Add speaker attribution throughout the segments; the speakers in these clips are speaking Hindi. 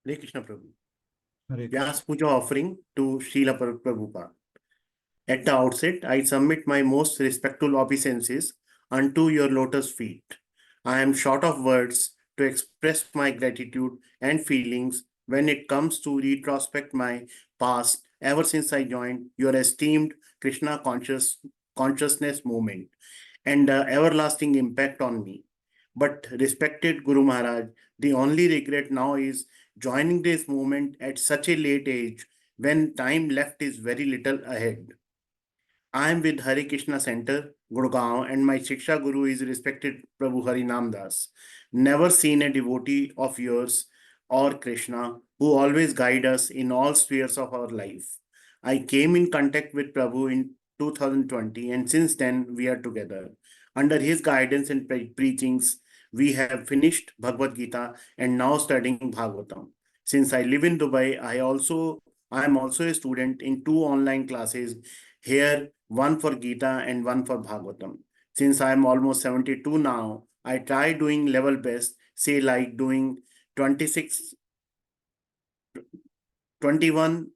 Speaker 1: Hare Krishna Prabhu.
Speaker 2: Hare
Speaker 1: Vyas Puja offering to Srila Prabhupada. At the outset, I submit my most respectful obeisances unto your lotus feet. I am short of words to express my gratitude and feelings when it comes to retrospect my past ever since I joined your esteemed Krishna consciousness movement and everlasting impact on me. But respected Guru Maharaj, the only regret now is joining this movement at such a late age when time left is very little ahead. I am with Hare Krishna Center, Gurgaon, and my Shiksha Guru is respected Prabhu Harinam Das. Never seen a devotee of yours or Krishna who always guide us in all spheres of our life. I came in contact with Prabhu in 2020, and since then we are together. Under his guidance and preachings, we have finished Bhagavad Gita and now studying Bhagavatam. Since I live in Dubai, I am also a student in two online classes here, one for Gita and one for Bhagavatam. Since I am almost 72 now, I try doing level best, say like doing 26, 21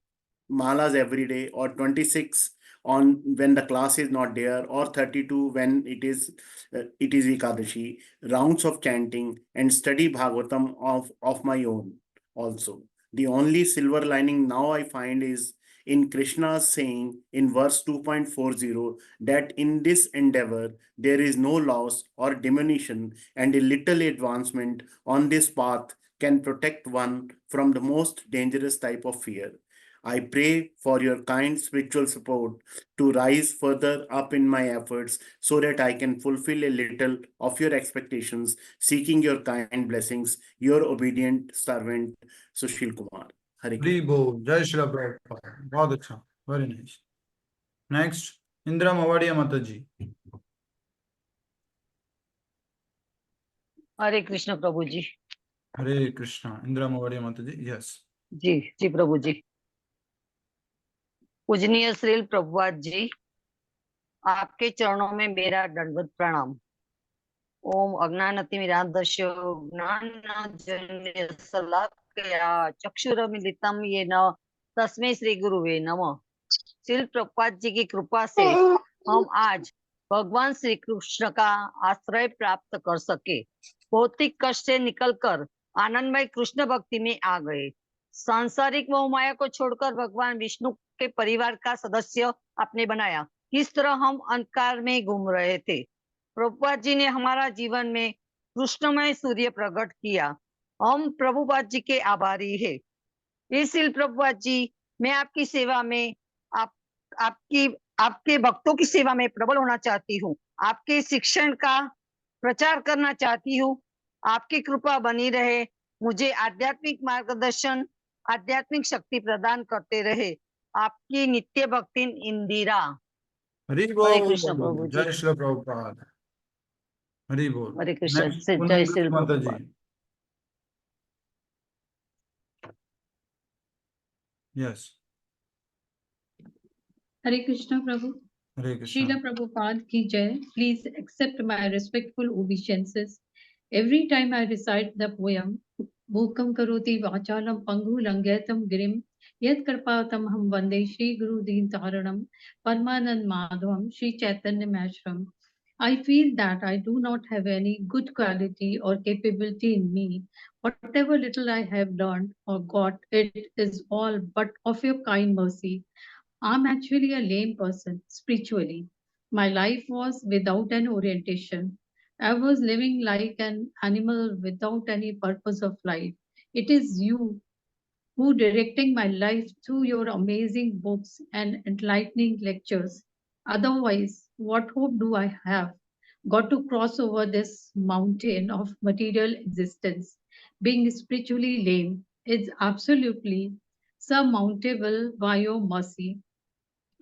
Speaker 1: malas every day, or 26 on when the class is not there, or 32 when it is Ekadashi, rounds of chanting and study Bhagavatam of my own also. The only silver lining now I find is in Krishna's saying in verse 2.40 that in this endeavor there is no loss or diminution, and a little advancement on this path can protect one from the most dangerous type of fear. I pray for your kind spiritual support to rise further up in my efforts so that I can fulfill a little of your expectations, seeking your kind blessings, your obedient servant, Sushil Kumar. Hare Krishna.
Speaker 2: Bol. Jai Shri Prabhupada. बहुत अच्छा. Very nice. Next, Indra Mavadia Mataji.
Speaker 3: हरे कृष्ण प्रभु जी.
Speaker 2: Hare Krishna. Indra Mavadia Mataji. Yes.
Speaker 3: जी जी प्रभु जी. पूजनीय श्रील प्रभुपाद जी, आपके चरणों में मेरा दंडवत प्रणाम. ओम अज्ञानतिमिरान्धस्य ज्ञानाञ्जनशलाकया चक्षुरुन्मिलितं येन तस्मै श्री गुरुवे नमः. श्रील प्रभुपाद जी की कृपा से हम आज भगवान श्री कृष्ण का आश्रय प्राप्त कर सके. भौतिक कष्ट से निकलकर आनंदमय कृष्ण भक्ति में आ गए. सांसारिक मोह माया को छोड़कर भगवान विष्णु के परिवार का सदस्य आपने बनाया. किस तरह हम अंधकार में घूम रहे थे, प्रभुपाद जी ने हमारा जीवन में कृष्णमय सूर्य प्रकट किया. हम प्रभुपाद जी के आभारी है. इसलिए प्रभुपाद जी, मैं आपकी सेवा में आपके भक्तों की सेवा में प्रबल होना चाहती हूँ. आपके शिक्षण का प्रचार करना चाहती हूँ. आपकी कृपा बनी रहे. मुझे आध्यात्मिक मार्गदर्शन, आध्यात्मिक शक्ति प्रदान करते रहे. आपकी नित्य भक्ति इंदिरा.
Speaker 2: हरे
Speaker 3: कृष्ण प्रभु जी.
Speaker 2: जय श्री प्रभुपाद. हरि बोल.
Speaker 3: हरे कृष्ण.
Speaker 2: Next,
Speaker 3: जय
Speaker 2: Punam
Speaker 3: Shri
Speaker 2: Mataji.
Speaker 3: Prabhupada.
Speaker 2: Yes.
Speaker 4: Hare Krishna Prabhu.
Speaker 2: Hare Krishna.
Speaker 4: Srila Prabhupada ki jai. Please accept my respectful obeisances. Every time I recite the poem, Bhukam karoti vachalam pangu langyatam girim yad karpatam ham vande Shri Guru Deen Taranam Parmanand Madhavam Shri Chaitanya Mashram. I feel that I do not have any good quality or capability in me. Whatever little I have learned or got, it is all but of your kind mercy. I'm actually a lame person spiritually. My life was without an orientation. I was living like an animal without any purpose of life. It is you who directing my life through your amazing books and enlightening lectures. Otherwise, what hope do I have? Got to cross over this mountain of material existence. Being spiritually lame is absolutely surmountable by your mercy.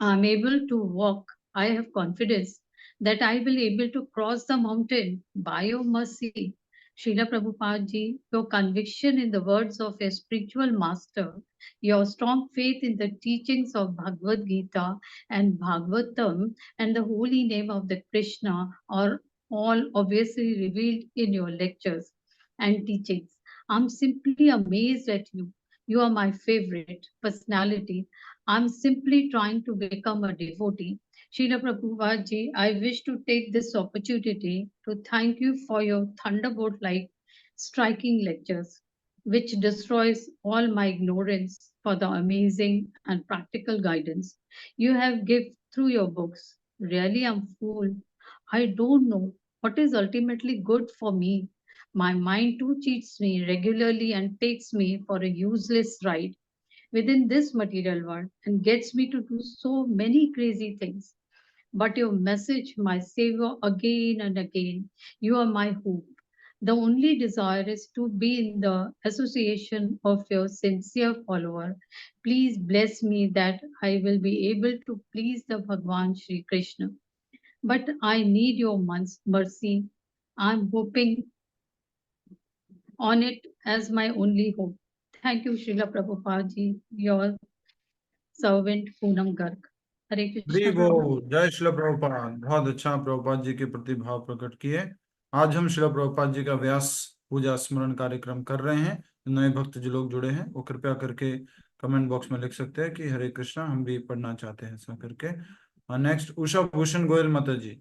Speaker 4: I'm able to walk. I have confidence that I will able to cross the mountain by your mercy. Srila Prabhupada ji, your conviction in the words of a spiritual master, your strong faith in the teachings of Bhagavad Gita and Bhagavatam and the holy name of the Krishna are all obviously revealed in your lectures and teachings. I'm simply amazed at you. You are my favorite personality. I'm simply trying to become a devotee. Srila Prabhupada ji, I wish to take this opportunity to thank you for your thunderbolt-like striking lectures, which destroys all my ignorance, for the amazing and practical guidance you have given through your books. Really, I'm fool. I don't know what is ultimately good for me. My mind too cheats me regularly and takes me for a useless ride within this material world and gets me to do so many crazy things. But your message, my savior, again and again, you are my hope. The only desire is to be in the association of your sincere follower. Please bless me that I will be able to please the Bhagwan Sri Krishna. But I need your mercy. I'm hoping on it as my only hope. Thank you, Srila Prabhupada ji, your servant Poonam Garg. Hare Krishna.
Speaker 2: बोल जय श्रील प्रभुपाद। बहुत अच्छा प्रभुपाद जी के प्रति भाव प्रकट किए। आज हम श्रील प्रभुपाद जी का व्यास पूजा स्मरण कार्यक्रम कर रहे हैं। नए भक्त जो लोग जुड़े हैं वो कृपया करके कमेंट बॉक्स में लिख सकते हैं कि हरे कृष्णा, हम भी पढ़ना चाहते हैं ऐसा करके। नेक्स्ट उषा भूषण गोयल माता जी।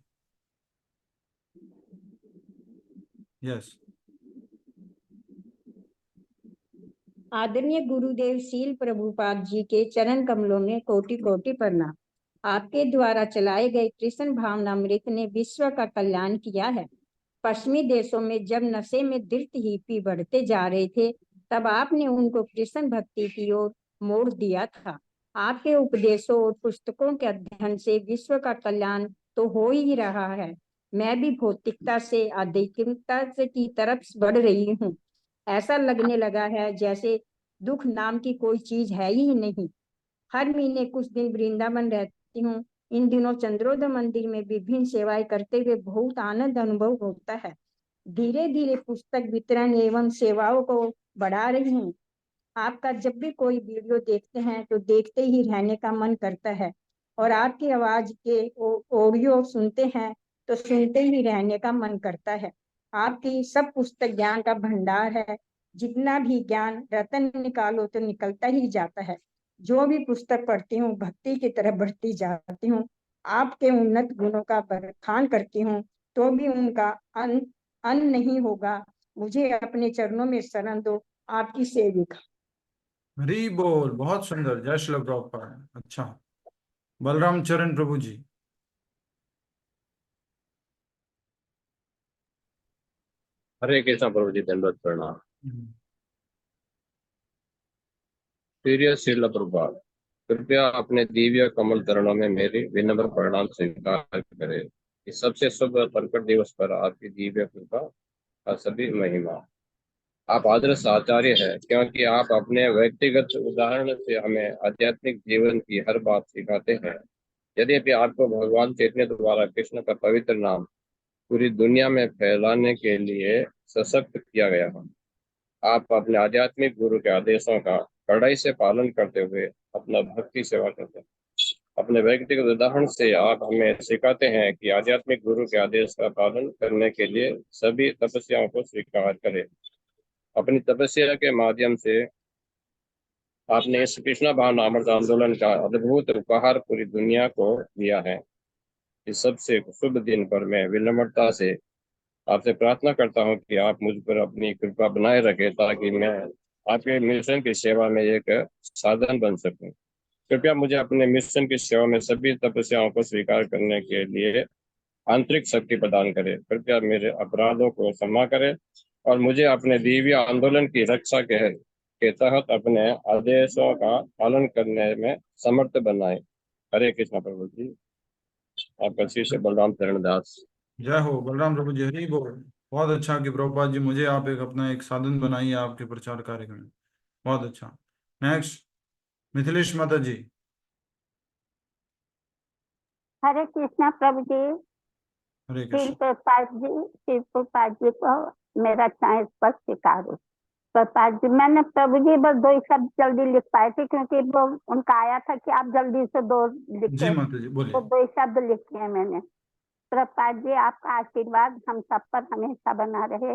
Speaker 2: यस।
Speaker 5: आदरणीय गुरुदेव शील प्रभुपाद जी के चरण कमलों में कोटि कोटि प्रणाम। आपके द्वारा चलाए गए कृष्ण भावनामृत ने विश्व का कल्याण किया है। पश्चिमी देशों में जब नशे में धृत हिप्पी बढ़ते जा रहे थे, तब आपने उनको कृष्ण भक्ति की ओर मोड़ दिया था। आपके उपदेशों और पुस्तकों के अध्ययन से विश्व का कल्याण तो हो ही रहा है। मैं भी भौतिकता से आध्यात्मिकता की तरफ बढ़ रही हूँ। ऐसा लगने लगा है जैसे दुख नाम की कोई चीज है ही नहीं। हर महीने कुछ दिन वृंदावन रहती हूँ। इन दिनों चंद्रोदय मंदिर में विभिन्न सेवाएं करते हुए बहुत आनंद अनुभव होता है। धीरे धीरे पुस्तक वितरण एवं सेवाओं को बढ़ा रही हूँ। आपका जब भी कोई वीडियो देखते हैं तो देखते ही रहने का मन करता है, और आपकी आवाज के ऑडियो सुनते हैं तो सुनते ही रहने का मन करता है। आपकी सब पुस्तक ज्ञान का भंडार है। जितना भी ज्ञान रतन निकालो तो निकलता ही जाता है। जो भी पुस्तक पढ़ती हूँ भक्ति की तरफ बढ़ती जाती हूँ। आपके उन्नत गुणों का बखान करती हूँ तो भी उनका अंत नहीं होगा। मुझे अपने चरणों में शरण दो, आपकी सेविका।
Speaker 2: हरी बोल। बहुत सुंदर। जय श्रील प्रभुपाद। अच्छा, बलराम चरण प्रभु जी।
Speaker 6: हरे कृष्णा प्रभु जी, दंडवत प्रणाम। प्रिय श्रील प्रभुपाद, कृपया अपने दिव्य कमल चरणों में मेरी विनम्र प्रणाम स्वीकार करें। इस सबसे शुभ प्रकट दिवस पर आपकी दिव्य कृपा का सभी महिमा। आप आदर्श आचार्य हैं, क्योंकि आप अपने व्यक्तिगत उदाहरण से हमें आध्यात्मिक जीवन की हर बात सिखाते हैं। यद्यपि आपको भगवान चैतन्य द्वारा कृष्ण का पवित्र नाम पूरी दुनिया में फैलाने के लिए सशक्त किया गया है, आप अपने आध्यात्मिक गुरु के आदेशों का कड़ाई से पालन करते हुए अपना भक्ति सेवा करते हैं। अपने व्यक्तिगत उदाहरण से आप हमें सिखाते हैं कि आध्यात्मिक गुरु के आदेश का पालन करने के लिए सभी तपस्याओं को स्वीकार करें। अपनी तपस्या के माध्यम से आपने इस कृष्णा भावनामृत आंदोलन का अद्भुत उपहार पूरी दुनिया को दिया है। इस सबसे शुभ दिन पर मैं विनम्रता से आपसे प्रार्थना करता हूं कि आप मुझ पर अपनी कृपा बनाए रखें, ताकि मैं आपके मिशन की सेवा में एक साधन बन सकूं। कृपया मुझे अपने मिशन की सेवा में सभी तपस्याओं को स्वीकार करने के लिए आंतरिक शक्ति प्रदान करें। कृपया मेरे अपराधों को क्षमा करें और मुझे अपने दिव्य आंदोलन की रक्षा के तहत अपने आदेशों का पालन करने में समर्थ बनाए। हरे कृष्णा प्रभु जी। आपका शिष्य बलराम चरण दास।
Speaker 2: जय हो बलराम प्रभु जी। हरी बोल। बहुत अच्छा कि प्रभुपाद जी मुझे आप अपना एक साधन बनाइए आपके प्रचार कार्यक्रम में। बहुत अच्छा। नेक्स्ट मिथिलेश माता जी।
Speaker 7: हरे कृष्णा प्रभु जी।
Speaker 2: हरे
Speaker 7: श्री
Speaker 2: कृष्ण।
Speaker 7: प्रभुपाद जी को मेरा चाहे स्पष्ट स्वीकार हो। प्रभुपाद जी, मैंने प्रभु जी बस 2 शब्द जल्दी लिख पाए थे, क्योंकि वो उनका आया था कि आप जल्दी से 2
Speaker 2: जी
Speaker 7: लिखे,
Speaker 2: माता जी बोलिए।
Speaker 7: तो 2 शब्द लिखे हैं मैंने। प्रभुपाद जी, आपका आशीर्वाद हम सब पर हमेशा बना रहे।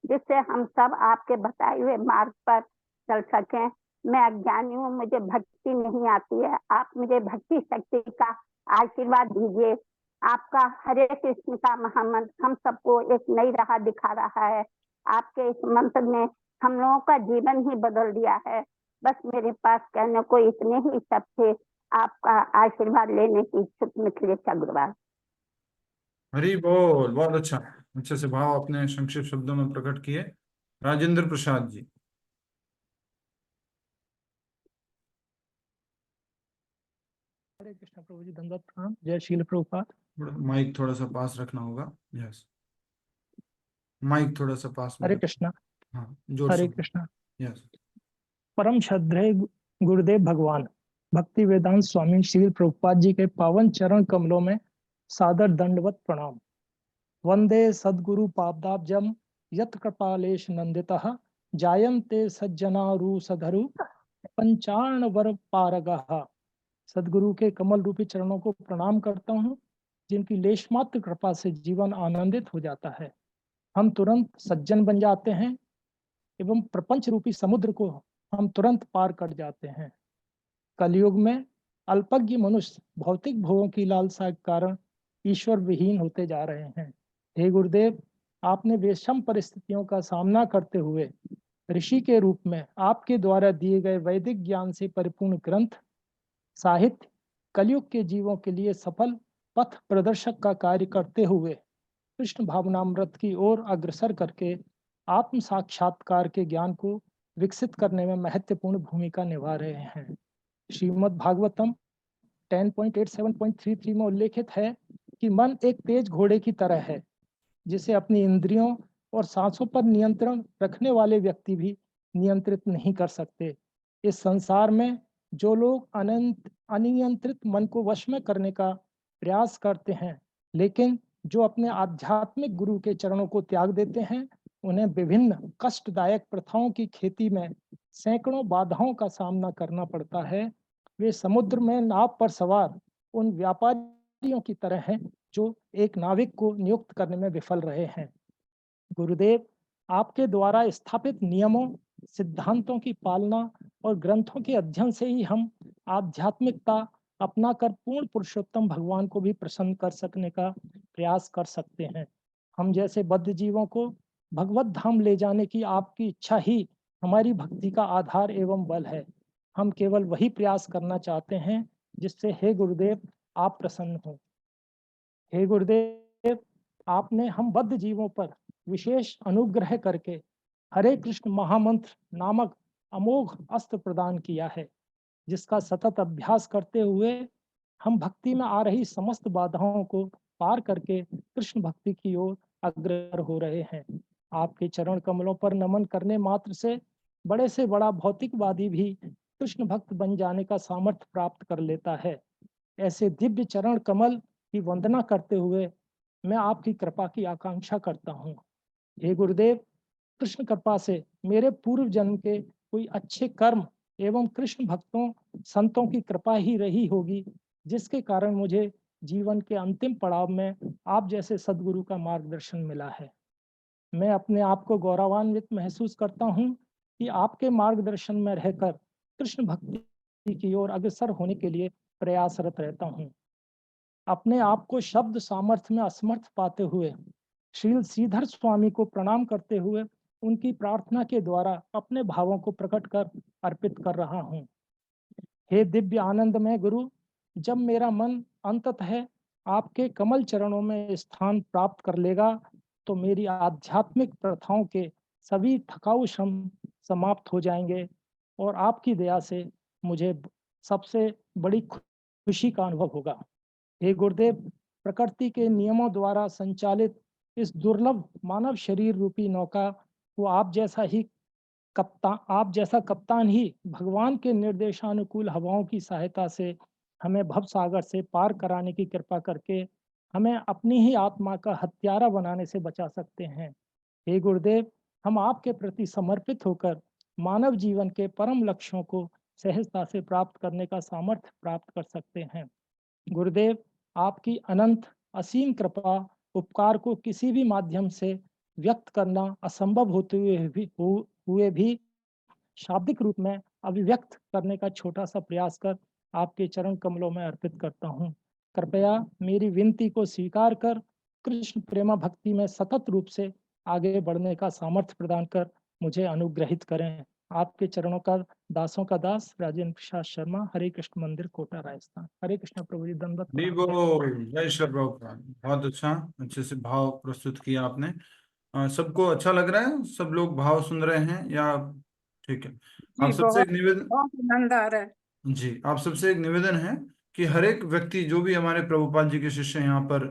Speaker 7: जिससे हम सब आपके बताए हुए मार्ग पर चल सकें। मैं अज्ञानी हूँ, मुझे भक्ति नहीं आती है, आप मुझे भक्ति शक्ति का आशीर्वाद दीजिए। आपका हरे कृष्ण का महामंत्र हम सबको एक नई राह दिखा रहा है। आपके इस मंत्र ने हम लोगों का जीवन ही बदल दिया है। बस मेरे पास कहने को इतने ही शब्द थे। आपका आशीर्वाद लेने की इच्छुक मिथिलेश अग्रवाल।
Speaker 2: हरि बोल। बहुत अच्छा, अच्छे से भाव अपने संक्षिप्त शब्दों में प्रकट किए। राजेंद्र प्रसाद जी।
Speaker 8: हरे कृष्ण प्रभु जी, दंडवत प्रणाम। जय शील प्रभुपाद।
Speaker 2: माइक थोड़ा सा पास रखना होगा। यस, माइक थोड़ा सा पास में
Speaker 8: हरे
Speaker 2: रखना।
Speaker 8: कृष्णा।
Speaker 2: हाँ, जोर
Speaker 8: हरे
Speaker 2: से।
Speaker 8: कृष्णा।
Speaker 2: यस।
Speaker 8: परम श्रद्धेय गुरुदेव भगवान भक्ति वेदांत स्वामी श्रील प्रभुपाद जी के पावन चरण कमलों में सादर दंडवत प्रणाम। वंदे सद्गुरु पादाब्जम यत् कृपालेश नंदितः जायन्ते सज्जनारु सधरु पंचार्ण वर पारगः। सदगुरु के कमल रूपी चरणों को प्रणाम करता हूँ, जिनकी लेशमात्र कृपा से जीवन आनंदित हो जाता है। हम तुरंत सज्जन बन जाते हैं एवं प्रपंच रूपी समुद्र को हम तुरंत पार कर जाते हैं। कलयुग में अल्पज्ञ मनुष्य भौतिक भोगों की लालसा के कारण ईश्वर विहीन होते जा रहे हैं। हे गुरुदेव, आपने विषम परिस्थितियों का सामना करते हुए ऋषि के रूप में आपके द्वारा दिए गए वैदिक ज्ञान से परिपूर्ण ग्रंथ साहित्य कलयुग के जीवों के लिए सफल पथ प्रदर्शक का कार्य करते हुए कृष्ण भावनामृत की ओर अग्रसर करके आत्म साक्षात्कार के ज्ञान को विकसित करने में महत्वपूर्ण भूमिका निभा रहे हैं। श्रीमद् भागवतम 10.87.33 में उल्लेखित है कि मन एक तेज घोड़े की तरह है, जिसे अपनी इंद्रियों और सांसों पर नियंत्रण रखने वाले व्यक्ति भी नियंत्रित नहीं कर सकते। इस संसार में जो लोग अनियंत्रित मन को वश में करने का प्रयास करते हैं, लेकिन जो अपने आध्यात्मिक गुरु के चरणों को त्याग देते हैं, उन्हें विभिन्न कष्टदायक प्रथाओं की खेती में सैकड़ों बाधाओं का सामना करना पड़ता है। वे समुद्र में नाव पर सवार उन व्यापारियों की तरह हैं जो एक नाविक को नियुक्त करने में विफल रहे हैं। गुरुदेव, आपके द्वारा स्थापित नियमों, सिद्धांतों की पालना और ग्रंथों के अध्ययन से ही हम आध्यात्मिकता अपनाकर पूर्ण पुरुषोत्तम भगवान को भी प्रसन्न कर सकने का प्रयास कर सकते हैं। हम जैसे बद्ध जीवों को भगवत धाम ले जाने की आपकी इच्छा ही हमारी भक्ति का आधार एवं बल है। हम केवल वही प्रयास करना चाहते हैं जिससे हे गुरुदेव आप प्रसन्न हो। हे गुरुदेव, आपने हम बद्ध जीवों पर विशेष अनुग्रह करके हरे कृष्ण महामंत्र नामक अमोघ अस्त्र प्रदान किया है, जिसका सतत अभ्यास करते हुए हम भक्ति में आ रही समस्त बाधाओं को पार करके कृष्ण भक्ति की ओर अग्रसर हो रहे हैं। आपके चरण कमलों पर नमन करने मात्र से बड़ा भौतिकवादी भी कृष्ण भक्त बन जाने का सामर्थ्य प्राप्त कर लेता है। ऐसे दिव्य चरण कमल की वंदना करते हुए मैं आपकी कृपा की आकांक्षा करता हूँ। हे गुरुदेव, कृष्ण कृपा से मेरे पूर्व जन्म के कोई अच्छे कर्म एवं कृष्ण भक्तों संतों की कृपा ही रही होगी, जिसके कारण मुझे जीवन के अंतिम पड़ाव में आप जैसे सदगुरु का मार्गदर्शन मिला है। मैं अपने आप को गौरवान्वित महसूस करता हूँ कि आपके मार्गदर्शन में रहकर कृष्ण भक्ति की ओर अग्रसर होने के लिए प्रयासरत रहता हूँ। अपने आप को शब्द सामर्थ्य में असमर्थ पाते हुए श्रील श्रीधर स्वामी को प्रणाम करते हुए उनकी प्रार्थना के द्वारा अपने भावों को प्रकट कर अर्पित कर रहा हूँ। हे दिव्य आनंदमय गुरु, जब मेरा मन अंततः आपके कमल चरणों में स्थान प्राप्त कर लेगा, तो मेरी आध्यात्मिक प्रथाओं के सभी थकाऊ श्रम समाप्त हो जाएंगे और आपकी दया से मुझे सबसे बड़ी खुशी का अनुभव होगा। हे गुरुदेव, प्रकृति के नियमों द्वारा संचालित इस दुर्लभ मानव शरीर रूपी नौका को आप जैसा कप्तान ही भगवान के निर्देशानुकूल हवाओं की सहायता से हमें भव सागर से पार कराने की कृपा करके हमें अपनी ही आत्मा का हत्यारा बनाने से बचा सकते हैं। हे गुरुदेव, हम आपके प्रति समर्पित होकर मानव जीवन के परम लक्ष्यों को सहजता से प्राप्त करने का सामर्थ्य प्राप्त कर सकते हैं। गुरुदेव, आपकी अनंत असीम कृपा उपकार को किसी भी माध्यम से व्यक्त करना असंभव होते हुए भी शाब्दिक रूप में अभिव्यक्त करने का छोटा सा प्रयास कर आपके चरण कमलों में अर्पित करता हूँ। कृपया मेरी विनती को स्वीकार कर कृष्ण प्रेमा भक्ति में सतत रूप से आगे बढ़ने का सामर्थ्य प्रदान कर मुझे अनुग्रहित करें। आपके चरणों का दासों का दास राजेंद्र प्रसाद शर्मा, हरे कृष्ण मंदिर, कोटा, राजस्थान। हरे कृष्ण प्रभु जी, दंडवत प्रणाम।
Speaker 2: बोल जय श्री प्रभुपाद। बहुत अच्छा, अच्छे से भाव प्रस्तुत किया आपने। सबको अच्छा लग रहा है? सब लोग भाव सुन रहे हैं या? ठीक है। आप सबसे एक निवेदन,
Speaker 5: बहुत आनंद आ रहा है।
Speaker 2: जी, आप सबसे एक निवेदन है कि हर एक व्यक्ति जो भी हमारे प्रभुपाद जी के शिष्य यहाँ पर,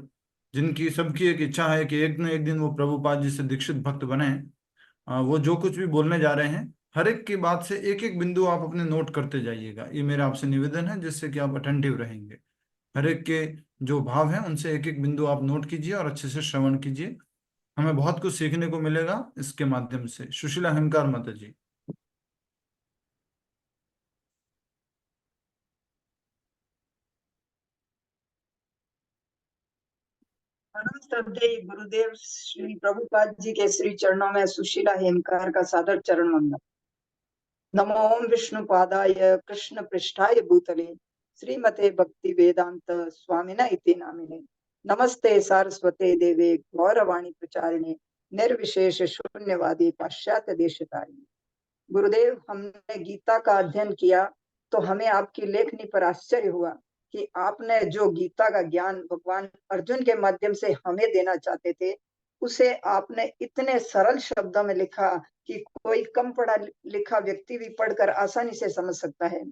Speaker 2: जिनकी सबकी एक इच्छा है कि एक न एक दिन वो प्रभुपाद जी से दीक्षित भक्त बने, वो जो कुछ भी बोलने जा रहे हैं हर एक की बात से एक एक बिंदु आप अपने नोट करते जाइएगा। ये मेरा आपसे निवेदन है, जिससे कि आप अटेंटिव रहेंगे। हर एक के जो भाव हैं उनसे एक एक बिंदु आप नोट कीजिए और अच्छे से श्रवण कीजिए। हमें बहुत कुछ सीखने को मिलेगा इसके माध्यम से। सुशीला हेमकार माता जी।
Speaker 9: परम श्रद्धेय गुरुदेव श्री प्रभुपाद जी के श्री चरणों में सुशीला हेमकार का सादर चरण वंदन। नमो ओम विष्णु पादाय कृष्ण पृष्ठाय भूतले श्रीमते भक्ति वेदांत स्वामिना इति नामिने। नमस्ते सारस्वते देवे गौरवाणी प्रचारिणे निर्विशेष शून्यवादी पाश्चात्य देशतारिणे। गुरुदेव, हमने गीता का अध्ययन किया तो हमें आपकी लेखनी पर आश्चर्य हुआ कि आपने जो गीता का ज्ञान भगवान अर्जुन के माध्यम से हमें देना चाहते थे, उसे आपने इतने सरल शब्दों में लिखा कि कोई कम पढ़ा लिखा व्यक्ति भी पढ़कर आसानी से समझ सकता है।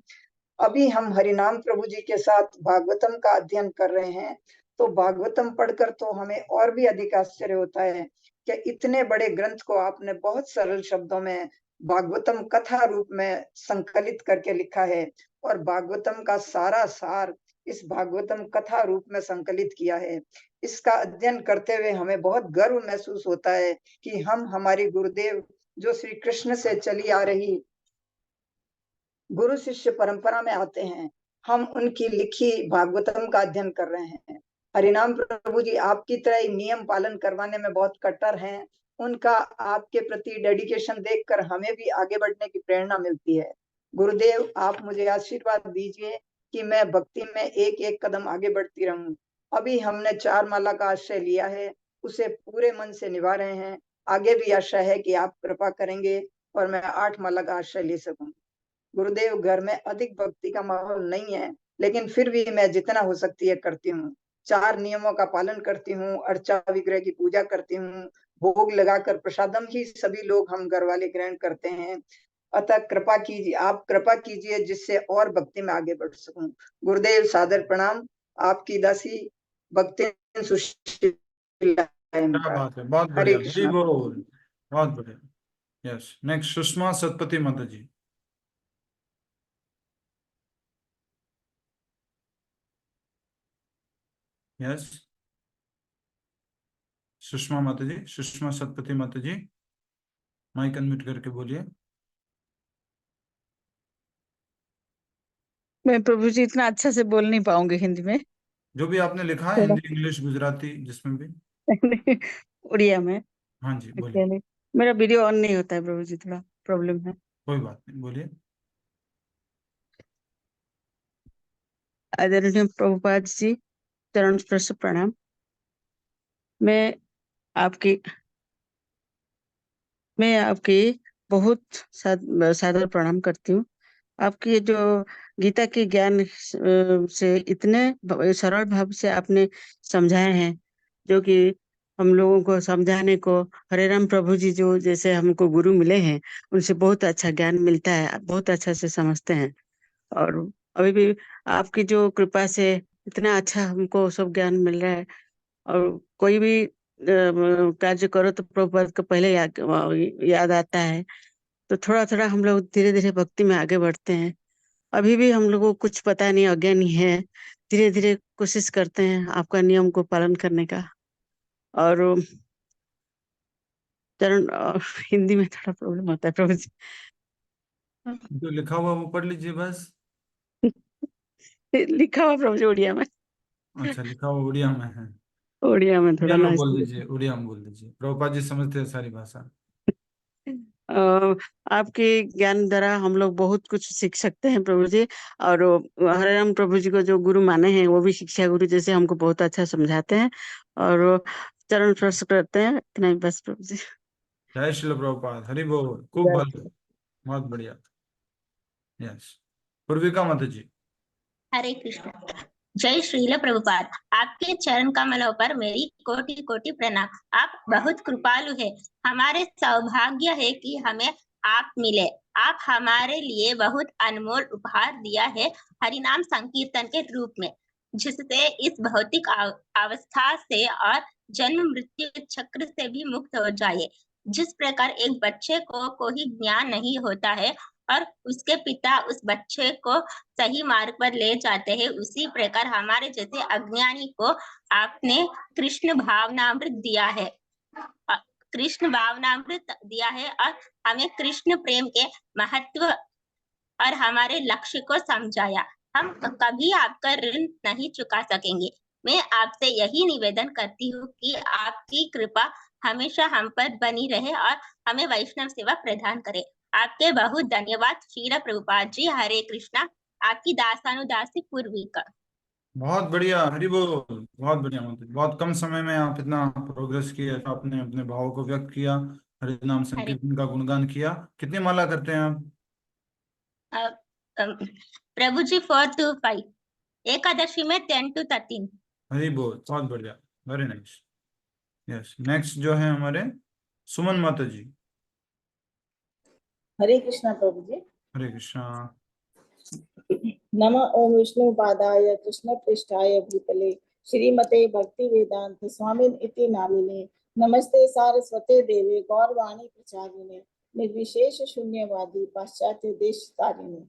Speaker 9: अभी हम हरिनाम प्रभु जी के साथ भागवतम का अध्ययन कर रहे हैं, तो भागवतम पढ़कर तो हमें और भी अधिक आश्चर्य होता है कि इतने बड़े ग्रंथ को आपने बहुत सरल शब्दों में भागवतम कथा रूप में संकलित करके लिखा है और भागवतम का सारा सार इस भागवतम कथा रूप में संकलित किया है। इसका अध्ययन करते हुए हमें बहुत गर्व महसूस होता है कि हम हमारी गुरुदेव जो श्री कृष्ण से चली आ रही गुरु शिष्य परंपरा में आते हैं, हम उनकी लिखी भागवतम का अध्ययन कर रहे हैं। हरिनाम प्रभु जी आपकी तरह नियम पालन करवाने में बहुत कट्टर हैं। उनका आपके प्रति डेडिकेशन देखकर हमें भी आगे बढ़ने की प्रेरणा मिलती है। गुरुदेव, आप मुझे आशीर्वाद दीजिए कि मैं भक्ति में एक एक कदम आगे बढ़ती रहूं। अभी हमने 4 माला का आश्रय लिया है, उसे पूरे मन से निभा रहे हैं। आगे भी आशा है कि आप कृपा करेंगे और मैं 8 माला का आश्रय ले सकूं। गुरुदेव, घर में अधिक भक्ति का माहौल नहीं है, लेकिन फिर भी मैं जितना हो सकती है करती हूँ। 4 नियमों का पालन करती हूँ, अर्चा विग्रह की पूजा करती हूँ, भोग लगाकर प्रसादम ही सभी लोग हम घर वाले ग्रहण करते हैं। अतः कृपा कीजिए, आप कृपा कीजिए जिससे और भक्ति में आगे बढ़ सकूं। गुरुदेव, सादर प्रणाम। आपकी दासी भक्ति सुशीला
Speaker 2: क्या बात है, बहुत
Speaker 9: हरे
Speaker 2: बढ़िया। हरि
Speaker 9: कृष्ण।
Speaker 2: बोल, बहुत बढ़िया। यस, नेक्स्ट सुषमा सतपति माता जी। यस, सुषमा माता जी, सुषमा सतपति माता जी, माइक अनम्यूट करके बोलिए।
Speaker 10: मैं प्रभु जी इतना अच्छा से बोल नहीं पाऊंगी हिंदी में,
Speaker 2: जो भी आपने लिखा है,
Speaker 10: थोड़ा
Speaker 2: हिंदी, इंग्लिश, गुजराती, जिसमें भी।
Speaker 10: उड़िया में।
Speaker 2: हाँ जी, बोलिए।
Speaker 10: एक्चुअली मेरा वीडियो ऑन नहीं होता है प्रभु जी, थोड़ा प्रॉब्लम है।
Speaker 2: कोई बात नहीं, बोलिए।
Speaker 10: आदरणीय प्रभुपाद जी, चरण स्पर्श प्रणाम। मैं आपकी बहुत सादर प्रणाम करती हूँ। आपकी जो गीता के ज्ञान से इतने सरल भाव से आपने समझाए हैं, जो कि हम लोगों को समझाने को हरे राम प्रभु जी जो जैसे हमको गुरु मिले हैं, उनसे बहुत अच्छा ज्ञान मिलता है, आप बहुत अच्छा से समझते हैं। और अभी भी आपकी जो कृपा से इतना अच्छा हमको सब ज्ञान मिल रहा है। और कोई भी कार्य करो तो प्रभुपाद को पहले याद आता है। तो थोड़ा थोड़ा हम लोग धीरे धीरे भक्ति में आगे बढ़ते हैं। अभी भी हम लोगों को कुछ पता नहीं, अज्ञानी है। धीरे धीरे कोशिश करते हैं आपका नियम को पालन करने का। और चरण हिंदी में थोड़ा प्रॉब्लम होता है प्रभु जी।
Speaker 2: जो लिखा हुआ वो पढ़ लीजिए बस।
Speaker 10: लिखा हुआ प्रभु जी उड़िया में।
Speaker 2: अच्छा, लिखा हुआ उड़िया में है।
Speaker 10: उड़िया में थोड़ा
Speaker 2: उड़िया में
Speaker 10: नॉइस।
Speaker 2: बोल दीजिए, उड़िया में बोल दीजिए, प्रभुपाद जी समझते हैं सारी भाषा।
Speaker 10: आपके ज्ञान द्वारा हम लोग बहुत कुछ सीख सकते हैं प्रभु जी। और हरे राम प्रभु जी को जो गुरु माने हैं वो भी शिक्षा गुरु जैसे हमको बहुत अच्छा समझाते हैं और चरण स्पर्श करते हैं। इतना ही बस प्रभु जी।
Speaker 2: जय श्री प्रभुपाद, हरि बोल, खूब भले, बहुत बढ़िया। यस, पूर्विका माता जी।
Speaker 11: हरे कृष्ण। जय श्रील प्रभुपाद। आपके चरण कमलों पर मेरी कोटि कोटि प्रणाम। आप बहुत कृपालु है। हमारे सौभाग्य है कि हमें आप मिले। आप हमारे लिए बहुत अनमोल उपहार दिया है, हरिनाम संकीर्तन के रूप में, जिससे इस भौतिक अवस्था से और जन्म मृत्यु चक्र से भी मुक्त हो जाए। जिस प्रकार एक बच्चे को कोई ज्ञान नहीं होता है और उसके पिता उस बच्चे को सही मार्ग पर ले जाते हैं, उसी प्रकार हमारे जैसे अज्ञानी को आपने कृष्ण भावनामृत दिया है। कृष्ण भावनामृत दिया है और हमें कृष्ण प्रेम के महत्व और हमारे लक्ष्य को समझाया। हम कभी आपका ऋण नहीं चुका सकेंगे। मैं आपसे यही निवेदन करती हूँ कि आपकी कृपा हमेशा हम पर बनी रहे और हमें वैष्णव सेवा प्रदान करे। आपके बहुत धन्यवाद श्रील प्रभुपाद जी। हरे कृष्णा। आपकी दासानुदासी पूर्विका।
Speaker 2: बहुत बढ़िया, हरि बोल, बहुत बढ़िया माता जी। बहुत कम समय में आप इतना प्रोग्रेस किया, आपने अपने भावों को व्यक्त किया, हरि नाम संकीर्तन का गुणगान किया। कितनी माला करते हैं आप?
Speaker 11: प्रभु जी 4 to 5, एकादशी में 10 to 13।
Speaker 2: हरि बोल, बहुत बढ़िया, वेरी नाइस। यस, नेक्स्ट जो है हमारे सुमन माता जी।
Speaker 12: हरे कृष्णा प्रभु जी।
Speaker 2: हरे कृष्णा।
Speaker 12: नमः ओम विष्णु पादाय कृष्ण पृष्ठाय भूतले श्रीमते भक्ति वेदांत स्वामिन इति नामिने नमस्ते सारस्वते देवे गौरवाणी प्रचारिणे निर्विशेष शून्यवादी पाश्चात्य देश तारिणे।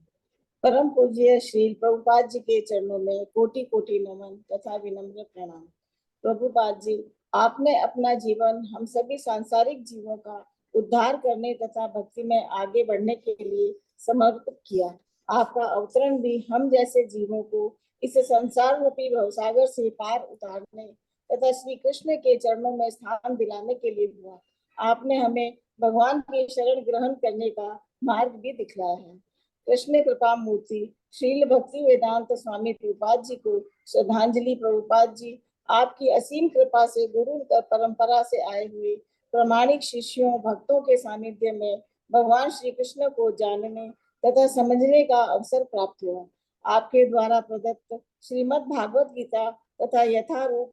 Speaker 12: परम पूज्य श्री प्रभुपाद जी के चरणों में कोटि कोटि नमन तथा विनम्र प्रणाम। प्रभुपाद जी, आपने अपना जीवन हम सभी सांसारिक जीवों का उद्धार करने तथा भक्ति में आगे बढ़ने के लिए समर्पित किया। आपका अवतरण भी हम जैसे जीवों को इस संसार रूपी भवसागर से पार उतारने तथा श्री कृष्ण के चरणों में स्थान दिलाने के लिए हुआ। आपने हमें भगवान की शरण ग्रहण करने का मार्ग भी दिखलाया है। कृष्ण कृपा मूर्ति श्रील भक्ति वेदांत स्वामी प्रभुपाद जी को श्रद्धांजलि। प्रभुपाद जी, आपकी असीम कृपा से गुरु परंपरा से आए हुए प्रामाणिक शिष्यों भक्तों के सानिध्य में भगवान श्री कृष्ण को जानने तथा समझने का अवसर प्राप्त हुआ। आपके द्वारा प्रदत्त श्रीमद् भागवत गीता तथा यथारूप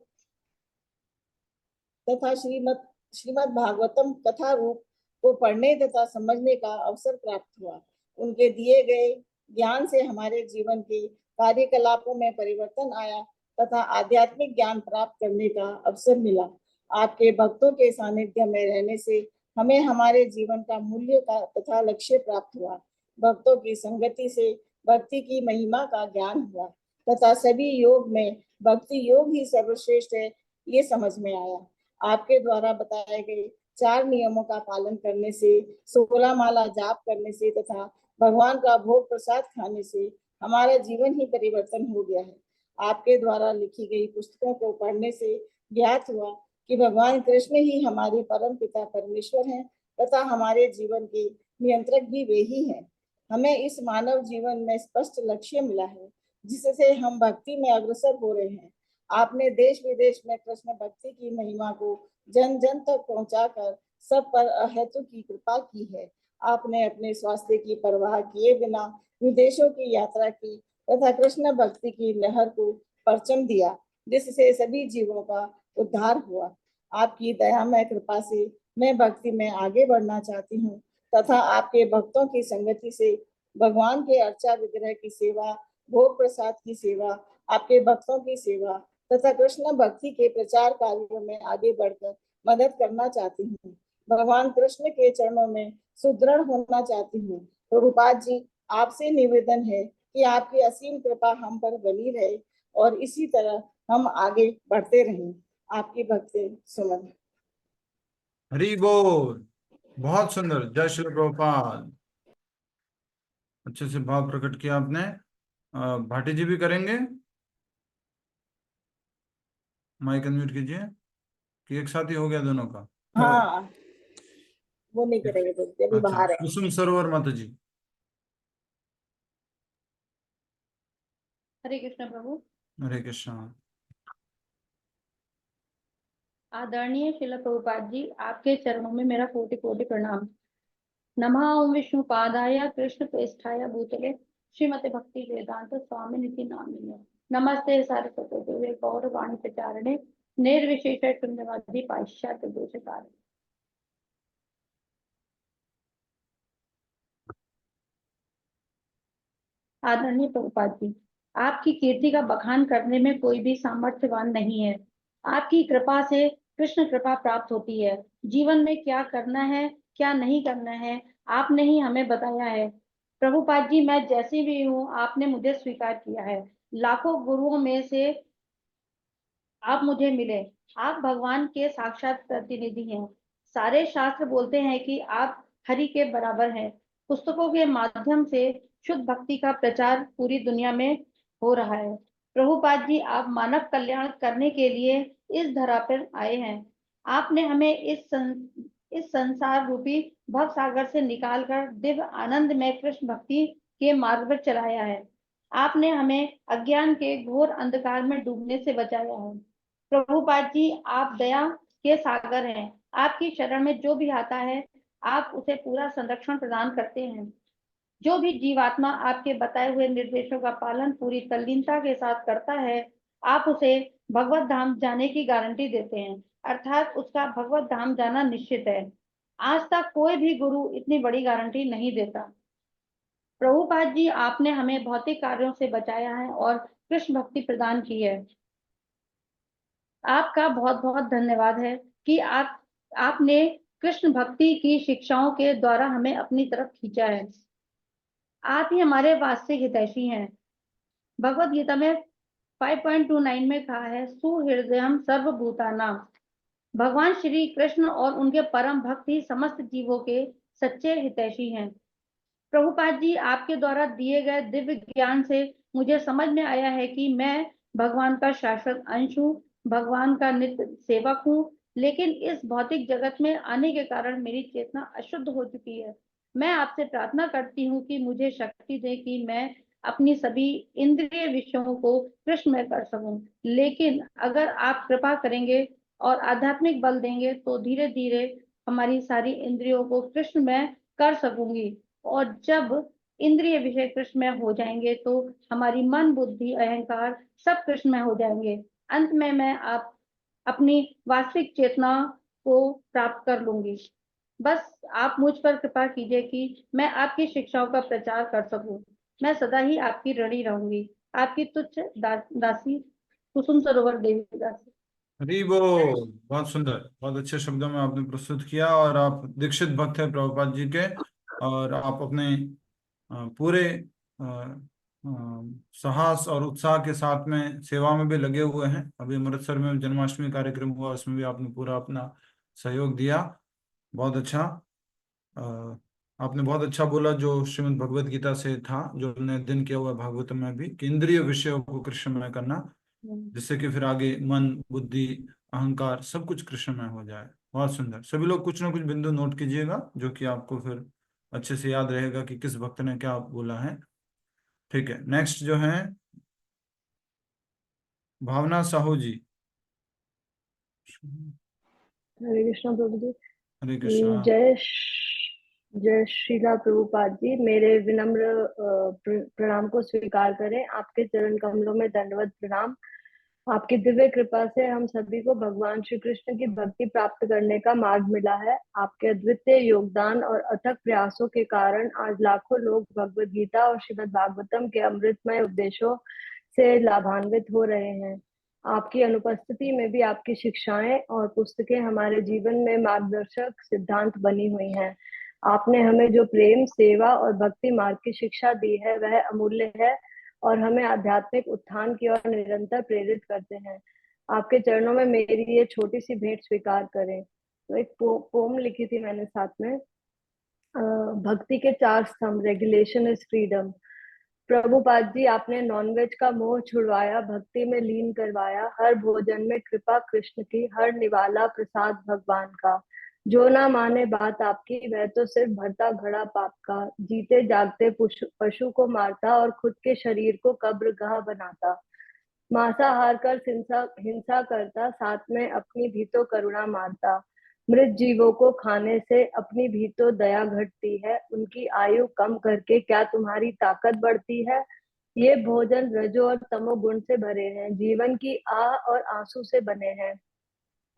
Speaker 12: तथा श्रीमद् भागवतम कथा रूप को पढ़ने तथा समझने का अवसर प्राप्त हुआ। उनके दिए गए ज्ञान से हमारे जीवन के कार्यकलापों में परिवर्तन आया तथा आध्यात्मिक ज्ञान प्राप्त करने का अवसर मिला। आपके भक्तों के सानिध्य में रहने से हमें हमारे जीवन का मूल्य का तथा लक्ष्य प्राप्त हुआ। भक्तों की संगति से भक्ति की महिमा का ज्ञान हुआ तथा सभी योग में भक्ति योग ही सर्वश्रेष्ठ है, ये समझ में आया। आपके द्वारा बताए गए 4 नियमों का पालन करने से, 16 माला जाप करने से तथा भगवान का भोग प्रसाद खाने से हमारा जीवन ही परिवर्तन हो गया है। आपके द्वारा लिखी गई पुस्तकों को पढ़ने से ज्ञात हुआ कि भगवान कृष्ण ही हमारे परम पिता परमेश्वर हैं तथा हमारे जीवन के नियंत्रक भी वे ही हैं। हमें इस मानव जीवन में स्पष्ट लक्ष्य मिला है जिससे हम भक्ति में अग्रसर हो रहे हैं। आपने देश विदेश में कृष्ण भक्ति की महिमा को जन जन तक पहुंचाकर सब पर अहेतु की कृपा की है। आपने अपने स्वास्थ्य की परवाह किए बिना विदेशों की यात्रा की तथा कृष्ण भक्ति की लहर को परचम दिया, जिससे सभी जीवों का उद्धार हुआ। आपकी दयामय कृपा से मैं भक्ति में आगे बढ़ना चाहती हूँ तथा आपके भक्तों की संगति से भगवान के अर्चा विग्रह की सेवा, भोग प्रसाद की सेवा, आपके भक्तों की सेवा तथा कृष्ण भक्ति के प्रचार कार्यों में आगे बढ़कर मदद करना चाहती हूँ। भगवान कृष्ण के चरणों में सुदृढ़ होना चाहती हूँ। प्रभुपाद जी, आपसे निवेदन है कि आपकी असीम कृपा हम पर बनी रहे और इसी तरह हम आगे बढ़ते रहें। आपकी भक्ति सुमन।
Speaker 2: हरि बोल, बहुत सुंदर, जय श्री प्रभुपाद। अच्छे से भाव प्रकट किया आपने। भाटी जी भी करेंगे। माइक अनम्यूट कीजिए, कि एक साथ ही हो गया दोनों का?
Speaker 12: हाँ, वो नहीं करेंगे तो अभी
Speaker 2: अच्छा,
Speaker 12: बाहर है।
Speaker 2: कुसुम सरोवर माता जी।
Speaker 4: हरे कृष्ण प्रभु।
Speaker 2: हरे कृष्णा।
Speaker 4: आदरणीय श्रील प्रभुपाद जी, आपके चरणों में मेरा कोटि कोटि प्रणाम। नमः ओम विष्णुपादाय कृष्ण प्रेष्ठाय भूतले श्रीमते भक्ति वेदांत स्वामी निधि नामिने नमस्ते सारस्वते देवे गौरवाणी प्रचारणे निर्विशेष शून्यवादी पाश्चात्य दोषकारिणे। आदरणीय प्रभुपाद जी, आपकी कीर्ति का बखान करने में कोई भी सामर्थ्यवान नहीं है। आपकी कृपा से कृष्ण कृपा प्राप्त होती है। जीवन में क्या करना है क्या नहीं करना है आपने ही हमें बताया है। प्रभुपाद जी, मैं जैसी भी हूँ आपने मुझे स्वीकार किया है। लाखों गुरुओं में से आप मुझे मिले। आप भगवान के साक्षात प्रतिनिधि हैं। सारे शास्त्र बोलते हैं कि आप हरि के बराबर हैं। पुस्तकों के माध्यम से शुद्ध भक्ति का प्रचार पूरी दुनिया में हो रहा है। प्रभुपाद जी, आप मानव कल्याण करने के लिए इस धरा पर आए हैं। आपने हमें इस संसार रूपी भव सागर से निकालकर दिव्य आनंद में कृष्ण भक्ति के मार्ग पर चलाया है। आपने हमें अज्ञान के घोर अंधकार में डूबने से बचाया है। प्रभुपाद जी, आप दया के सागर हैं। आपकी शरण में जो भी आता है आप उसे पूरा संरक्षण प्रदान करते हैं। जो भी जीवात्मा आपके बताए हुए निर्देशों का पालन पूरी तल्लीनता के साथ करता है आप उसे भगवत धाम जाने की गारंटी देते हैं, अर्थात उसका भगवत धाम जाना निश्चित है। आज तक कोई भी गुरु इतनी बड़ी गारंटी नहीं देता। प्रभुपाद जी, आपने हमें भौतिक कार्यों से बचाया है और कृष्ण भक्ति प्रदान की है। आपका बहुत बहुत धन्यवाद है कि आपने कृष्ण भक्ति की शिक्षाओं के द्वारा हमें अपनी तरफ खींचा है। आप ही हमारे वास्तविक हितैषी हैं। भगवत गीता में 5.29 में कहा है, सुहृदयम सर्वभूतानां। भगवान श्री कृष्ण और उनके परम भक्त ही समस्त जीवों के सच्चे हितैषी हैं। प्रभुपाद जी, आपके द्वारा दिए गए दिव्य ज्ञान से मुझे समझ में आया है कि मैं भगवान का शाश्वत अंश हूँ, भगवान का नित्य सेवक हूँ, लेकिन इस भौतिक जगत में आने के कारण मेरी चेतना अशुद्ध हो चुकी है। मैं आपसे प्रार्थना करती हूँ कि मुझे शक्ति दे कि मैं अपनी सभी इंद्रिय विषयों को कृष्णमय कर सकूं। लेकिन अगर आप कृपा करेंगे और आध्यात्मिक बल देंगे तो धीरे धीरे हमारी सारी इंद्रियों को कृष्णमय कर सकूंगी। और जब इंद्रिय विषय कृष्णमय हो जाएंगे तो हमारी मन बुद्धि अहंकार सब कृष्णमय हो जाएंगे। अंत में मैं अपनी वास्तविक चेतना को प्राप्त कर लूंगी। बस आप मुझ पर कृपा कीजिए कि मैं आपकी शिक्षाओं का प्रचार कर सकूं। मैं सदा ही आपकी ऋणी रहूंगी। आपकी तुच्छ दासी कुसुम सरोवर देवी दासी।
Speaker 2: हरी बोल। बहुत सुंदर, बहुत अच्छे शब्दों में आपने प्रस्तुत किया। और आप दीक्षित भक्त हैं प्रभुपाद जी के, और आप अपने पूरे साहस और उत्साह के साथ में सेवा में भी लगे हुए हैं। अभी अमृतसर में जन्माष्टमी कार्यक्रम हुआ, उसमें भी आपने पूरा अपना सहयोग दिया। बहुत अच्छा। आपने बहुत अच्छा बोला जो श्रीमद् भगवत गीता से था, जो हमने अध्ययन किया हुआ भागवत में भी, कि इंद्रिय विषयों को कृष्णमय करना, जिससे कि फिर आगे मन बुद्धि अहंकार सब कुछ कृष्णमय हो जाए। बहुत सुंदर। सभी लोग कुछ ना कुछ बिंदु नोट कीजिएगा, जो कि आपको फिर अच्छे से याद रहेगा कि किस भक्त ने क्या बोला है। ठीक है, नेक्स्ट जो है भावना साहू जी।
Speaker 13: हरे कृष्णा प्रभु जी।
Speaker 2: हरे कृष्णा।
Speaker 13: जय श्रीला प्रभुपाद जी, मेरे विनम्र प्रणाम को स्वीकार करें। आपके चरण कमलों में दंडवत प्रणाम। आपकी दिव्य कृपा से हम सभी को भगवान श्री कृष्ण की भक्ति प्राप्त करने का मार्ग मिला है। आपके अद्वितीय योगदान और अथक प्रयासों के कारण आज लाखों लोग भगवद गीता और श्रीमद् भागवतम के अमृतमय उपदेशों से लाभान्वित हो रहे हैं। आपकी अनुपस्थिति में भी आपकी शिक्षाएं और पुस्तकें हमारे जीवन में मार्गदर्शक सिद्धांत बनी हुई हैं। आपने हमें जो प्रेम सेवा और भक्ति मार्ग की शिक्षा दी है वह अमूल्य है और हमें आध्यात्मिक उत्थान की ओर निरंतर प्रेरित करते हैं। आपके चरणों में मेरी ये छोटी सी भेंट स्वीकार करें। तो एक पोम लिखी थी मैंने साथ में, भक्ति के 4 स्तंभ, regulation is freedom. Prabhupada ji, आपने नॉनवेज का मोह छुड़वाया, भक्ति में लीन करवाया, हर भोजन में कृपा कृष्ण की, हर निवाला प्रसाद भगवान का। जो ना माने बात आपकी, वह तो सिर्फ भरता घड़ा पाप का। जीते जागते पशु को मारता और खुद के शरीर को कब्रगाह बनाता। मांसाहार कर हिंसा करता, साथ में अपनी भी तो करुणा मारता। मृत जीवों को खाने से अपनी भी तो दया घटती है, उनकी आयु कम करके क्या तुम्हारी ताकत बढ़ती है। ये भोजन रजो और तमो गुण से भरे हैं, जीवन की आह और आंसू से बने हैं।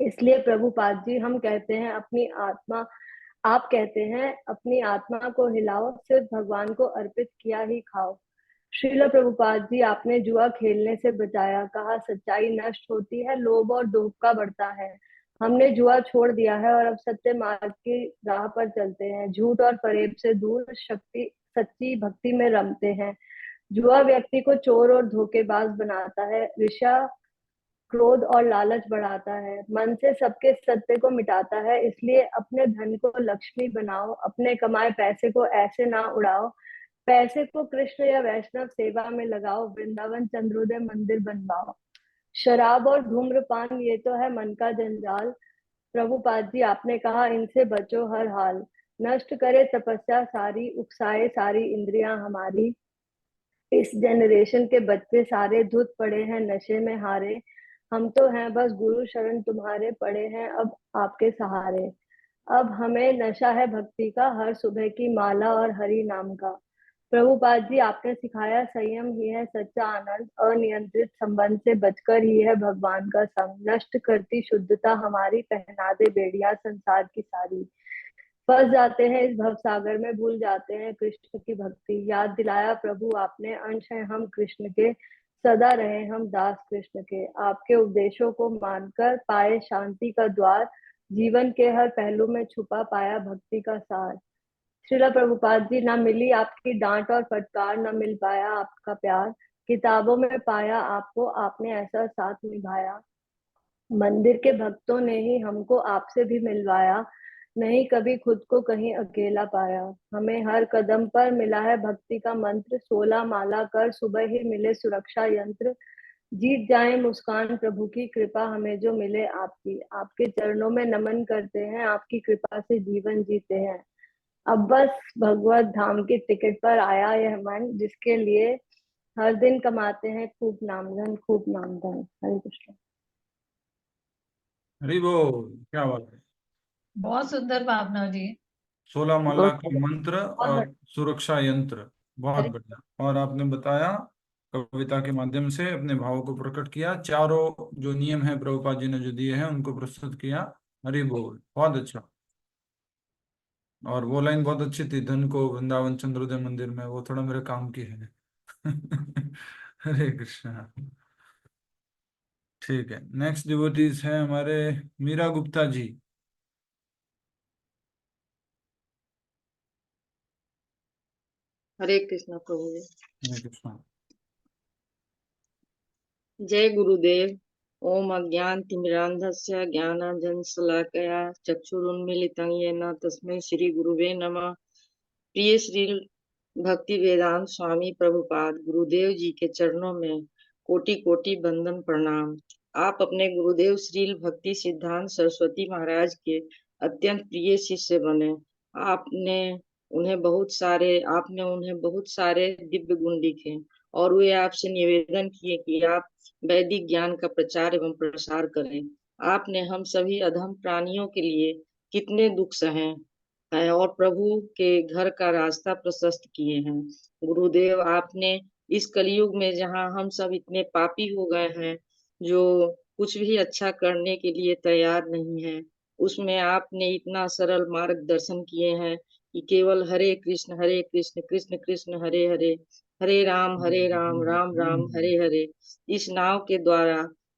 Speaker 13: इसलिए प्रभुपाद जी हम कहते हैं अपनी आत्मा आप कहते हैं अपनी आत्मा को हिलाओ, सिर्फ भगवान को अर्पित किया ही खाओ। श्रील प्रभुपाद जी, आपने जुआ खेलने से बचाया, कहा सच्चाई नष्ट होती है, लोभ और धोखा बढ़ता है। हमने जुआ छोड़ दिया है और अब सत्य मार्ग की राह पर चलते हैं। झूठ और फरेब से दूर सच्ची भक्ति में रमते हैं। जुआ व्यक्ति को चोर और धोखेबाज बनाता है, ईर्ष्या क्रोध और लालच बढ़ाता है, मन से सबके सत्य को मिटाता है। इसलिए अपने धन को लक्ष्मी बनाओ, अपने कमाए पैसे को ऐसे ना उड़ाओ। पैसे को कृष्ण या वैष्णव सेवा में लगाओ, वृंदावन चंद्रोदय मंदिर बनवाओ। शराब और धूम्रपान ये तो है मन का जंजाल। प्रभुपाद जी, आपने कहा इनसे बचो हर हाल। नष्ट करे तपस्या सारी, उकसाए सारी इंद्रियां हमारी। इस जनरेशन के बच्चे सारे धुत पड़े हैं, नशे में हारे। हम तो हैं बस गुरु शरण तुम्हारे, पड़े हैं अब आपके सहारे। अब हमें नशा है भक्ति का, हर सुबह की माला और हरि नाम का। प्रभुपाद जी, आपने सिखाया संयम ही है सच्चा आनंद, अनियंत्रित संबंध से बचकर ही है भगवान का संग। नष्ट करती शुद्धता हमारी, पहना दे बेड़िया संसार की सारी। फंस जाते हैं इस भव सागर में, भूल जाते हैं कृष्ण की भक्ति। याद दिलाया प्रभु आपने, अंश हैं हम कृष्ण के, सदा रहे हम दास कृष्ण के। आपके उपदेशों को मानकर पाए शांति का द्वार, जीवन के हर पहलू में छुपा पाया भक्ति का सार। श्रीला प्रभुपाद जी, ना मिली आपकी डांट और फटकार, ना मिल पाया आपका प्यार। किताबों में पाया आपको, आपने ऐसा साथ निभाया। मंदिर के भक्तों ने ही हमको आपसे भी मिलवाया, नहीं कभी खुद को कहीं अकेला पाया। हमें हर कदम पर मिला है भक्ति का मंत्र, 16 माला कर सुबह ही मिले सुरक्षा यंत्र। जीत जाए मुस्कान प्रभु की, कृपा हमें जो मिले आपकी। आपके चरणों में नमन करते हैं, आपकी कृपा से जीवन जीते हैं। अब बस भगवत धाम की टिकट पर आया यह मन, जिसके लिए हर दिन कमाते हैं खूब नामधन, खूब नामधन। हरे कृष्ण।
Speaker 2: हरि बोल, क्या बात है।
Speaker 4: बहुत सुंदर भावना जी।
Speaker 2: 16 माला का मंत्र और
Speaker 4: बहुत
Speaker 2: सुरक्षा यंत्र, बहुत बढ़िया। और आपने बताया कविता के माध्यम से अपने भावों को प्रकट किया, चारों जो नियम है प्रभुपाद जी ने जो दिए हैं उनको प्रस्तुत किया। हरि बोल, बहुत अच्छा। और वो लाइन बहुत अच्छी थी, धन को वृंदावन चंद्रोदय मंदिर में, वो थोड़ा मेरे काम की है। हरे कृष्णा। ठीक है, नेक्स्ट डिवोटीज है हमारे मीरा गुप्ता जी।
Speaker 14: हरे कृष्णा प्रभु जी।
Speaker 2: हरे कृष्णा।
Speaker 14: जय गुरुदेव। ओम अज्ञान तिमिरांधस्य ज्ञानांजन शलाकया चक्षुरुन्मीलितं येन तस्मै श्री गुरुवे नमः। प्रिय श्री भक्ति वेदांत स्वामी प्रभुपाद गुरुदेव जी के चरणों में कोटि कोटि वंदन प्रणाम। आप अपने गुरुदेव श्रील भक्ति सिद्धांत सरस्वती महाराज के अत्यंत प्रिय शिष्य बने। आपने उन्हें बहुत सारे दिव्य गुण लिखे और वे आपसे निवेदन किए कि आप वैदिक ज्ञान का प्रचार एवं प्रसार करें। आपने हम सभी अधम प्राणियों के लिए कितने दुख सहे हैं और प्रभु के घर का रास्ता प्रशस्त किए हैं। गुरुदेव, आपने इस कलयुग में जहाँ हम सब इतने पापी हो गए हैं, जो कुछ भी अच्छा करने के लिए तैयार नहीं है, उसमें आपने इतना सरल मार्गदर्शन किए हैं कि केवल हरे कृष्ण कृष्ण कृष्ण हरे हरे, हरे राम राम राम हरे हरे, इस नाव के द्वारा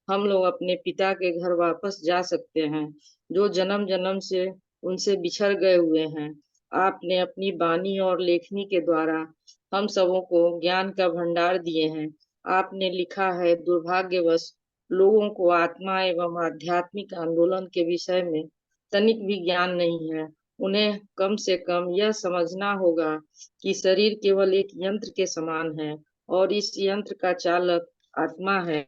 Speaker 14: हम लोग अपने पिता के घर वापस जा सकते हैं, जो जन्म जन्म से उनसे बिछड़ गए हुए हैं। आपने अपनी वाणी और लेखनी के द्वारा हम सबों को ज्ञान का भंडार दिए हैं। आपने लिखा है, दुर्भाग्यवश लोगों को आत्मा एवं आध्यात्मिक आंदोलन के विषय में तनिक भी ज्ञान नहीं है। उन्हें कम से कम यह समझना होगा कि शरीर केवल एक यंत्र के समान है और इस यंत्र का चालक आत्मा है।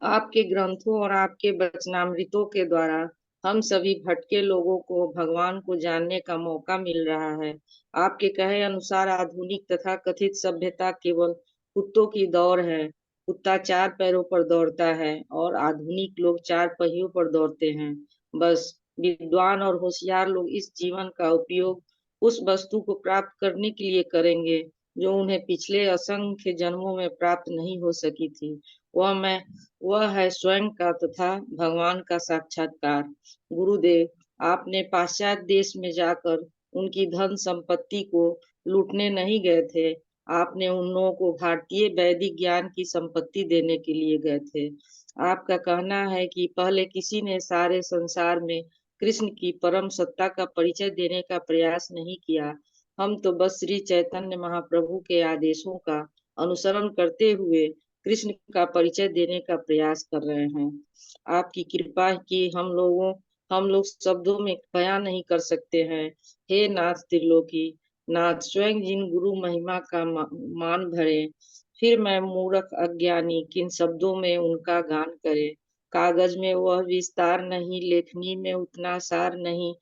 Speaker 14: आपके ग्रंथों और आपके वचनामृतों के द्वारा हम सभी भटके लोगों को भगवान को जानने का मौका मिल रहा है। आपके कहे अनुसार आधुनिक तथा कथित सभ्यता केवल कुत्तों की दौड़ है। कुत्ता 4 पैरों पर दौड़ता है और आधुनिक लोग 4 पहियों पर दौड़ते हैं। बस विद्वान और होशियार लोग इस जीवन का उपयोग उस वस्तु को प्राप्त करने के लिए करेंगे जो उन्हें पिछले असंख्य जन्मों में प्राप्त नहीं हो सकी थी। वह है स्वयं का तथा भगवान का साक्षात्कार। गुरुदेव, आपने पाश्चात्य देश में जाकर उनकी धन संपत्ति को लूटने नहीं गए थे। आपने उन लोगों को भारतीय वैदिक ज्ञान की संपत्ति देने के लिए गए थे। आपका कहना है कि पहले किसी ने सारे संसार में कृष्ण की परम सत्ता का परिचय देने का प्रयास नहीं किया। हम तो बस श्री चैतन्य महाप्रभु के आदेशों का अनुसरण करते हुए कृष्ण का परिचय देने का प्रयास कर रहे हैं। आपकी कृपा की हम लोग शब्दों में बयां नहीं कर सकते हैं। हे नाथ त्रिलोकी नाथ, स्वयं जिन गुरु महिमा का मान भरे, फिर मैं मूर्ख अज्ञानी किन शब्दों में उनका गान करे। कागज में वह विस्तार नहीं, लेखनी में उतना सार नहीं,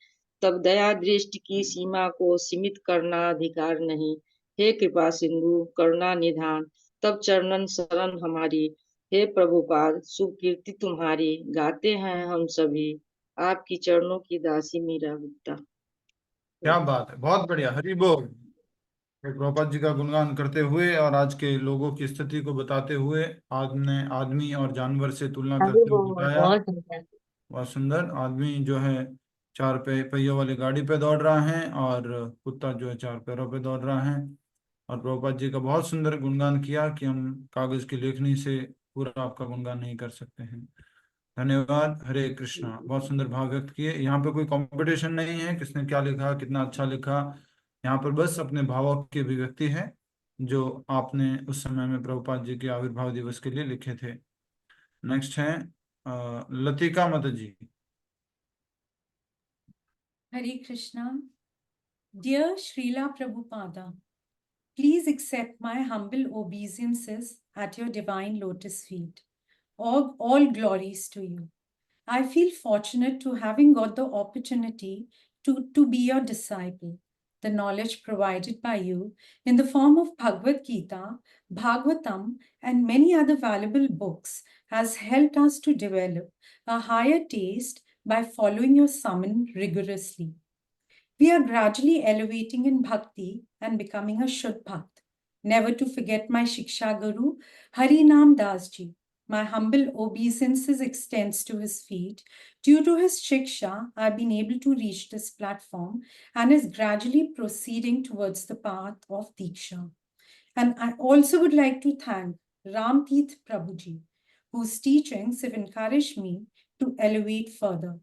Speaker 14: तब दया दृष्टि की सीमा को सीमित करना अधिकार नहीं। हे कृपा सिंधु करुणा निधान, तब चरणन शरण हमारी। हे प्रभुपाद शुभ कीर्ति तुम्हारी, गाते हैं हम सभी आपकी चरणों की दासी मीरा गुप्ता।
Speaker 2: क्या बात है, बहुत बढ़िया, हरि बोल। प्रभुपाद जी का गुणगान करते हुए और आज के लोगों की स्थिति को बताते हुए आपने आदमी और जानवर से तुलना करते हुए बताया। बहुत सुंदर। आदमी जो है 4 पहियों वाली गाड़ी पे दौड़ रहा है और कुत्ता जो है 4 पैरों पे दौड़ रहा है। और प्रभुपाद जी का बहुत सुंदर गुणगान किया कि हम कागज की लेखनी से पूरा आपका गुणगान नहीं कर सकते हैं। धन्यवाद। हरे कृष्णा। बहुत सुंदर भाव व्यक्त किए। यहाँ पे कोई कंपटीशन नहीं है किसने क्या लिखा, कितना अच्छा लिखा। यहाँ पर बस अपने भावों की अभिव्यक्ति है जो आपने उस समय में प्रभुपाद जी के आविर्भाव दिवस के लिए लिखे थे। नेक्स्ट है लतिका मत जी।
Speaker 15: Hare Krishna. Dear Srila Prabhupada, please accept my humble obeisances at your divine lotus feet. All glories to you. I feel fortunate to having got the opportunity to be your disciple. The knowledge provided by you in the form of Bhagavad Gita, Bhagavatam, and many other valuable books has helped us to develop a higher taste by following your summon rigorously. We are gradually elevating in bhakti and becoming a Shuddh Bhakt. Never to forget my Shiksha Guru, Harinam Das Ji. My humble obeisances extends to his feet. Due to his Shiksha, I've been able to reach this platform and is gradually proceeding towards the path of Diksha. And I also would like to thank Ram Teeth Prabhuji, whose teachings have encouraged me to elevate further.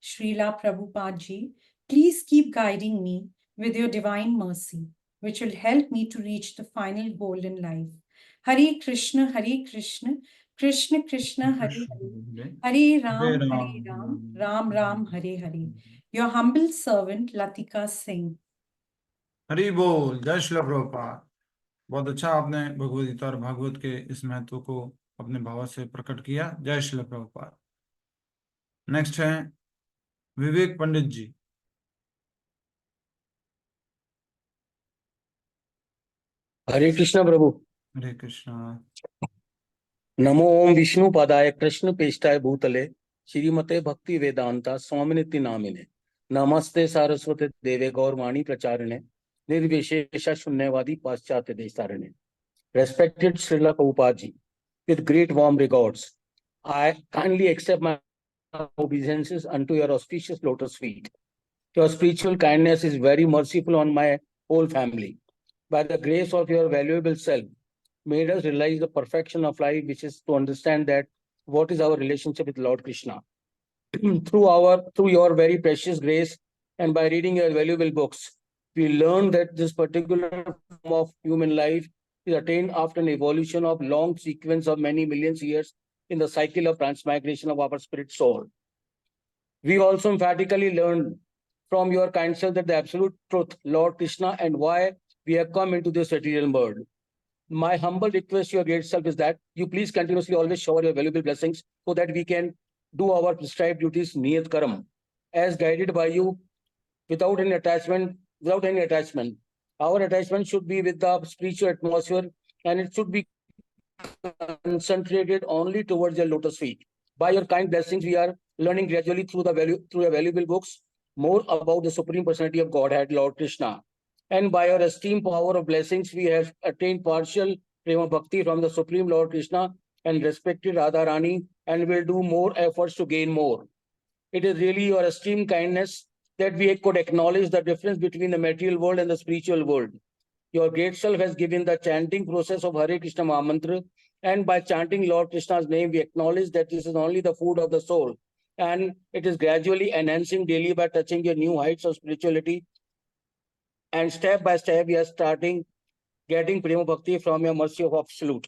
Speaker 15: Srila Prabhupada Ji, please keep guiding me with your divine mercy, which will help me to reach the final goal in life. Hare Krishna, Krishna Krishna, Hare Hare, Hare Ram, Ram Ram, Hare Hare. Your humble servant, Latika Singh.
Speaker 2: Hari बोल। जय श्री प्रभुपाद। बहुत अच्छा आपने भगवद गीता और भागवत के इस महत्व को अपने भाव से प्रकट किया। जय श्री प्रभुपाद। नेक्स्ट है विवेक पंडित जी।
Speaker 16: हरे कृष्ण प्रभु।
Speaker 2: हरे कृष्णा।
Speaker 16: नमो ओम विष्णु पदाय कृष्ण पेष्टाय भूतले श्रीमते भक्ति वेदांता स्वामिनिति नामिने नमस्ते सारस्वती देवे गौरवाणी प्रचारिणे निर्विशेष शून्यवादी पाश्चात्य देशारिणे। Respected Srila Prabhupada ji, with great warm regards, I kindly accept my obeisances unto your auspicious lotus feet. Your spiritual kindness is very merciful on my whole family. By the grace of your valuable self, made us realize the perfection of life, which is to understand that what is our relationship with Lord Krishna. Through your very precious grace and by reading your valuable books, we learn that this particular form of human life is attained after an evolution of long sequence of many millions of years in the cycle of transmigration of our spirit soul. We also emphatically learned from your kind self that the absolute truth, Lord Krishna, and why we have come into this material world. My humble request to your great self is that you please continuously always shower your valuable blessings so that we can do our prescribed duties, niyat karam, as guided by you without any attachment. Our attachment should be with the spiritual atmosphere, and it should be concentrated only towards your lotus feet. By your kind blessings, we are learning gradually through your valuable books more about the Supreme Personality of Godhead, Lord Krishna. And by your esteemed power of blessings, we have attained partial Prema Bhakti from the Supreme Lord Krishna and respected Radharani, and will do more efforts to gain more. It is really your esteemed kindness that we could acknowledge the difference between the material world and the spiritual world. Your great self has given the chanting process of Hare Krishna Mahamantra, and by chanting Lord Krishna's name, we acknowledge that this is only the food of the soul, and it is gradually enhancing daily by touching your new heights of spirituality. And step by step, we are getting Prema Bhakti from your mercy of Absolute.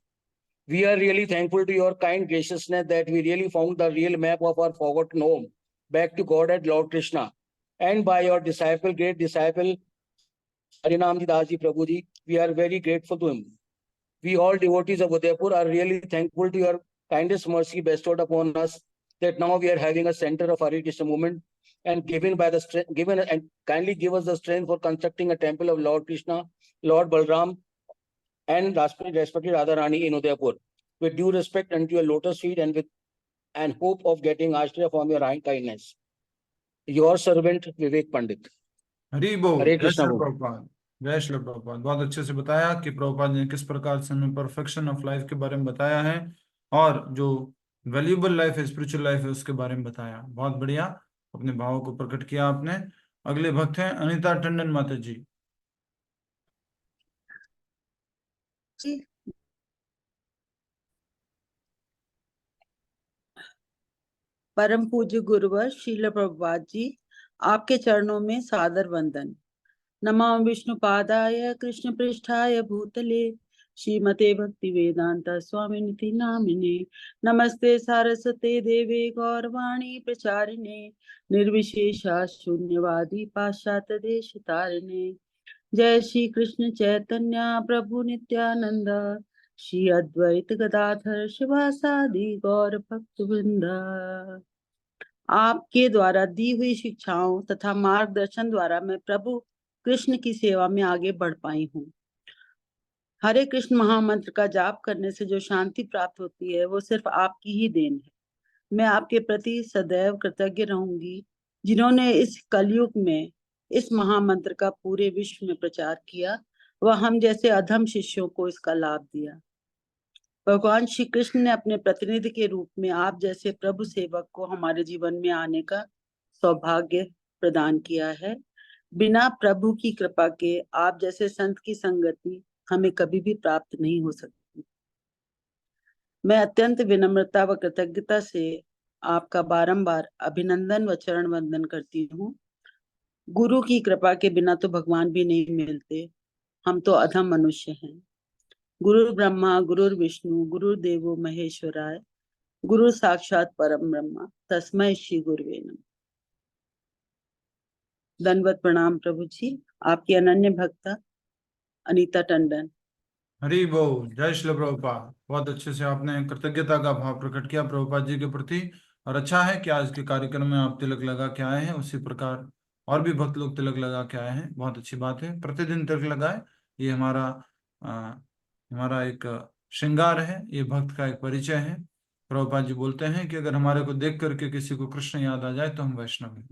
Speaker 16: We are really thankful to your kind graciousness that we really found the real map of our forgotten home, back to Godhead, Lord Krishna. And by your great disciple, Harinamji Dasji Prabhuji, we are very grateful to him. We all devotees of Udaipur are really thankful to your kindest mercy bestowed upon us, that now we are having a center of Hare Krishna movement, and kindly give us the strength for constructing a temple of Lord Krishna, Lord Balram, and respected Radharani in Udaipur, with due respect unto your lotus feet and hope of getting ashray from your kindness. Your servant Vivek Pandit.
Speaker 2: Hari बोल।
Speaker 16: हरे
Speaker 2: जय
Speaker 16: कृष्णा
Speaker 2: श्री
Speaker 16: बोल।
Speaker 2: प्रभुपाद, जय श्री प्रभुपाद। बहुत अच्छे से बताया कि प्रभुपाद ने किस प्रकार से हमें परफेक्शन ऑफ लाइफ के बारे में बताया है, और जो वैल्यूएबल लाइफ है, स्पिरिचुअल लाइफ है, उसके बारे में बताया। बहुत बढ़िया, अपने भावों को प्रकट किया आपने। अगले भक्त हैं अनीता टंडन माता जी।
Speaker 10: परम पूज्य गुरुवर श्रील प्रभुपाद जी, आपके चरणों में सादर वंदन। नमो विष्णुपादाय कृष्ण पृष्ठाय भूतले श्रीमते भक्ति वेदांत स्वामी निधि नामिने। नमस्ते सारस्वते देवे गौरवाणी प्रचारिणे निर्विशेषा शून्यवादी पाश्चात्य देश तारिणे। जय श्री कृष्ण चैतन्य प्रभु नित्यानंद श्री अद्वैत गदाधर शिवासादि गौर भक्त वृंद। आपके द्वारा दी हुई शिक्षाओं तथा मार्गदर्शन द्वारा मैं प्रभु कृष्ण की सेवा में आगे बढ़ पाई हूँ। हरे कृष्ण महामंत्र का जाप करने से जो शांति प्राप्त होती है वो सिर्फ आपकी ही देन है। मैं आपके प्रति सदैव कृतज्ञ रहूंगी, जिन्होंने इस कलयुग में इस महामंत्र का पूरे विश्व में प्रचार किया व हम जैसे अधम शिष्यों को इसका लाभ दिया। भगवान श्री कृष्ण ने अपने प्रतिनिधि के रूप में आप जैसे प्रभु सेवक को हमारे जीवन में आने का सौभाग्य प्रदान किया है। बिना प्रभु की कृपा के आप जैसे संत की संगति हमें कभी भी प्राप्त नहीं हो सकती। मैं अत्यंत विनम्रता व कृतज्ञता से आपका बारंबार अभिनंदन व चरण वंदन करती हूँ। गुरु की कृपा के बिना तो भगवान भी नहीं मिलते, हम तो अधम मनुष्य हैं। गुरु ब्रह्मा गुरु विष्णु गुरु देवो महेश्वराय, गुरु साक्षात परम ब्रह्मा, तस्मै श्री गुरुवे नमः। दंडवत प्रणाम प्रभु जी। आपकी अनन्य भक्ता अनीता टंडन।
Speaker 2: हरि बोल। जय श्री प्रभुपाद। बहुत अच्छे से आपने कृतज्ञता का भाव प्रकट किया प्रभुपाद जी के प्रति, और अच्छा है कि आज के कार्यक्रम में आप तिलक लगा के आए हैं, उसी प्रकार और भी भक्त लोग तिलक लगा के आए हैं। बहुत अच्छी बात है, प्रतिदिन तिलक लगाए, ये हमारा एक श्रृंगार है, ये भक्त का एक परिचय है। प्रभुपाद जी बोलते हैं कि अगर हमारे को देख करके किसी को कृष्ण याद आ जाए तो हम वैष्णव हैं।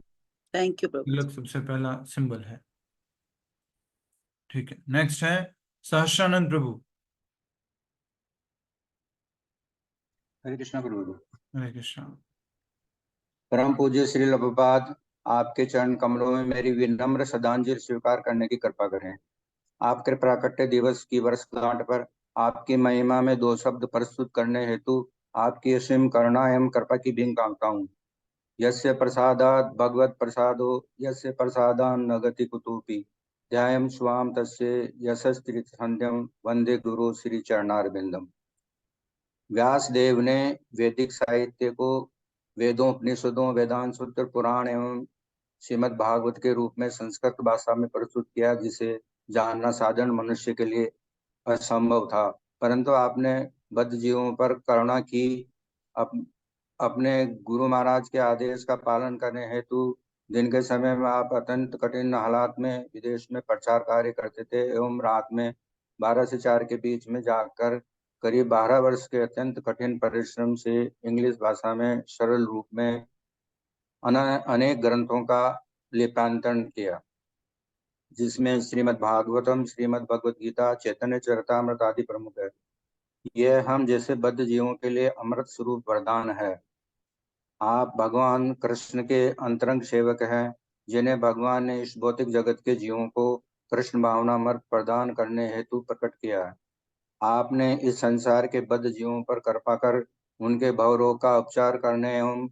Speaker 10: थैंक यू प्रभु।
Speaker 2: तिलक सबसे पहला सिंबल है। ठीक है, नेक्स्ट है सहस्रानंद प्रभु।
Speaker 17: हरे कृष्णा प्रभु।
Speaker 2: हरे कृष्णा।
Speaker 17: परम पूज्य श्री प्रभुपाद, आपके चरण कमलों में मेरी विनम्र श्रद्धांजलि स्वीकार करने की कृपा करें। आपके प्राकट्य दिवस की वर्षगांठ पर आपकी महिमा में 2 शब्द प्रस्तुत करने हेतु आपकी असीम करुणा एवं कृपा की भिंग मांगता हूँ। यस्य प्रसादात् भगवत प्रसादो यस्य प्रसादान् न गति कुतोपि ध्यायं स्वाम तस्य यशस्त्रित संध्यम वंदे गुरु श्री चरणारविंदम। व्यास देव ने वैदिक साहित्य को वेदों, उपनिषदों, वेदांत सूत्र, पुराण एवं श्रीमद् भागवत के रूप में संस्कृत भाषा में प्रस्तुत किया, जिसे जानना साधारण मनुष्य के लिए असंभव था, परंतु आपने बद्ध जीवों पर करुणा की। अपने गुरु महाराज के आदेश का पालन करने हेतु दिन के समय में आप अत्यंत कठिन हालात में विदेश में प्रचार कार्य करते थे एवं रात में 12 से 4 के बीच में जाकर करीब 12 वर्ष के अत्यंत कठिन परिश्रम से इंग्लिश भाषा में सरल रूप में अनेक ग्रंथों का लिप्यान्तरण किया, जिसमें श्रीमद् भागवतम, श्रीमद् भगवद गीता, चैतन्य चरितामृत आदि प्रमुख है। यह हम जैसे बद्ध जीवों के लिए अमृत स्वरूप वरदान है। आप भगवान कृष्ण के अंतरंग सेवक हैं, जिन्हें भगवान ने इस भौतिक जगत के जीवों को कृष्ण भावनामृत प्रदान करने हेतु प्रकट किया है। आपने इस संसार के बद्ध जीवों पर कृपा कर उनके भवरोग का उपचार करने एवं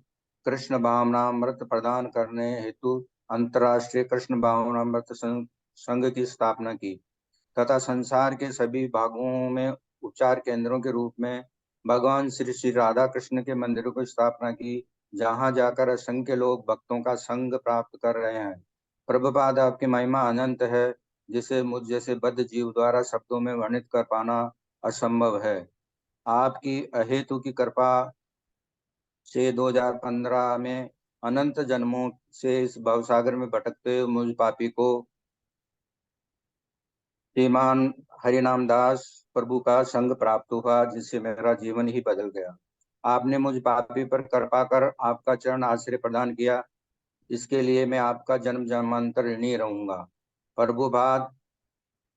Speaker 17: कृष्ण भावनामृत प्रदान करने हेतु अंतर्राष्ट्रीय कृष्ण भावनामृत संघ की स्थापना की तथा संसार के सभी भागों में उपचार केंद्रों के रूप में भगवान श्री श्री राधा कृष्ण के मंदिरों की स्थापना की, जहां जाकर असंख्य लोग भक्तों का संग प्राप्त कर रहे हैं। प्रभुपाद, आपकी महिमा अनंत है, जिसे मुझ जैसे बद्ध जीव द्वारा शब्दों में वर्णित कर पाना असंभव है। आपकी अहेतु की कृपा से 2015 में अनंत जन्मों से इस भवसागर में भटकते हुए मुझ पापी को श्रीमान हरिनाम दास प्रभु का संग प्राप्त हुआ, जिससे मेरा जीवन ही बदल गया। आपने मुझ पापी पर कृपा कर आपका चरण आश्रय प्रदान किया, इसके लिए मैं आपका जन्म जन्मांतर ऋणी रहूंगा। प्रभुपाद,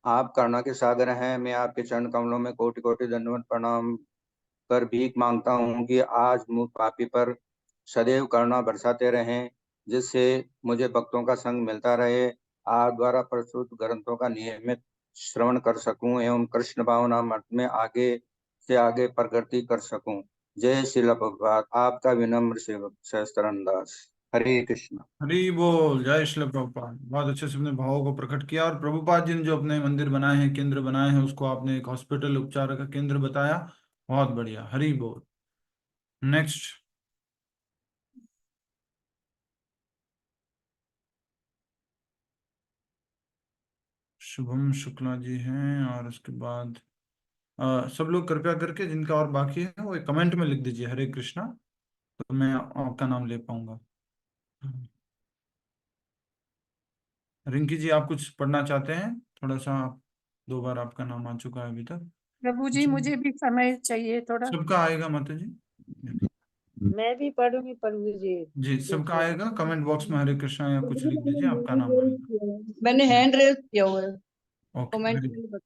Speaker 17: आप करुणा के सागर हैं। मैं आपके चरण कमलों में कोटि कोटि दंडवत प्रणाम कर भीख मांगता हूँ कि आज मुझ पापी पर सदैव करुणा बरसाते रहें, जिससे मुझे भक्तों का संग मिलता रहे, आप द्वारा प्रस्तुत ग्रंथों का नियमित श्रवण कर सकूं एवं कृष्ण भावना मठ में आगे से आगे प्रगति कर सकूं। जय श्रील प्रभुपाद। आपका विनम्र सेवक सहस्त्रन दास। हरे कृष्ण।
Speaker 2: हरि बोल। जय श्री प्रभुपाद। बहुत अच्छे से अपने भावों को प्रकट किया। और प्रभुपाद जी ने जो अपने मंदिर बनाए हैं, केंद्र बनाए हैं, उसको आपने एक हॉस्पिटल उपचार का केंद्र बताया। बहुत बढ़िया, हरि बोल। नेक्स्ट। शुभम शुक्ला जी हैं, और उसके बाद सब लोग कृपया करके जिनका और बाकी है वो एक कमेंट में लिख दीजिए हरे कृष्णा, तो मैं आपका नाम ले पाऊंगा। रिंकी जी, आप कुछ पढ़ना चाहते हैं? थोड़ा सा 2 बार आपका नाम आ चुका है अभी तक।
Speaker 18: प्रभु जी, मुझे भी समय चाहिए थोड़ा।
Speaker 2: सबका आएगा माता जी।
Speaker 18: मैं भी पढ़ूंगी प्रभु जी।
Speaker 2: जी, सबका आएगा। कमेंट बॉक्स में हरे कृष्णा या कुछ लिख दीजिए, आपका नाम आएगा।
Speaker 18: मैंने हैंड रेज किया हुआ है।
Speaker 2: ओके,
Speaker 18: कमेंट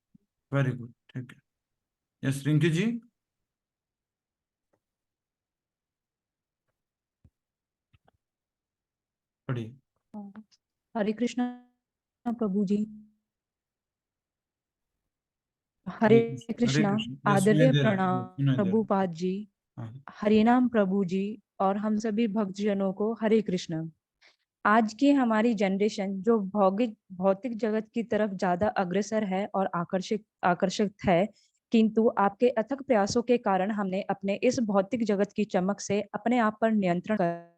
Speaker 2: वेरी गुड, ठीक है। यस रिंकी जी। पढ़िए।
Speaker 19: हरे कृष्णा प्रभु जी। हरे
Speaker 2: हरे
Speaker 19: कृष्णा।
Speaker 2: कृष्ण। यस, सुनाई
Speaker 19: आदरणीय
Speaker 2: दे रहा है,
Speaker 19: प्रणाम
Speaker 2: सुनाई दे रहा है।
Speaker 19: प्रभुपाद जी।
Speaker 2: हाँ।
Speaker 19: हरिनाम प्रभु जी और हम सभी भक्तजनों को हरे कृष्णा। आज की हमारी जनरेशन जो भौतिक भौतिक जगत की तरफ ज्यादा अग्रसर है और आकर्षित है, किंतु आपके अथक प्रयासों के कारण हमने अपने इस भौतिक जगत की चमक से अपने आप पर नियंत्रण कर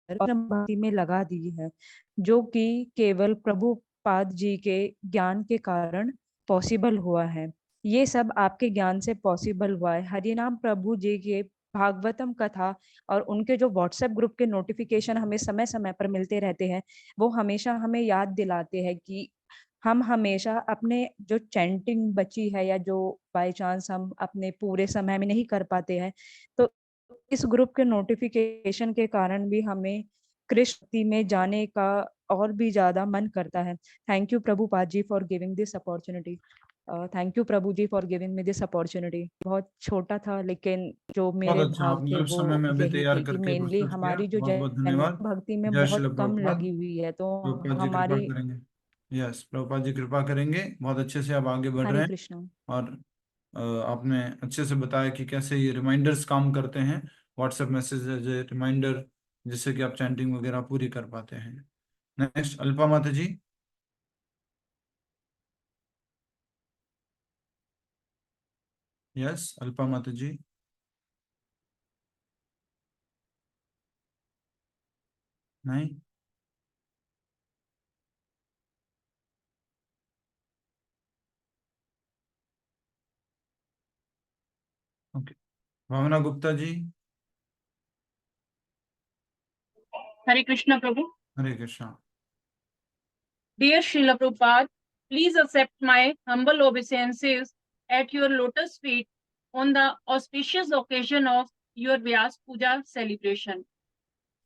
Speaker 19: भक्ति में लगा दी है, जो कि केवल प्रभुपाद जी के ज्ञान के कारण पॉसिबल हुआ है। ये सब आपके ज्ञान से पॉसिबल हुआ है। हरिनाम प्रभु जी के भागवतम कथा और उनके जो व्हाट्सएप ग्रुप के नोटिफिकेशन हमें समय समय पर मिलते रहते हैं, वो हमेशा हमें याद दिलाते हैं कि हम हमेशा अपने जो चैंटिंग बची है या जो बाय चांस हम अपने पूरे समय में नहीं कर पाते हैं, तो इस ग्रुप के नोटिफिकेशन के कारण भी हमें कृष्ण में जाने का और भी ज्यादा मन करता है। Thank you Prabhupada ji for giving this opportunity. Thank you Prabhu ji for giving me this opportunity. बहुत छोटा था, लेकिन जो
Speaker 2: बहुत
Speaker 19: मेरे
Speaker 2: अच्छा,
Speaker 19: भाव
Speaker 2: आपने
Speaker 19: थे
Speaker 2: अल्प
Speaker 19: वो
Speaker 2: समय में अभी
Speaker 19: यही
Speaker 2: तैयार
Speaker 19: थे कि
Speaker 2: करके
Speaker 19: मेनली
Speaker 2: प्रस्तुत किया।
Speaker 19: हमारी जो
Speaker 2: बहुत बहुत
Speaker 19: जन
Speaker 2: धन्यवाद।
Speaker 19: भक्ति में
Speaker 2: जय श्री
Speaker 19: बहुत कम
Speaker 2: प्रभुपाद।
Speaker 19: लगी हुई है, तो
Speaker 2: प्रभुपाद जी कृपा
Speaker 19: हमारी
Speaker 2: करेंगे। यस, प्रभुपाद जी कृपा करेंगे। बहुत अच्छे से आप आगे बढ़ रहे
Speaker 19: हरे
Speaker 2: हैं।
Speaker 19: कृष्णा।
Speaker 2: और आपने अच्छे से बताया कि कैसे ये रिमाइंडर्स काम करते हैं, व्हाट्सएप मैसेज रिमाइंडर, जिससे कि आप चैंटिंग वगैरह पूरी कर पाते हैं। नेक्स्ट, अल्पा माता जी। यस, अल्पा माता जी। नहीं। भावना गुप्ता जी।
Speaker 20: हरे कृष्णा प्रभु।
Speaker 2: Hare Krishna.
Speaker 20: Dear Srila Prabhupada, please accept my humble obeisances at your lotus feet on the auspicious occasion of your Vyas Puja celebration.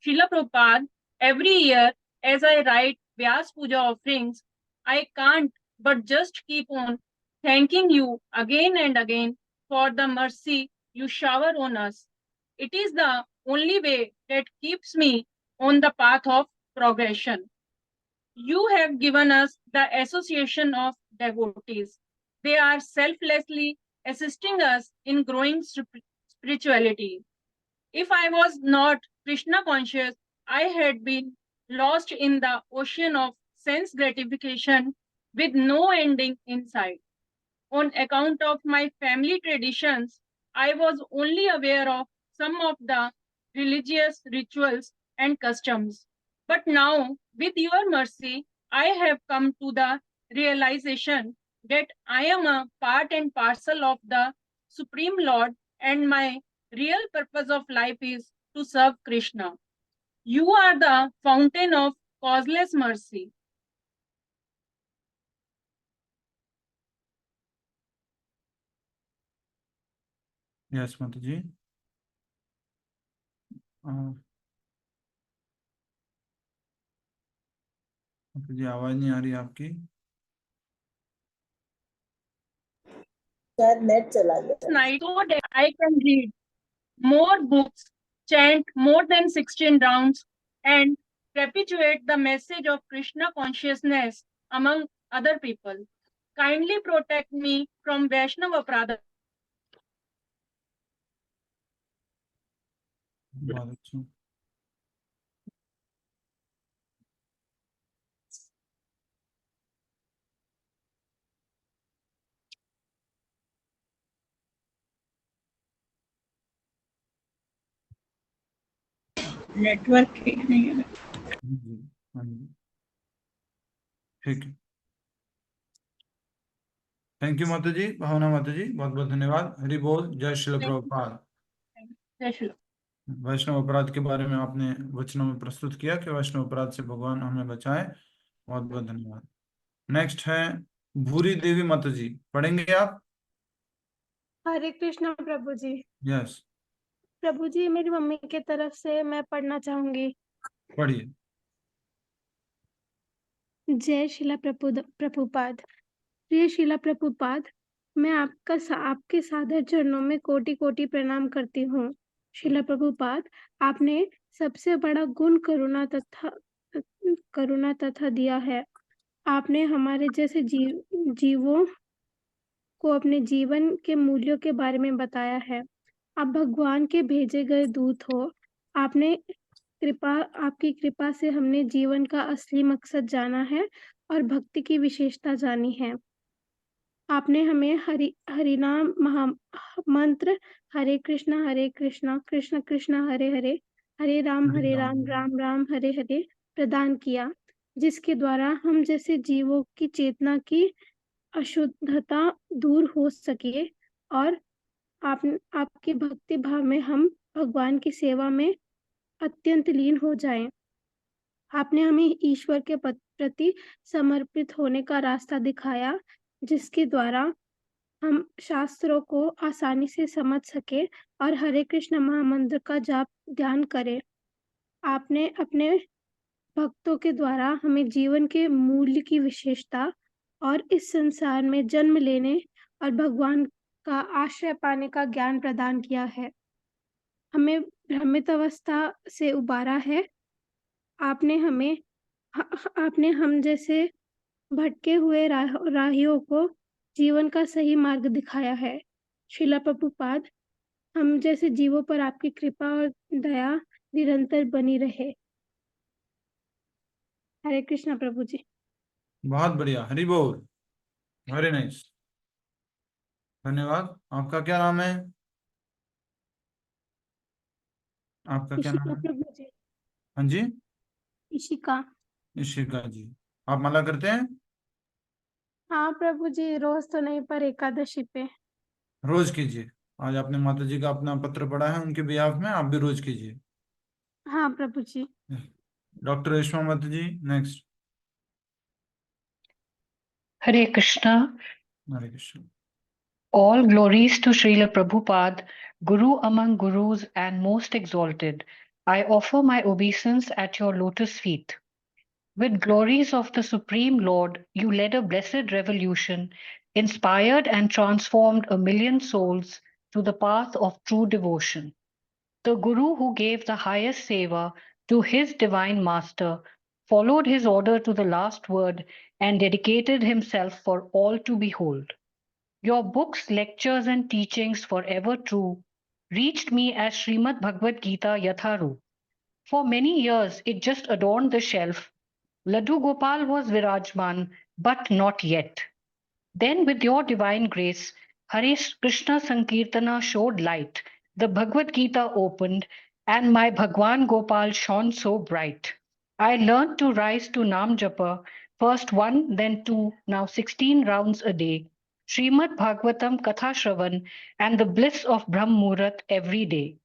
Speaker 20: Srila Prabhupada, every year as I write Vyas Puja offerings, I can't but just keep on thanking you again and again for the mercy you shower on us. It is the only way that keeps me on the path of progression. You have given us the association of devotees. They are selflessly assisting us in growing spirituality. If I was not Krishna conscious, I had been lost in the ocean of sense gratification with no ending in sight. On account of my family traditions, I was only aware of some of the religious rituals and customs. But now, with your mercy, I have come to the realization that I am a part and parcel of the Supreme Lord, and my real purpose of life is to serve Krishna. You are the fountain of causeless mercy.
Speaker 2: Yes माता जी। माता जी आवाज नहीं आ रही आपकी।
Speaker 12: शायद नेट चला गया।
Speaker 20: Night so that I can read more books, chant more than 16 rounds, and perpetuate the message of Krishna consciousness among other people. Kindly protect me from Vaishnava Prada.
Speaker 2: बहुत अच्छा।
Speaker 20: नेटवर्क ठीक नहीं है।
Speaker 2: हाँ जी, ठीक है। थैंक यू माता जी। भावना माता जी बहुत बहुत धन्यवाद। हरि बोल। जय श्रील प्रभुपाद।
Speaker 20: जय श्री
Speaker 2: वैष्णव अपराध के बारे में आपने वचनों में प्रस्तुत किया कि वैष्णव अपराध से भगवान हमें बचाए। बहुत बहुत धन्यवाद। नेक्स्ट है भूरी देवी माता जी, पढ़ेंगे आप?
Speaker 21: हरे कृष्णा प्रभु जी।
Speaker 2: यस
Speaker 21: प्रभु जी मेरी मम्मी के तरफ से मैं पढ़ना चाहूंगी।
Speaker 2: पढ़िए।
Speaker 21: जय शिला प्रभुपाद। प्रिय शिला प्रभुपाद, मैं आपके सादर चरणों में कोटि कोटि प्रणाम करती हूँ। शिला प्रभुपाद, आपने सबसे बड़ा गुण करुणा तथा दिया है। आपने हमारे जैसे जीवों को अपने जीवन के मूल्यों के बारे में बताया है। आप भगवान के भेजे गए दूत हो। आपकी कृपा से हमने जीवन का असली मकसद जाना है और भक्ति की विशेषता जानी है। आपने हमें हरिनाम मंत्र हरे कृष्णा कृष्ण कृष्ण हरे हरे, हरे राम राम राम हरे हरे प्रदान किया, जिसके द्वारा हम जैसे जीवों की चेतना की अशुद्धता दूर हो सके और आपकी भक्ति भाव में हम भगवान की सेवा में अत्यंत लीन हो जाएं। आपने हमें ईश्वर के प्रति समर्पित होने का रास्ता दिखाया, जिसके द्वारा हम शास्त्रों को आसानी से समझ सके और हरे कृष्ण महामंत्र का जाप ध्यान करें। आपने अपने भक्तों के द्वारा हमें जीवन के मूल्य की विशेषता और इस संसार में जन्म लेने और भगवान का आश्रय पाने का ज्ञान प्रदान किया है। हमें भ्रमित अवस्था से उबारा है। आपने हम जैसे भटके हुए राहियों को जीवन का सही मार्ग दिखाया है। शिला प्रभुपाद, हम जैसे जीवों पर आपकी कृपा और दया निरंतर बनी रहे। हरे कृष्णा प्रभु जी।
Speaker 2: बहुत बढ़िया, हरि बोल। वेरी नाइस, धन्यवाद। आपका क्या नाम है? आपका क्या नाम है?
Speaker 21: प्रभु जी।
Speaker 2: हाँ जी,
Speaker 21: इशिका।
Speaker 2: इशिका जी। आप माला करते हैं?
Speaker 21: हाँ प्रभु जी, रोज तो नहीं पर एकादशी पे।
Speaker 2: रोज कीजिए। आज आपने माता जी का अपना पत्र पढ़ा है उनके बिहाफ में, आप भी रोज कीजिए।
Speaker 21: हाँ प्रभु जी।
Speaker 2: डॉक्टर रेशमा माता जी नेक्स्ट।
Speaker 1: Hare Krishna.
Speaker 2: हरे कृष्ण।
Speaker 1: All glories to Srila Prabhupada, Guru among Gurus and most exalted. I offer my obeisance at your lotus feet. With glories of the Supreme Lord, you led a blessed revolution, inspired and transformed a million souls to the path of true devotion. The Guru who gave the highest seva to his divine master followed his order to the last word and dedicated himself for all to behold. Your books, lectures, and teachings, forever true, reached me as Srimad Bhagavad Gita Yatharu. For many years, it just adorned the shelf. Ladhu Gopal was Virajman, but not yet. Then, with your divine grace, Hare Krishna Sankirtana showed light. The Bhagavad Gita opened, and my Bhagwan Gopal shone so bright. I learned to rise to Nam Japa, first 1, then 2, now 16 rounds a day. Srimad Bhagavatam Katha Shravan, and the bliss of Brahm Muhurat every day.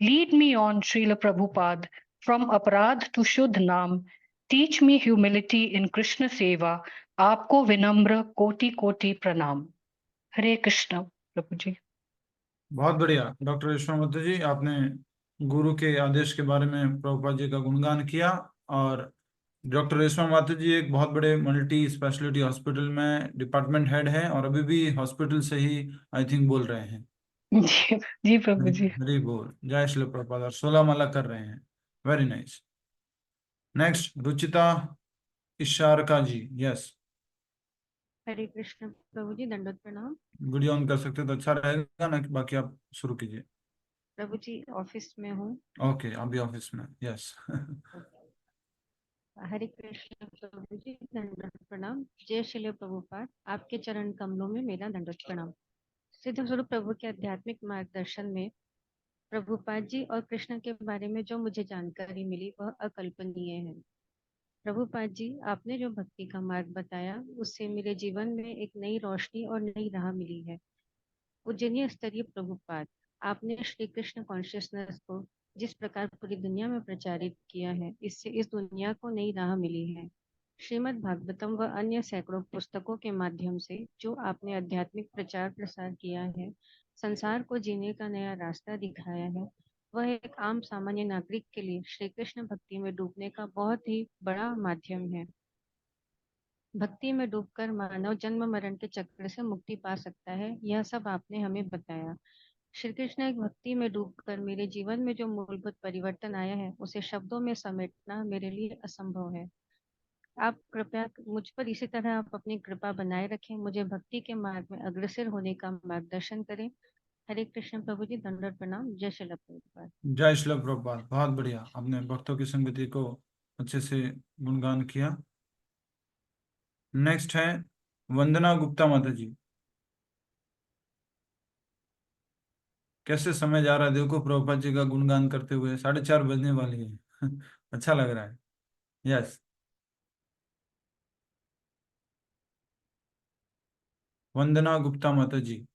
Speaker 1: Lead me on, Srila Prabhupada, from Aparadh to Shuddh Naam. Teach me humility in Krishna Seva. आपको विनम्र कोटि कोटि प्रणाम। हरे कृष्ण प्रभु जी।
Speaker 2: बहुत बढ़िया डॉक्टर रेशमा माता जी, आपने गुरु के आदेश के बारे में प्रभुपाद जी का गुणगान किया। और डॉक्टर रेशमा माता जी एक बहुत बड़े मल्टी स्पेशलिटी हॉस्पिटल में डिपार्टमेंट हेड है और अभी भी हॉस्पिटल से ही आई थिंक बोल रहे हैं।
Speaker 1: जी प्रभु जी।
Speaker 2: हरि बोल, जय श्री प्रभुपाद। और 16 माला कर रहे हैं, वेरी नाइस। नेक्स्ट रुचिता इशारका जी, यस।
Speaker 22: हरे कृष्ण प्रभु जी, दंडवत प्रणाम।
Speaker 2: वीडियो ऑन कर सकते तो अच्छा रहेगा ना, बाकी आप शुरू कीजिए।
Speaker 22: प्रभु जी ऑफिस में हूँ।
Speaker 2: ओके, अभी ऑफिस में, यस।
Speaker 22: हरे कृष्ण प्रभु जी, दंडवत प्रणाम। जय श्री प्रभुपाद, आपके चरण कमलों में मेरा दंडवत प्रणाम। सिद्ध स्वरूप प्रभु के आध्यात्मिक मार्गदर्शन में प्रभुपाद जी और कृष्ण के बारे में जो मुझे जानकारी मिली वह अकल्पनीय है। प्रभुपाद जी, आपने जो भक्ति का मार्ग बताया उससे मेरे जीवन में एक नई रोशनी और नई राह मिली है। पूजनीय स्तरीय प्रभुपाद, आपने श्री कृष्ण कॉन्शियसनेस को जिस प्रकार पूरी दुनिया में प्रचारित किया है, इससे इस दुनिया को नई राह मिली है। श्रीमद् भागवतम व अन्य सैकड़ों पुस्तकों के माध्यम से जो आपने आध्यात्मिक प्रचार प्रसार किया है, संसार को जीने का नया रास्ता दिखाया है, वह एक आम सामान्य नागरिक के लिए श्री कृष्ण भक्ति में डूबने का बहुत ही बड़ा माध्यम है। भक्ति में डूबकर मानव जन्म मरण के चक्र से मुक्ति पा सकता है, यह सब आपने हमें बताया। श्री कृष्ण एक भक्ति में डूबकर मेरे जीवन में जो मूलभूत परिवर्तन आया है उसे शब्दों में समेटना मेरे लिए असंभव है। आप कृपया मुझ पर इसी तरह आप अपनी कृपा बनाए रखें, मुझे भक्ति के मार्ग में अग्रसर होने का मार्गदर्शन करें। हरे कृष्ण प्रभु जी, दंडवत प्रणाम। जय श्री प्रभुपाद।
Speaker 2: जय श्री प्रभुपाद। बहुत बढ़िया, आपने भक्तों की संगति को अच्छे से गुणगान किया। नेक्स्ट है वंदना गुप्ता माता जी। कैसे समय जा रहा है देखो, प्रभुपाद जी का गुणगान करते हुए 4:30 बजने वाली है। अच्छा लग रहा है, यस। वंदना गुप्ता माता जी।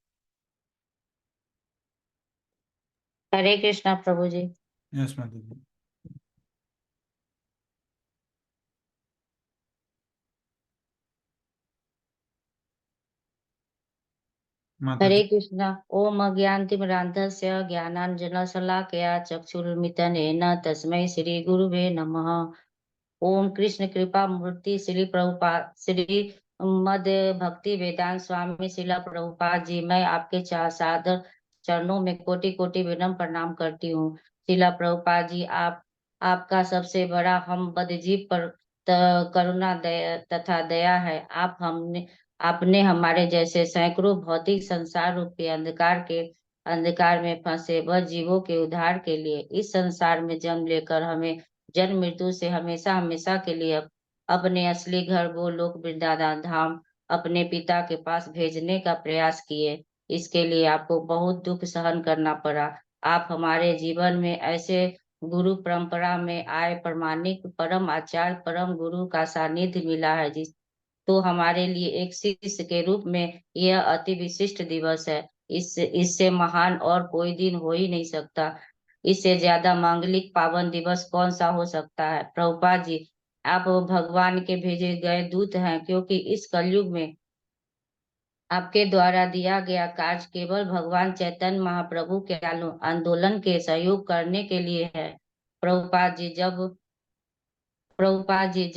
Speaker 23: हरे कृष्णा प्रभु जी।
Speaker 2: यस माता जी। माता
Speaker 23: हरे
Speaker 2: जी।
Speaker 23: कृष्णा। ओम अज्ञानतिमिरान्धस्य ज्ञानाञ्जनशलाकया चक्षुरुन्मिलितं येन तस्मै श्री गुरुवे नमः। ओम कृष्ण कृपा मूर्ति श्री प्रभुपाद श्री मध्य भक्ति वेदांत स्वामी श्रीला प्रभुपाद जी, मैं आपके सादर चरणों में कोटि कोटि विनम्र प्रणाम करती हूँ। श्रीला प्रभुपाद जी, आपका सबसे बड़ा हम बदजीव पर करुणा दया तथा दया है। आपने हमारे जैसे सैकड़ों भौतिक संसार रूपी अंधकार में फंसे वह जीवों के उद्धार के लिए इस संसार में जन्म लेकर हमें जन्म मृत्यु से हमेशा हमेशा के लिए अपने असली घर वो लोक वृंदावन धाम अपने पिता के पास भेजने का प्रयास किए। इसके लिए आपको बहुत दुख सहन करना पड़ा। आप हमारे जीवन में ऐसे गुरु परंपरा में आए प्रमाणिक परम आचार्य परम गुरु का सानिध्य मिला है, जिस तो हमारे लिए एक शिष्य के रूप में यह अति विशिष्ट दिवस है। इससे महान और कोई दिन हो ही नहीं सकता। इससे ज्यादा मांगलिक पावन दिवस कौन सा हो सकता है। प्रभुपाद जी, आप भगवान के भेजे गए दूत हैं, क्योंकि इस कलयुग में आपके द्वारा दिया गया कार्य केवल भगवान चैतन्य महाप्रभु के आंदोलन के सहयोग करने के लिए है। प्रभुपाद जी,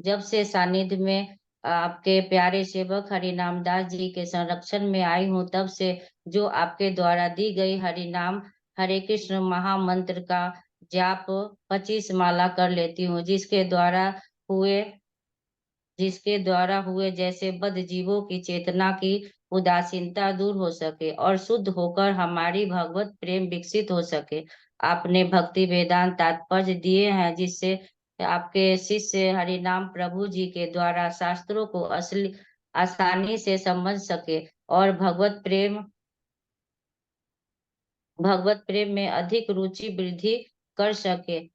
Speaker 23: जब से सानिध्य में आपके प्यारे सेवक हरिनाम दास जी के संरक्षण में आई हूँ, तब से जो आपके द्वारा दी गई हरिनाम हरे कृष्ण महामंत्र का जाप 25 माला कर लेती हूँ, जिसके द्वारा हुए जैसे बद्ध जीवों की चेतना की उदासीनता दूर हो सके और शुद्ध होकर हमारी भगवत प्रेम विकसित हो सके। आपने भक्ति वेदांत तात्पर्य दिए हैं, जिससे आपके शिष्य हरिनाम प्रभु जी के द्वारा शास्त्रों को आसानी से समझ सके और भगवत प्रेम में अधिक रुचि वृद्धि कर सके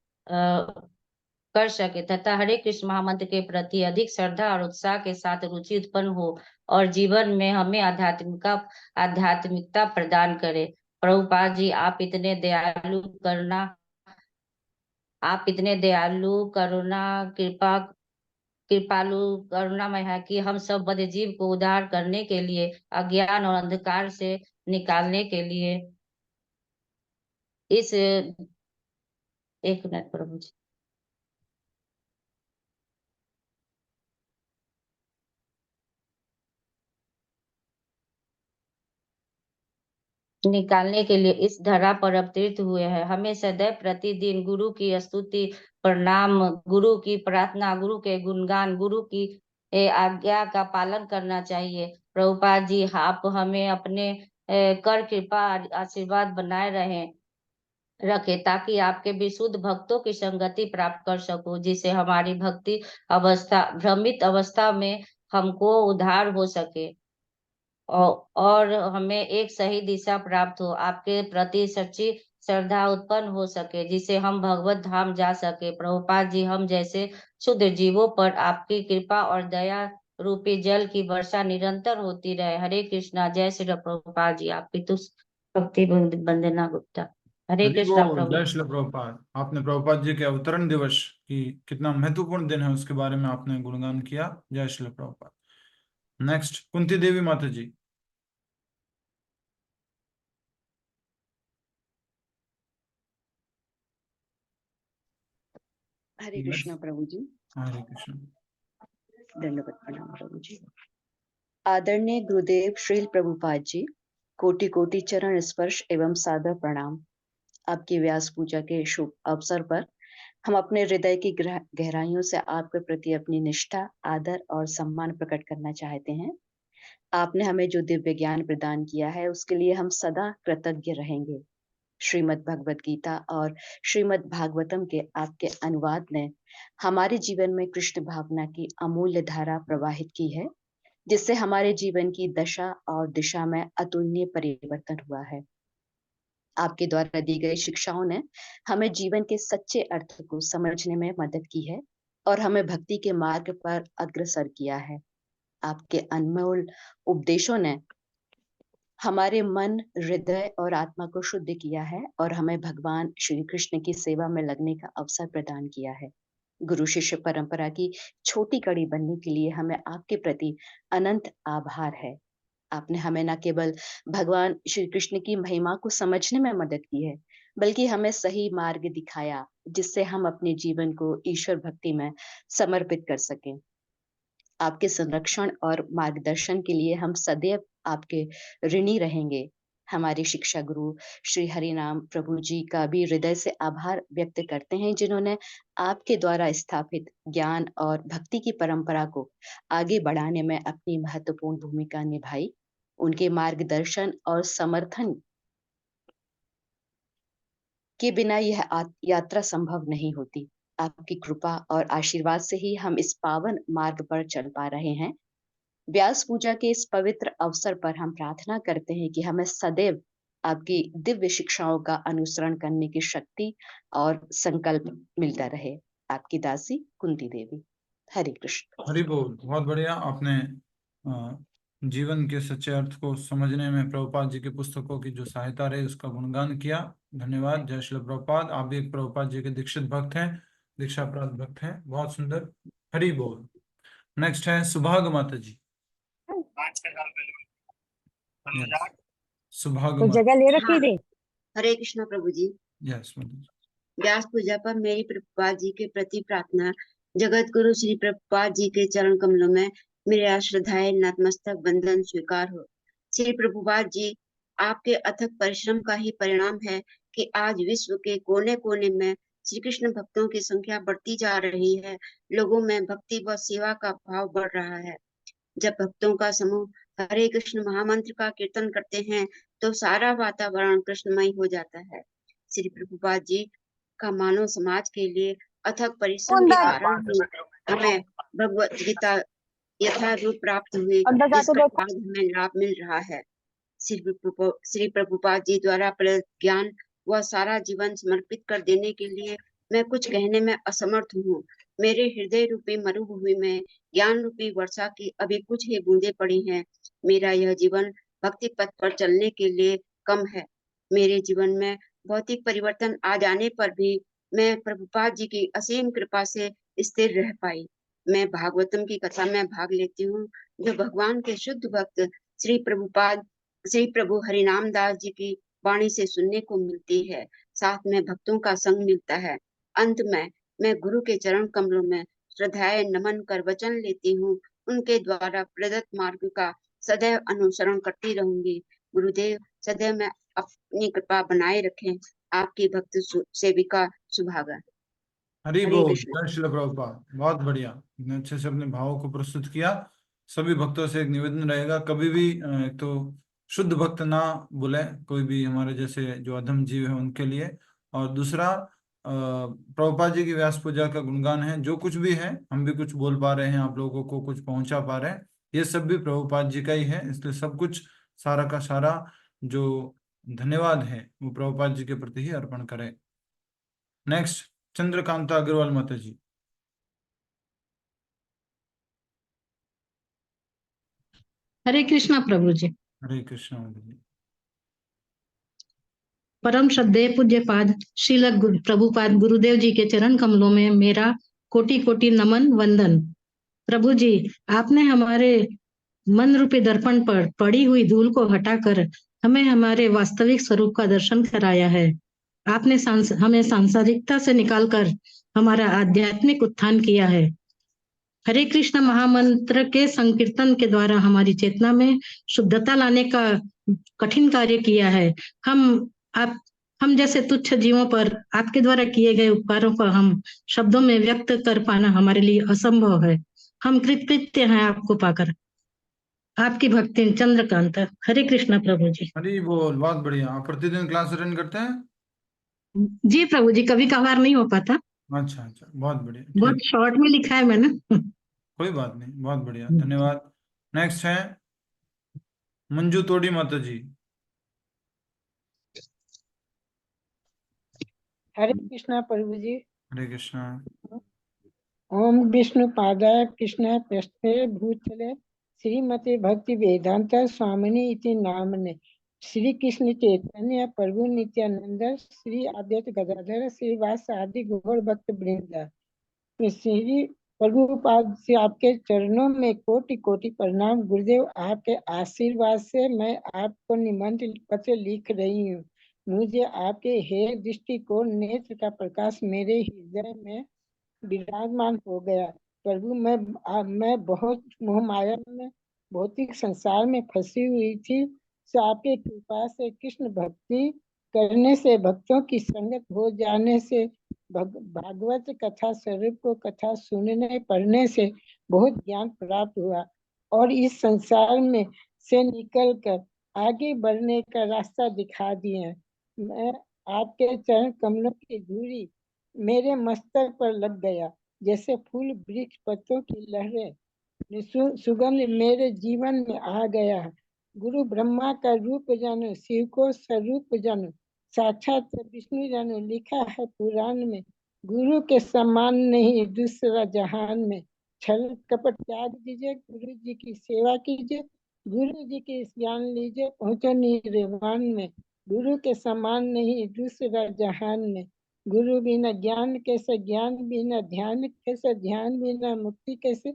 Speaker 23: तथा हरे कृष्ण महामंत्र के प्रति अधिक श्रद्धा और उत्साह के साथ रुचि उत्पन्न हो और जीवन में हमें आध्यात्मिकता प्रदान करे। प्रभुपाद जी, आप इतने दयालु करुणामय है कि हम सब बद्ध जीव को उद्धार करने के लिए, अज्ञान और अंधकार से निकालने के लिए एक मिनट प्रभु जी। निकालने के लिए इस धरा पर अवतरित हुए हैं। हमें सदैव प्रतिदिन गुरु की स्तुति, प्रणाम, गुरु की प्रार्थना, गुरु के गुणगान, गुरु की आज्ञा का पालन करना चाहिए। प्रभुपाद जी, आप हमें अपने कर कृपा आशीर्वाद बनाए रखे ताकि आपके विशुद्ध भक्तों की संगति प्राप्त कर सकूं, जिससे हमारी भ्रमित अवस्था में हमको उद्धार हो सके और हमें एक सही दिशा प्राप्त हो, आपके प्रति सच्ची श्रद्धा उत्पन्न हो सके, जिससे हम भगवत धाम जा सके। प्रभुपाद जी, हम जैसे शुद्ध जीवों पर आपकी कृपा और दया रूपी जल की वर्षा निरंतर होती रहे। हरे कृष्णा। जय श्री प्रभुपाद जी। आपकी भक्ति वंदना गुप्ता। हरे कृष्णा प्रभु।
Speaker 2: जय श्री प्रभुपाद। आपने प्रभुपाद जी के अवतरण दिवस की कितना महत्वपूर्ण दिन है उसके बारे में आपने गुणगान किया। जय श्री प्रभुपाद। नेक्स्ट कुंती देवी माता जी।
Speaker 3: हरे कृष्णा प्रभु जी।
Speaker 2: हरे कृष्ण।
Speaker 3: दंडवत प्रणाम प्रभु जी। आदरणीय गुरुदेव श्रील प्रभुपाद जी, कोटि कोटि चरण स्पर्श एवं सादर प्रणाम। आपकी व्यास पूजा के शुभ अवसर पर हम अपने हृदय की गहराइयों से आपके प्रति अपनी निष्ठा, आदर और सम्मान प्रकट करना चाहते हैं। आपने हमें जो दिव्य ज्ञान प्रदान किया है उसके लिए हम सदा कृतज्ञ रहेंगे। श्रीमद् भगवत गीता और श्रीमद् भागवतम के आपके अनुवाद ने हमारे जीवन में कृष्ण भावना की अमूल्य धारा प्रवाहित की है, जिससे हमारे जीवन की दशा और दिशा में अतुलनीय परिवर्तन हुआ है। आपके द्वारा दी गई शिक्षाओं ने हमें जीवन के सच्चे अर्थ को समझने में मदद की है और हमें भक्ति के मार्ग पर अग्रसर किया है। आपके अनमोल उपदेशों ने हमारे मन, हृदय और आत्मा को शुद्ध किया है और हमें भगवान श्री कृष्ण की सेवा में लगने का अवसर प्रदान किया है। गुरु शिष्य परंपरा की छोटी कड़ी बनने के लिए हमें आपके प्रति अनंत आभार है। आपने हमें न केवल भगवान श्री कृष्ण की महिमा को समझने में मदद की है, बल्कि हमें सही मार्ग दिखाया, जिससे हम अपने जीवन को ईश्वर भक्ति में समर्पित कर सकें। आपके संरक्षण और मार्गदर्शन के लिए हम सदैव आपके ऋणी रहेंगे। हमारे शिक्षा गुरु श्री हरिनाम प्रभु जी का भी हृदय से आभार व्यक्त करते हैं, जिन्होंने आपके द्वारा स्थापित ज्ञान और भक्ति की परंपरा को आगे बढ़ाने में अपनी महत्वपूर्ण भूमिका निभाई। उनके मार्गदर्शन और समर्थन के बिना यह यात्रा संभव नहीं होती। आपकी कृपा और आशीर्वाद से ही हम इस पावन मार्ग पर चल पा रहे हैं। व्यास पूजा के इस पवित्र अवसर पर हम प्रार्थना करते हैं कि हमें सदैव आपकी दिव्य शिक्षाओं का अनुसरण करने की शक्ति और संकल्प मिलता रहे। आपकी दासी कुंती देवी। हरे कृष्ण।
Speaker 2: हरि बोल। बहुत बढ़िया। आपने जीवन के सच्चे अर्थ को समझने में प्रभुपाद जी की पुस्तकों की जो सहायता रही उसका गुणगान किया। धन्यवाद। जय श्री प्रभुपाद। आप भी एक प्रभुपाद जी के दीक्षित भक्त हैं, दीक्षा प्राप्त भक्त हैं, बहुत सुंदर। हरि बोल। नेक्स्ट है सुभाग माता जी। Yes. सुभाग
Speaker 5: तो
Speaker 2: माता।
Speaker 5: जगह ले रखी थी।
Speaker 3: हरे कृष्णा प्रभु जी।
Speaker 2: यस
Speaker 3: व्यास पूजा पर मेरी प्रभुपाद जी के प्रति प्रार्थना। जगत गुरु श्री प्रभुपाद जी के चरण कमलों में मेरा श्रद्धाएं नतमस्तक वंदन स्वीकार हो। श्री प्रभुपाद जी, आपके अथक परिश्रम का ही परिणाम है कि आज विश्व के कोने कोने में श्री कृष्ण भक्तों की संख्या बढ़ती जा रही है। लोगों में भक्ति व सेवा का भाव बढ़ रहा है। जब भक्तों का समूह हरे कृष्ण महामंत्र का कीर्तन करते हैं तो सारा वातावरण कृष्णमय हो जाता है। श्री प्रभुपाद जी का मानव समाज के लिए अथक परिश्रम के कारण ही हमें भगवत गीता यथा रूप प्राप्त हुई, जिसका आज हमें लाभ मिल रहा है। श्री प्रभुपाद जी द्वारा प्रदत्त ज्ञान व सारा जीवन समर्पित कर देने के लिए मैं कुछ कहने में असमर्थ हूँ। मेरे हृदय रूपी मरुभूमि में ज्ञान रूपी वर्षा की अभी कुछ ही बूंदें पड़ी हैं। मेरा यह जीवन भक्ति पथ पर चलने के लिए कम है। मेरे जीवन में भौतिक परिवर्तन आ जाने पर भी मैं प्रभुपाद जी की असीम कृपा से स्थिर रह पाई। मैं भागवतम की कथा में भाग लेती हूँ, जो भगवान के शुद्ध भक्त श्री प्रभु हरिनाम दास जी की वाणी से सुनने को मिलती है। साथ में भक्तों का संग मिलता है। अंत में मैं गुरु के चरण कमलों में श्रद्धाएं नमन कर वचन लेती हूँ, उनके द्वारा प्रदत्त मार्ग का सदैव अनुसरण करती रहूंगी। गुरुदेव सदैव में अपनी कृपा बनाए रखें। आपकी भक्त सेविका सुभागा।
Speaker 2: हरि
Speaker 3: हरे
Speaker 2: बोल।
Speaker 3: कृष्ण।
Speaker 2: जय श्री प्रभुपाद। बहुत बढ़िया, इतने अच्छे से अपने भावों को प्रस्तुत किया। सभी भक्तों से एक निवेदन रहेगा, कभी भी एक तो शुद्ध भक्त ना बोले कोई भी, हमारे जैसे जो अधम जीव है उनके लिए। और दूसरा प्रभुपाद जी की व्यास पूजा का गुणगान है। जो कुछ भी है, हम भी कुछ बोल पा रहे हैं, आप लोगों को कुछ पहुंचा पा रहे हैं, ये सब भी प्रभुपाद जी का ही है। इसलिए सब कुछ सारा का सारा जो धन्यवाद है वो प्रभुपाद जी के प्रति ही अर्पण करें। नेक्स्ट चंद्रकांता अग्रवाल माता जी।
Speaker 6: हरे कृष्णा प्रभु जी।
Speaker 2: हरे कृष्णा माता जी।
Speaker 6: परम श्रद्धेय पूज्य पाद श्रील प्रभुपाद गुरुदेव जी के चरण कमलों में मेरा कोटि कोटि नमन वंदन। प्रभु जी, आपने हमारे मन रूपी दर्पण पर पड़ी हुई धूल को हटाकर हमें हमारे वास्तविक स्वरूप का दर्शन कराया है। आपने हमें सांसारिकता से निकालकर हमारा आध्यात्मिक उत्थान किया है। हरे कृष्ण महामंत्र के संकीर्तन के द्वारा हमारी चेतना में शुद्धता लाने का कठिन कार्य किया है। हम जैसे तुच्छ जीवों पर आपके द्वारा किए गए उपकारों को हम शब्दों में व्यक्त कर पाना हमारे लिए असंभव है। हम कृतकृत्य हैं आपको पाकर। आपकी भक्ति चंद्रकांत। हरे कृष्णा प्रभु जी।
Speaker 2: हरि बोल। बहुत बढ़िया। आप प्रतिदिन क्लास अटेंड करते हैं?
Speaker 6: जी प्रभु जी, कभी कभार नहीं हो पाता।
Speaker 2: अच्छा अच्छा, बहुत बढ़िया।
Speaker 6: बहुत
Speaker 2: ठीक,
Speaker 6: शॉर्ट में लिखा है मैंने।
Speaker 2: कोई बात नहीं, बहुत बढ़िया, धन्यवाद। नेक्स्ट है मंजू तोड़ी माता जी।
Speaker 7: हरे कृष्णा प्रभु जी।
Speaker 2: हरे कृष्णा।
Speaker 7: ओम विष्णु पादाय कृष्ण प्रस्थे भूतले श्रीमते भक्ति वेदांत स्वामिनी इति नामने श्री कृष्ण चैतन्य प्रभु नित्यानंद श्री आद्यत गदाधर श्रीवास आदि गौर भक्त वृंद। श्री प्रभुपाद से आपके चरणों में कोटि कोटि प्रणाम। गुरुदेव, आपके आशीर्वाद से मैं आपको निमंत्रण पत्र लिख रही हूँ। मुझे आपके हे दृष्टिकोण नेत्र का प्रकाश मेरे हृदय में विराजमान हो गया। प्रभु, मैं बहुत मोह माया में भौतिक संसार में फंसी हुई थी। सो आपके कृपा से कृष्ण भक्ति करने से, भक्तों की संगत हो जाने से, भागवत कथा स्वरूप को कथा सुनने पढ़ने से बहुत ज्ञान प्राप्त हुआ और इस संसार में से निकलकर आगे बढ़ने का रास्ता दिखा दिए। मैं आपके चरण कमलों की धूली मेरे मस्तक पर लग गया, जैसे फूल वृक्ष पत्तों की लहरें सुगंध मेरे जीवन में आ गया। गुरु ब्रह्मा का रूप जानो, शिव को स्वरूप जानो, साक्षात विष्णु जानो, लिखा है पुराण में। गुरु के समान नहीं दूसरा जहान में। छल कपट त्याग दीजिए, गुरु जी की सेवा कीजिए, गुरु जी के इस ज्ञान लीजिए, पहुँचो निर्वाण में। गुरु के समान नहीं दूसरा जहान में। गुरु बिना ज्ञान कैसे, ज्ञान बिना ध्यान कैसे, ध्यान बिना मुक्ति कैसे,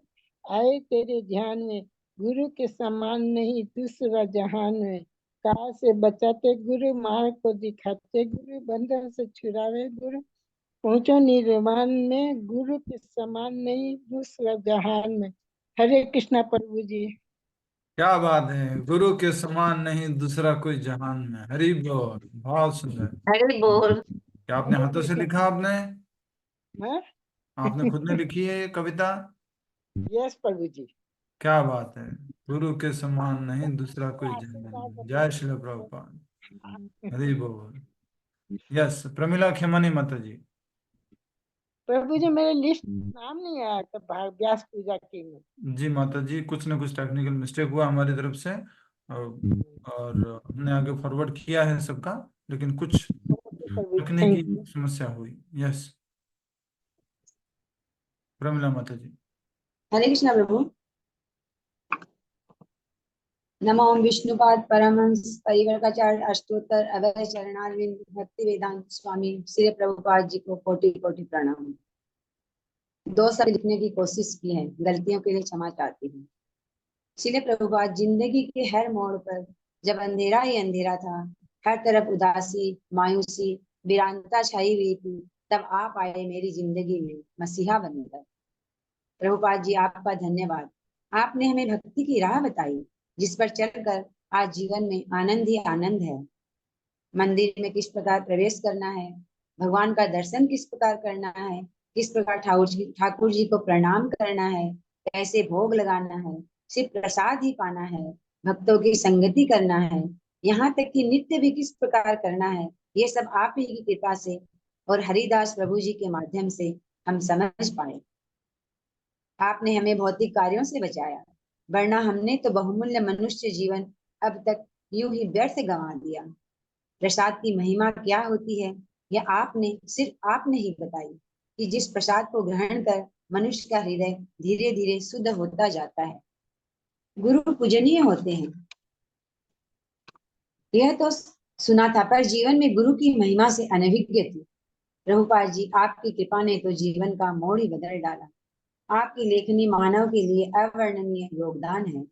Speaker 7: आए तेरे ध्यान में। गुरु के समान नहीं दूसरा जहान में। काल से बचाते गुरु, मार्ग को दिखाते गुरु, बंधन से छुड़ावे गुरु, पहुँचो निर्वाण में। गुरु के समान नहीं दूसरा जहान में। हरे कृष्णा प्रभु जी।
Speaker 2: क्या बात है, गुरु के समान नहीं दूसरा कोई जहान में। हरि बोल, बहुत सुंदर।
Speaker 23: हरि बोल।
Speaker 2: क्या आपने हाथों से लिखा?
Speaker 7: हाँ?
Speaker 2: आपने खुद ने लिखी है ये कविता?
Speaker 7: यस प्रभु जी।
Speaker 2: क्या बात है, गुरु के समान नहीं दूसरा कोई जहान में। जय श्री प्रभुपाद। हरि बोल। यस, प्रमिला खेमानी माता जी।
Speaker 7: प्रभु जी मेरे लिस्ट नाम नहीं आया था व्यास पूजा के में।
Speaker 2: जी माता जी, कुछ न कुछ टेक्निकल मिस्टेक हुआ हमारी तरफ से, और हमने आगे फॉरवर्ड किया है सबका, लेकिन कुछ तकनीकी समस्या हुई। यस, प्रमिला माता जी।
Speaker 8: हरे कृष्णा प्रभु। नमो ओम विष्णुपाद परमहंस परिव्राजकाचार्य अष्टोत्तर अभय चरणारविंद भक्ति वेदांत स्वामी श्री प्रभुपाद जी को कोटि कोटि प्रणाम। 2 शब्द लिखने की कोशिश की है, गलतियों के लिए क्षमा चाहती हूँ। श्री प्रभुपाद, जिंदगी के हर मोड़ पर जब अंधेरा ही अंधेरा था, हर तरफ उदासी मायूसी वीरानता छाई हुई थी, तब आप आए मेरी जिंदगी में मसीहा बनकर। प्रभुपाद जी आपका धन्यवाद। आपने हमें भक्ति की राह बताई, जिस पर चलकर आज जीवन में आनंद ही आनंद है। मंदिर में किस प्रकार प्रवेश करना है, भगवान का दर्शन किस प्रकार करना है, किस प्रकार ठाकुर जी को प्रणाम करना है, कैसे भोग लगाना है, सिर्फ प्रसाद ही पाना है, भक्तों की संगति करना है, यहाँ तक कि नित्य भी किस प्रकार करना है, ये सब आप ही की कृपा से और हरिदास प्रभु जी के माध्यम से हम समझ पाए। आपने हमें भौतिक कार्यों से बचाया, वरना हमने तो बहुमूल्य मनुष्य जीवन अब तक यूं ही व्यर्थ गंवा दिया। प्रसाद की महिमा क्या होती है, यह सिर्फ आपने ही बताई, कि जिस प्रसाद को ग्रहण कर मनुष्य का हृदय धीरे धीरे शुद्ध होता जाता है। गुरु पूजनीय होते हैं, यह तो सुना था, पर जीवन में गुरु की महिमा से अनभिज्ञ थी। प्रभुपाद जी, आपकी कृपा ने तो जीवन का मोड़ ही बदल डाला। आपकी लेखनी मानव के लिए अवर्णनीय योगदान है।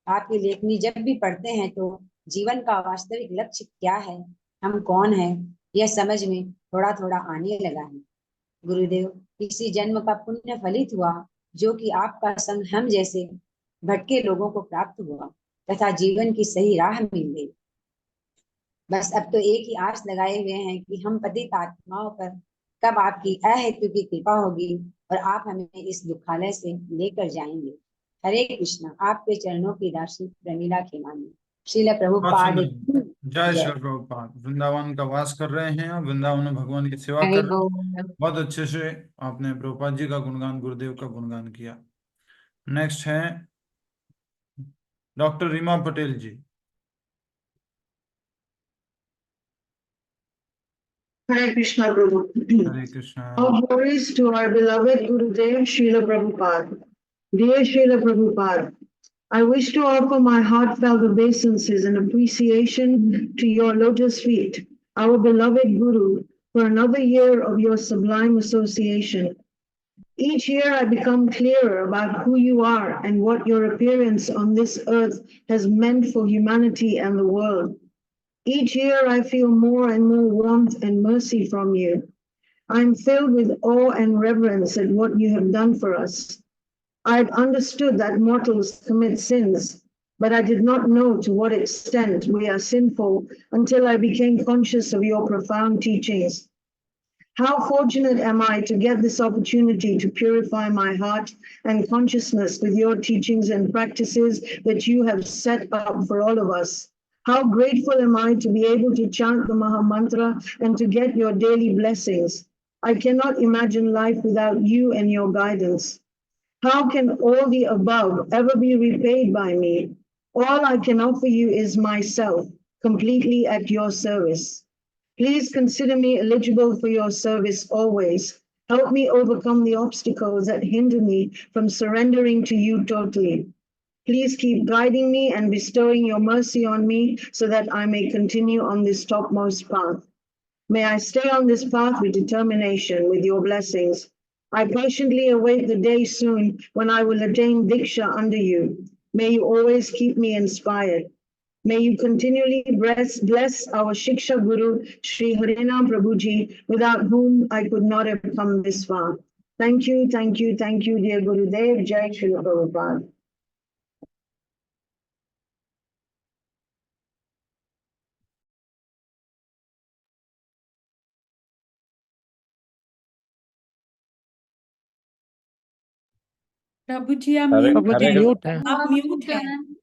Speaker 8: आपकी लेखनी जब भी पढ़ते हैं तो जीवन का वास्तविक लक्ष्य क्या है, हम कौन है, यह समझ में थोड़ा थोड़ा आने लगा है। गुरुदेव, किसी जन्म का पुण्य फलित हुआ, जो कि आपका संग हम जैसे भटके लोगों को प्राप्त हुआ तथा जीवन की सही राह मिल गई। बस अब तो एक ही आस लगाए हुए हैं कि हम पतित आत्माओं पर कब आपकी अहेतु की कृपा होगी और आप हमें इस दुखालय से लेकर जाएंगे। हरे कृष्णा। आपके चरणों की दासी प्रमिला खेमानी। श्रील प्रभुपाद।
Speaker 2: जय श्री प्रभुपाद। वृंदावन का वास कर रहे हैं, वृंदावन में भगवान की सेवा कर रहे हैं। बहुत अच्छे से आपने प्रभुपाद जी का गुणगान, गुरुदेव का गुणगान किया। नेक्स्ट है doctor Reema Patel ji.
Speaker 9: Hare Krishna Prabhu.
Speaker 2: Hare Krishna.
Speaker 9: All glories to our beloved Gurudev Srila Prabhupada. Dear Srila Prabhupada, I wish to offer my heartfelt obeisances and appreciation to your lotus feet, our beloved Guru, for another year of your sublime association. Each year I become clearer about who you are and what your appearance on this earth has meant for humanity and the world. Each year I feel more and more warmth and mercy from you. I am filled with awe and reverence at what you have done for us. I had understood that mortals commit sins, but I did not know to what extent we are sinful until I became conscious of your profound teachings. How fortunate am I to get this opportunity to purify my heart and consciousness with your teachings and practices that you have set up for all of us. How grateful am I to be able to chant the Maha Mantra and to get your daily blessings. I cannot imagine life without you and your guidance. How can all the above ever be repaid by me? All I can offer you is myself, completely at your service. Please consider me eligible for your service always. Help me overcome the obstacles that hinder me from surrendering to you totally. Please keep guiding me and bestowing your mercy on me so that I may continue on this topmost path. May I stay on this path with determination, with your blessings. I patiently await the day soon when I will attain Diksha under you. May you always keep me inspired. May you continually bless our Shiksha Guru, Sri Harinam Prabhuji, without whom I could not have come this far. Thank you, thank you, thank you, dear Gurudev. Jai Srila Prabhupada.
Speaker 15: प्रभु जी आप
Speaker 4: हरे
Speaker 15: म्यूट
Speaker 4: हरे
Speaker 15: हैं,
Speaker 4: म्यूट है।
Speaker 15: आप म्यूट हैं।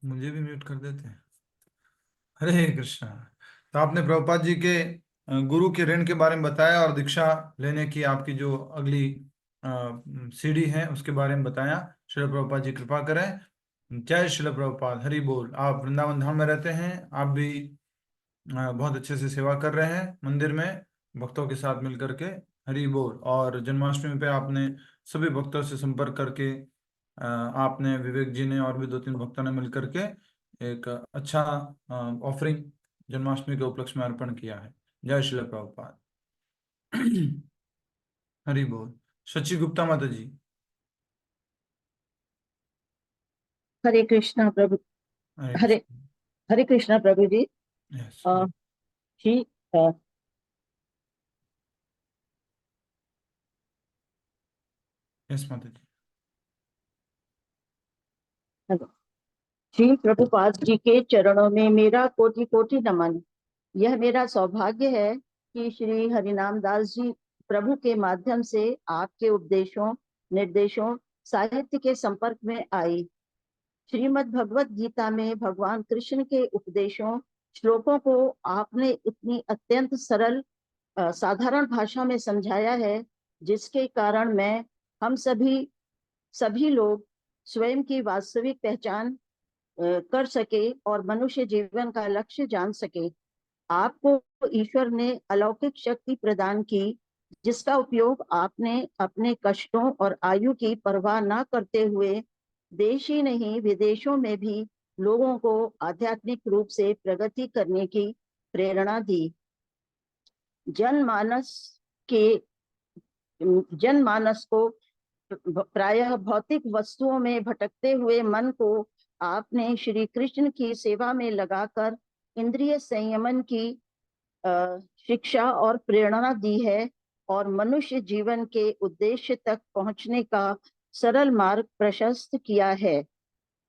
Speaker 2: मुझे भी म्यूट कर देते हैं। हरे कृष्णा। तो आपने प्रभुपाद जी के गुरु के ऋण के बारे में बताया और दीक्षा लेने की आपकी जो अगली सीढ़ी है उसके बारे में बताया। श्रील प्रभुपाद जी कृपा करें। जय श्रील प्रभुपाद। हरि बोल। आप वृंदावन धाम में रहते हैं, आप भी बहुत अच्छे से सेवा कर रहे हैं मंदिर में भक्तों के साथ मिल करके। हरि बोल। और जन्माष्टमी पे आपने सभी भक्तों से संपर्क करके आपने विवेक जी ने और भी 2-3 भक्तों ने मिल करके एक अच्छा ऑफरिंग जन्माष्टमी के उपलक्ष्य में अर्पण किया है। जय श्री प्रभुपाद। हरि बोल। शची गुप्ता माता जी।
Speaker 11: हरे कृष्णा प्रभु। हरे हरे कृष्णा प्रभु जी। जी
Speaker 2: यस माता जी।
Speaker 11: श्री प्रभुपाद जी के चरणों में मेरा कोटि कोटि नमन। यह मेरा सौभाग्य है कि श्री हरिनाम दास जी प्रभु के माध्यम से आपके उपदेशों, निर्देशों, साहित्य के संपर्क में आई। श्रीमद् भगवत गीता में भगवान कृष्ण के उपदेशों, श्लोकों को आपने इतनी अत्यंत सरल साधारण भाषा में समझाया है, जिसके कारण मैं हम सभी लोग स्वयं की वास्तविक पहचान कर सके और मनुष्य जीवन का लक्ष्य जान सके। आपको ईश्वर ने अलौकिक शक्ति प्रदान की, जिसका उपयोग आपने अपने कष्टों और आयु की परवाह न करते हुए देश ही नहीं विदेशों में भी लोगों को आध्यात्मिक रूप से प्रगति करने की प्रेरणा दी। जनमानस को प्रायः भौतिक वस्तुओं में भटकते हुए मन को आपने श्री कृष्ण की सेवा में लगाकर इंद्रिय संयमन की शिक्षा और प्रेरणा दी है और मनुष्य जीवन के उद्देश्य तक पहुंचने का सरल मार्ग प्रशस्त किया है।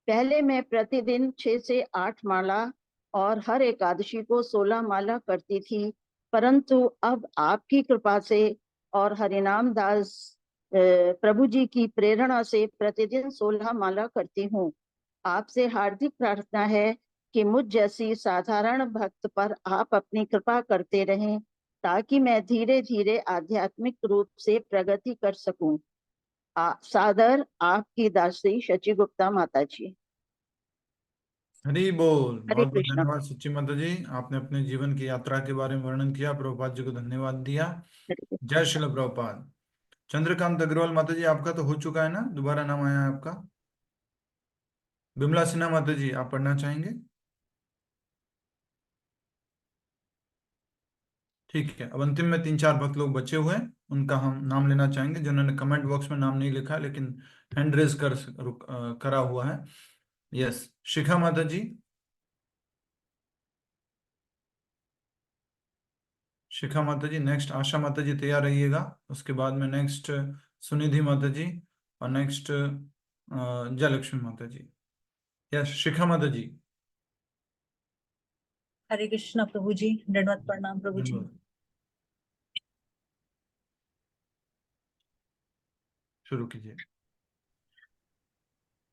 Speaker 11: पहले मैं प्रतिदिन 6 से 8 माला और हर एकादशी को 16 माला करती थी, परंतु अब आपकी कृपा से और हरिनाम दास प्रभु जी की प्रेरणा से प्रतिदिन 16 माला करती हूँ। आपसे हार्दिक प्रार्थना है कि मुझ जैसी साधारण भक्त पर आप अपनी कृपा करते रहें, ताकि मैं धीरे धीरे आध्यात्मिक रूप से प्रगति कर सकूं। सादर आपकी दासी शची गुप्ता माता जी।
Speaker 2: हरि बोल।
Speaker 11: हरे
Speaker 2: बहुत बहुत
Speaker 11: कृष्णा।
Speaker 2: धन्यवाद सच्ची माता जी। आपने अपने जीवन की यात्रा के बारे में वर्णन किया, प्रभुपाद जी को धन्यवाद दिया। जय श्री प्रभुपाद। चंद्रकांत अग्रवाल माता जी, आपका तो हो चुका है ना, दोबारा नाम आया है आपका। बिमला सिन्हा माता जी, आप पढ़ना चाहेंगे? ठीक है। अब अंतिम में 3-4 भक्त लोग बचे हुए हैं, उनका हम नाम लेना चाहेंगे, जिन्होंने कमेंट बॉक्स में नाम नहीं लिखा लेकिन हैंड रेज करा हुआ है। यस, शिखा माता जी। शिखा माता जी नेक्स्ट। आशा माता जी तैयार रहिएगा। उसके बाद में नेक्स्ट सुनिधि माता जी और नेक्स्ट जयलक्ष्मी माता जी। यस, शिखा माता जी।
Speaker 13: हरे कृष्णा प्रभु जी। दंडवत प्रणाम प्रभु जी।
Speaker 2: शुरू कीजिए।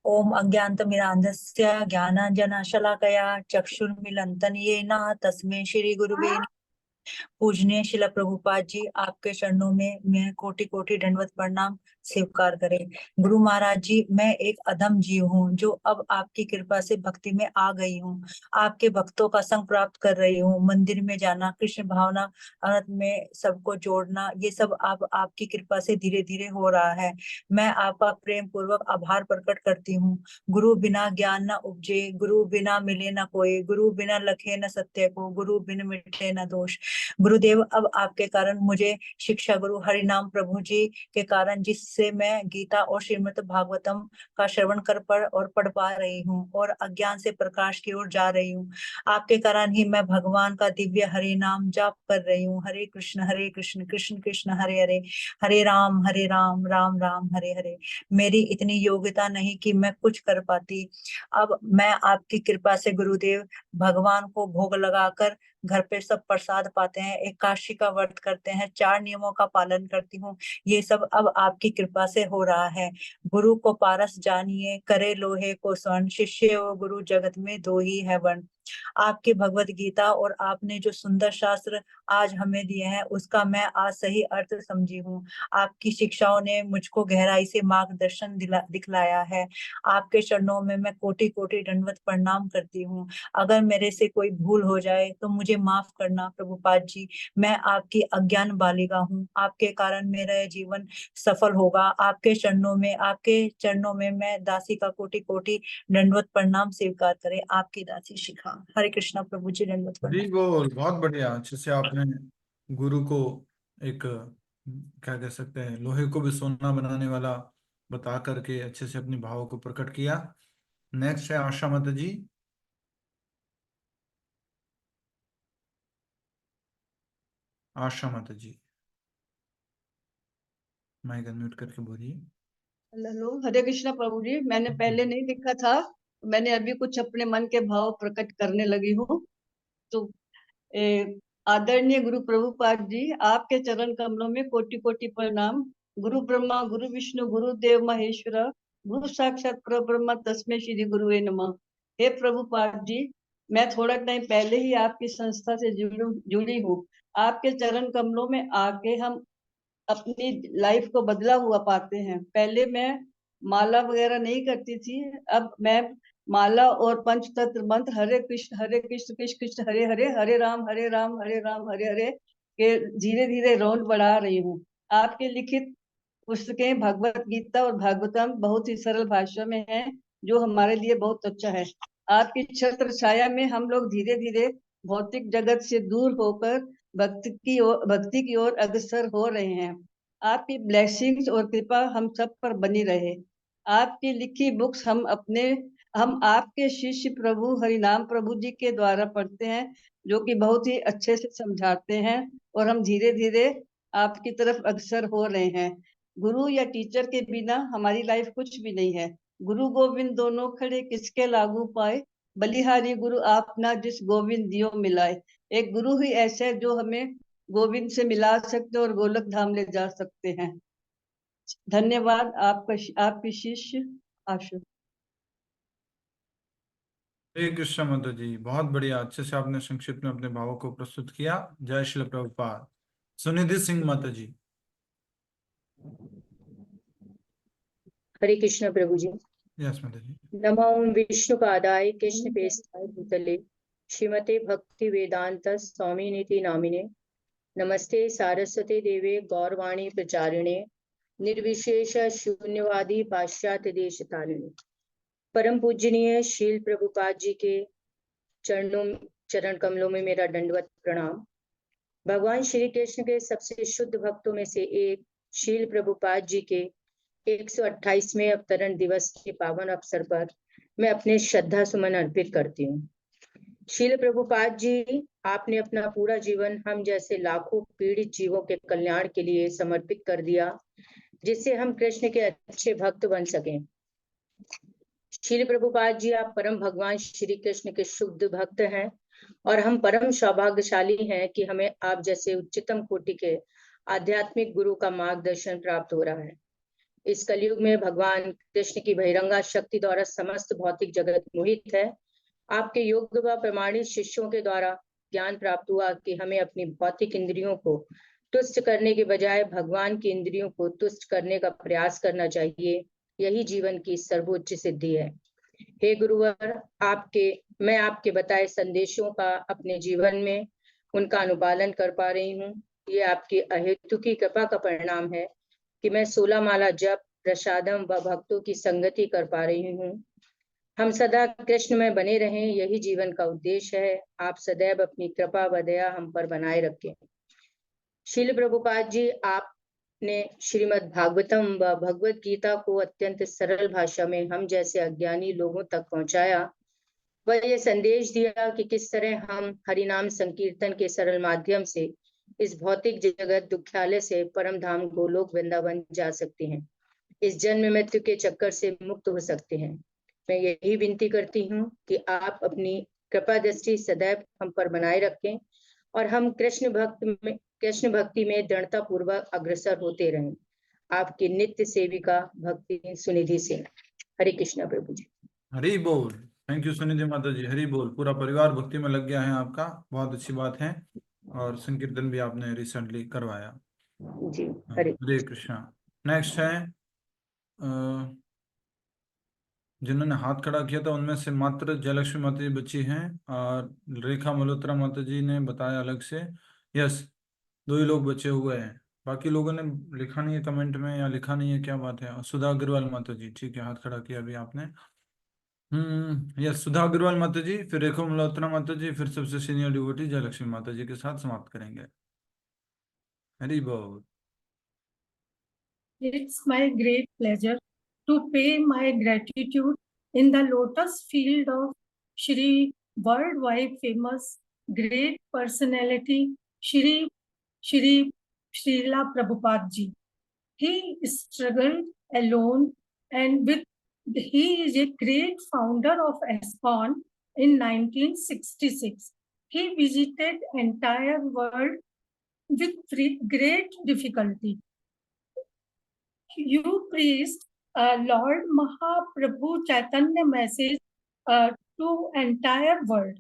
Speaker 13: ओम अज्ञानतिमिरान्धस्य ज्ञानाञ्जनशलाकया चक्षुर्मिलितं येन तस्मै श्री गुरुवे पूजनीय शिला प्रभुपाद जी, आपके चरणों में मैं कोटि कोटि दंडवत प्रणाम स्वीकार करें। गुरु महाराज जी, मैं एक अधम जीव हूँ जो अब आपकी कृपा से भक्ति में आ गई हूँ। आपके भक्तों का संग प्राप्त कर रही हूँ। मंदिर में जाना, कृष्ण भावना अनंत में सबको जोड़ना, ये सब अब आपकी कृपा से धीरे धीरे हो रहा है। मैं आपका प्रेम पूर्वक आभार प्रकट करती हूँ। गुरु बिना ज्ञान न उपजे, गुरु बिना मिले न कोई, गुरु बिना लखे न सत्य को, गुरु बिन मिटे न दोष। गुरुदेव, अब आपके कारण मुझे शिक्षा गुरु हरिनाम प्रभु जी के कारण, जिससे मैं गीता और श्रीमद् भागवतम का श्रवण कर पढ़ पा रही हूँ और अज्ञान से प्रकाश की ओर जा रही हूँ। आपके कारण ही मैं भगवान का दिव्य हरि नाम जाप कर रही हूँ। हरे कृष्ण कृष्ण कृष्ण हरे हरे, हरे राम राम राम हरे हरे। मेरी इतनी योग्यता नहीं कि मैं कुछ कर पाती। अब मैं आपकी कृपा से गुरुदेव भगवान को भोग लगाकर घर पे सब प्रसाद पाते हैं, एकादशी का व्रत करते हैं, 4 नियमों का पालन करती हूँ। ये सब अब आपकी कृपा से हो रहा है। गुरु को पारस जानिए, करे लोहे को स्वर्ण, शिष्य और गुरु जगत में दो ही है वर्ण। आपकी भगवत गीता और आपने जो सुंदर शास्त्र आज हमें दिए हैं, उसका मैं आज सही अर्थ समझी हूँ। आपकी शिक्षाओं ने मुझको गहराई से मार्गदर्शन दिखलाया है। आपके चरणों में मैं कोटि कोटि दंडवत प्रणाम करती हूँ। अगर मेरे से कोई भूल हो जाए तो मुझे माफ करना प्रभुपाद जी। मैं आपकी अज्ञान बालिका हूँ। आपके कारण मेरा यह जीवन सफल होगा। आपके चरणों में मैं दासी का कोटि कोटि दंडवत प्रणाम स्वीकार करे। आपकी दासी शिखा। हरे कृष्णा प्रभु जी, दंडवत
Speaker 2: हरी
Speaker 13: प्रणाम।
Speaker 2: बोल, बहुत बढ़िया। अच्छे से आपने गुरु को एक क्या कह सकते हैं, लोहे को भी सोना बनाने वाला बता करके अच्छे से अपनी भावों को प्रकट किया। नेक्स्ट है आशा माता जी। आशा माता जी, माइक अनम्यूट करके बोलिए।
Speaker 18: हेलो, हरे कृष्णा प्रभु जी। मैंने पहले नहीं लिखा था, मैंने अभी कुछ अपने मन के भाव प्रकट करने लगी हूँ। तो आदरणीय गुरु प्रभुपाद जी, आपके चरण कमलों में कोटि कोटि प्रणाम। गुरु ब्रह्मा गुरु विष्णु गुरु देव महेश्वर, गुरु साक्षात परब्रह्म तस्मै श्री गुरुवे नमः। हे प्रभुपाद जी, मैं थोड़ा टाइम पहले ही आपकी संस्था से जुड़ी हूँ। आपके चरण कमलों में आके हम अपनी लाइफ को बदला हुआ पाते हैं। पहले मैं माला वगैरह नहीं करती थी, अब मैं माला और पंचतंत्र मंत्र हरे कृष्ण कृष्ण कृष्ण हरे हरे, हरे राम हरे राम हरे हरे के धीरे धीरे राउंड बढ़ा रही हूँ। आपके लिखित पुस्तकें भगवत गीता और भागवतम बहुत ही सरल भाषा में है, जो हमारे लिए बहुत अच्छा है। आपकी छत्र छाया में हम लोग धीरे धीरे भौतिक जगत से दूर होकर भक्ति की ओर अग्रसर हो रहे हैं। आपकी ब्लेसिंग्स और कृपा हम सब पर बनी रहे। आपकी लिखी बुक्स हम आपके शिष्य प्रभु हरिनाम प्रभु जी के द्वारा पढ़ते हैं, जो कि बहुत ही अच्छे से समझाते हैं, और हम धीरे धीरे आपकी तरफ अग्रसर हो रहे हैं। गुरु या टीचर के बिना हमारी लाइफ कुछ भी नहीं है। गुरु गोविंद दोनों खड़े किसके लागू पाए, बलिहारी गुरु आप ना जिस गोविंद दियो मिलाए। एक गुरु ही ऐसा है जो हमें गोविंद से मिला सकते और गोलक धाम ले जा सकते हैं। धन्यवाद। आपकी शिष्य आशु।
Speaker 2: हरे कृष्ण माता जी, बहुत बढ़िया। अच्छे से आपने संक्षिप्त में अपने भावों को प्रस्तुत किया। जय श्री प्रभुपाद। सुनिधि सिंह माता जी।
Speaker 4: हरे कृष्ण प्रभु जी।
Speaker 2: यस माता जी।
Speaker 4: नमो विष्णुपादाय कृष्णप्रेष्ठाय भूतले श्रीमते भक्ति वेदांत स्वामिनिति नामिने। नमस्ते सारस्वते देवे गौरवाणी प्रचारिणे निर्विशेष शून्यवादी पाश्चात्य देश तारिणे। परम पूजनीय शील प्रभुपाद जी के चरण कमलों में मेरा दंडवत प्रणाम। भगवान श्री कृष्ण के सबसे शुद्ध भक्तों में से एक शील प्रभुपाद जी के 128वें अवतरण दिवस के पावन अवसर पर मैं अपने श्रद्धा सुमन अर्पित करती हूँ। शील प्रभुपाद जी, आपने अपना पूरा जीवन हम जैसे लाखों पीड़ित जीवों के कल्याण के लिए समर्पित कर दिया, जिससे हम कृष्ण के अच्छे भक्त बन सकें। शील प्रभुपाद जी, आप परम भगवान श्री कृष्ण के शुद्ध भक्त हैं और हम परम सौभाग्यशाली हैं कि हमें आप जैसे उच्चतम कोटि के आध्यात्मिक गुरु का मार्गदर्शन प्राप्त हो रहा है। इस कलयुग में भगवान कृष्ण की बहिरंगा शक्ति द्वारा समस्त भौतिक जगत मोहित है। आपके योग्य व प्रमाणित शिष्यों के द्वारा ज्ञान प्राप्त हुआ कि हमें अपनी भौतिक इंद्रियों को तुष्ट करने के बजाय भगवान की इंद्रियों को तुष्ट करने का प्रयास करना चाहिए। यही जीवन की सर्वोच्च सिद्धि है। हे गुरुवर, मैं आपके बताए संदेशों का अपने जीवन में उनका अनुपालन कर पा रही हूँ। ये आपकी अहेतु की कृपा का परिणाम है कि मैं 16 माला जप, प्रसादम व भक्तों की संगति कर पा रही हूँ। हम सदा कृष्ण में बने रहें, यही जीवन का उद्देश्य है। आप सदैव अपनी कृपा व दया हम पर बनाए रखें। श्रील प्रभुपाद जी, आपने श्रीमद् भागवतम व भगवत गीता को अत्यंत सरल भाषा में हम जैसे अज्ञानी लोगों तक पहुंचाया। वह ये संदेश दिया कि किस तरह हम हरिनाम संकीर्तन के सरल माध्यम से इस भौतिक जगत दुख्यालय से परम धाम गोलोक वृंदावन जा सकते हैं, इस जन्म मृत्यु के चक्कर से मुक्त हो सकते हैं। मैं यही विनती करती हूँ कि आप अपनी कृपा दृष्टि सदैव हम पर बनाए रखें और हम कृष्ण भक्ति में दृढ़ता पूर्वक अग्रसर होते रहें। आपकी नित्य सेविका भक्ति सुनिधि सिंह। हरे कृष्णा प्रभु जी।
Speaker 2: हरि बोल। थैंक यू सुनिधि माता जी, हरि बोल। पूरा परिवार भक्ति में लग गया है आपका, बहुत अच्छी बात है। और संकीर्तन भी आपने रिसेंटली करवाया
Speaker 4: जी।
Speaker 2: हरे कृष्णा। नेक्स्ट है जिन्होंने हाथ खड़ा किया था उनमें से मात्र जयलक्ष्मी माता जी बची हैं और रेखा मल्होत्रा माता जी ने बताया अलग से। यस, 2 ही लोग बचे हुए हैं, बाकी लोगों ने लिखा नहीं है कमेंट में, या लिखा नहीं है, क्या बात है। सुधा अग्रवाल माता जी, ठीक है, हाथ खड़ा किया अभी आपने। यस, सुधा अग्रवाल माता जी, फिर रेखा मल्होत्रा माता जी, फिर सबसे सीनियर डिवोटी जयलक्ष्मी माता जी के साथ समाप्त करेंगे। हरि बोल।
Speaker 10: It's my great pleasure to pay my gratitude in the lotus field of Shri worldwide famous great personality Shri Srila Prabhupada ji. He struggled alone and he is a great founder of ISKCON in 1966. He visited entire world with great difficulty. You preached Lord Mahaprabhu Chaitanya message to entire world.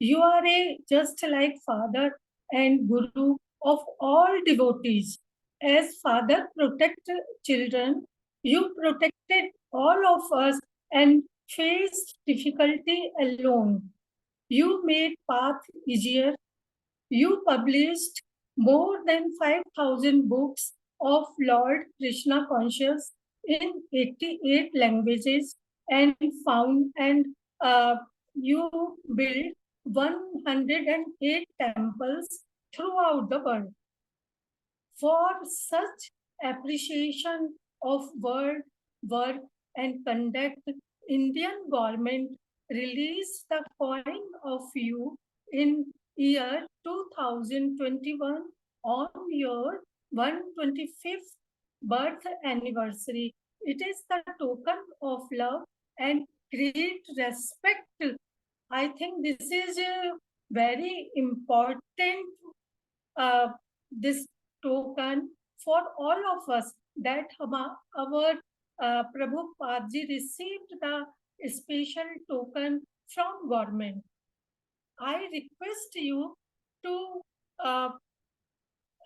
Speaker 10: You are just like father and guru of all devotees. As father protect children, you protected all of us and faced difficulty alone. You made path easier. You published more than 5,000 books of Lord Krishna conscious in 88 languages and you built 108 temples throughout the world. For such appreciation of work and conduct, Indian government released the coin of you in year 2021 on your 125th birth anniversary. It is the token of love and great respect. I think this is a very important this token for all of us, that our Prabhupada ji received the special token from government. I request you to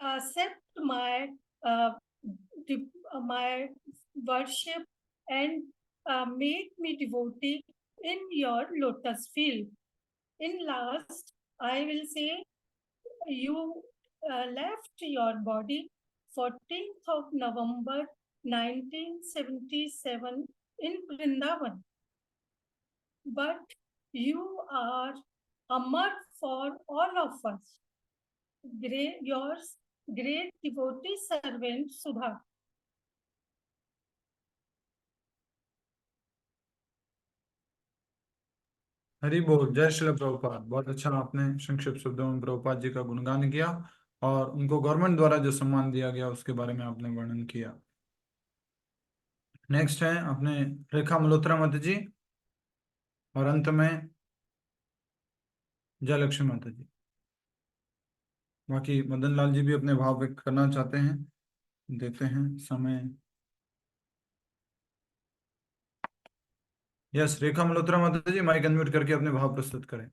Speaker 10: accept my worship and make me devotee in your lotus field. In last, I will say you left your body 14th of November 1977 in Vrindavan. But you are Amar for all of us. Yours great devotee servant Sudha.
Speaker 2: Hari बोल। जय श्री प्रभुपाद। बहुत अच्छा आपने संक्षिप्त शब्दों में प्रभुपाद जी का गुणगान किया और उनको गवर्नमेंट द्वारा जो सम्मान दिया गया उसके बारे में आपने वर्णन किया। नेक्स्ट है अपने रेखा मल्होत्रा माता जी और अंत में जयलक्ष्मी माता जी। बाकी मदन लाल जी भी अपने भाव व्यक्त करना चाहते हैं, देखते हैं समय। यस, रेखा मल्होत्रा माता जी, माइक अनम्यूट करके अपने भाव प्रस्तुत करें।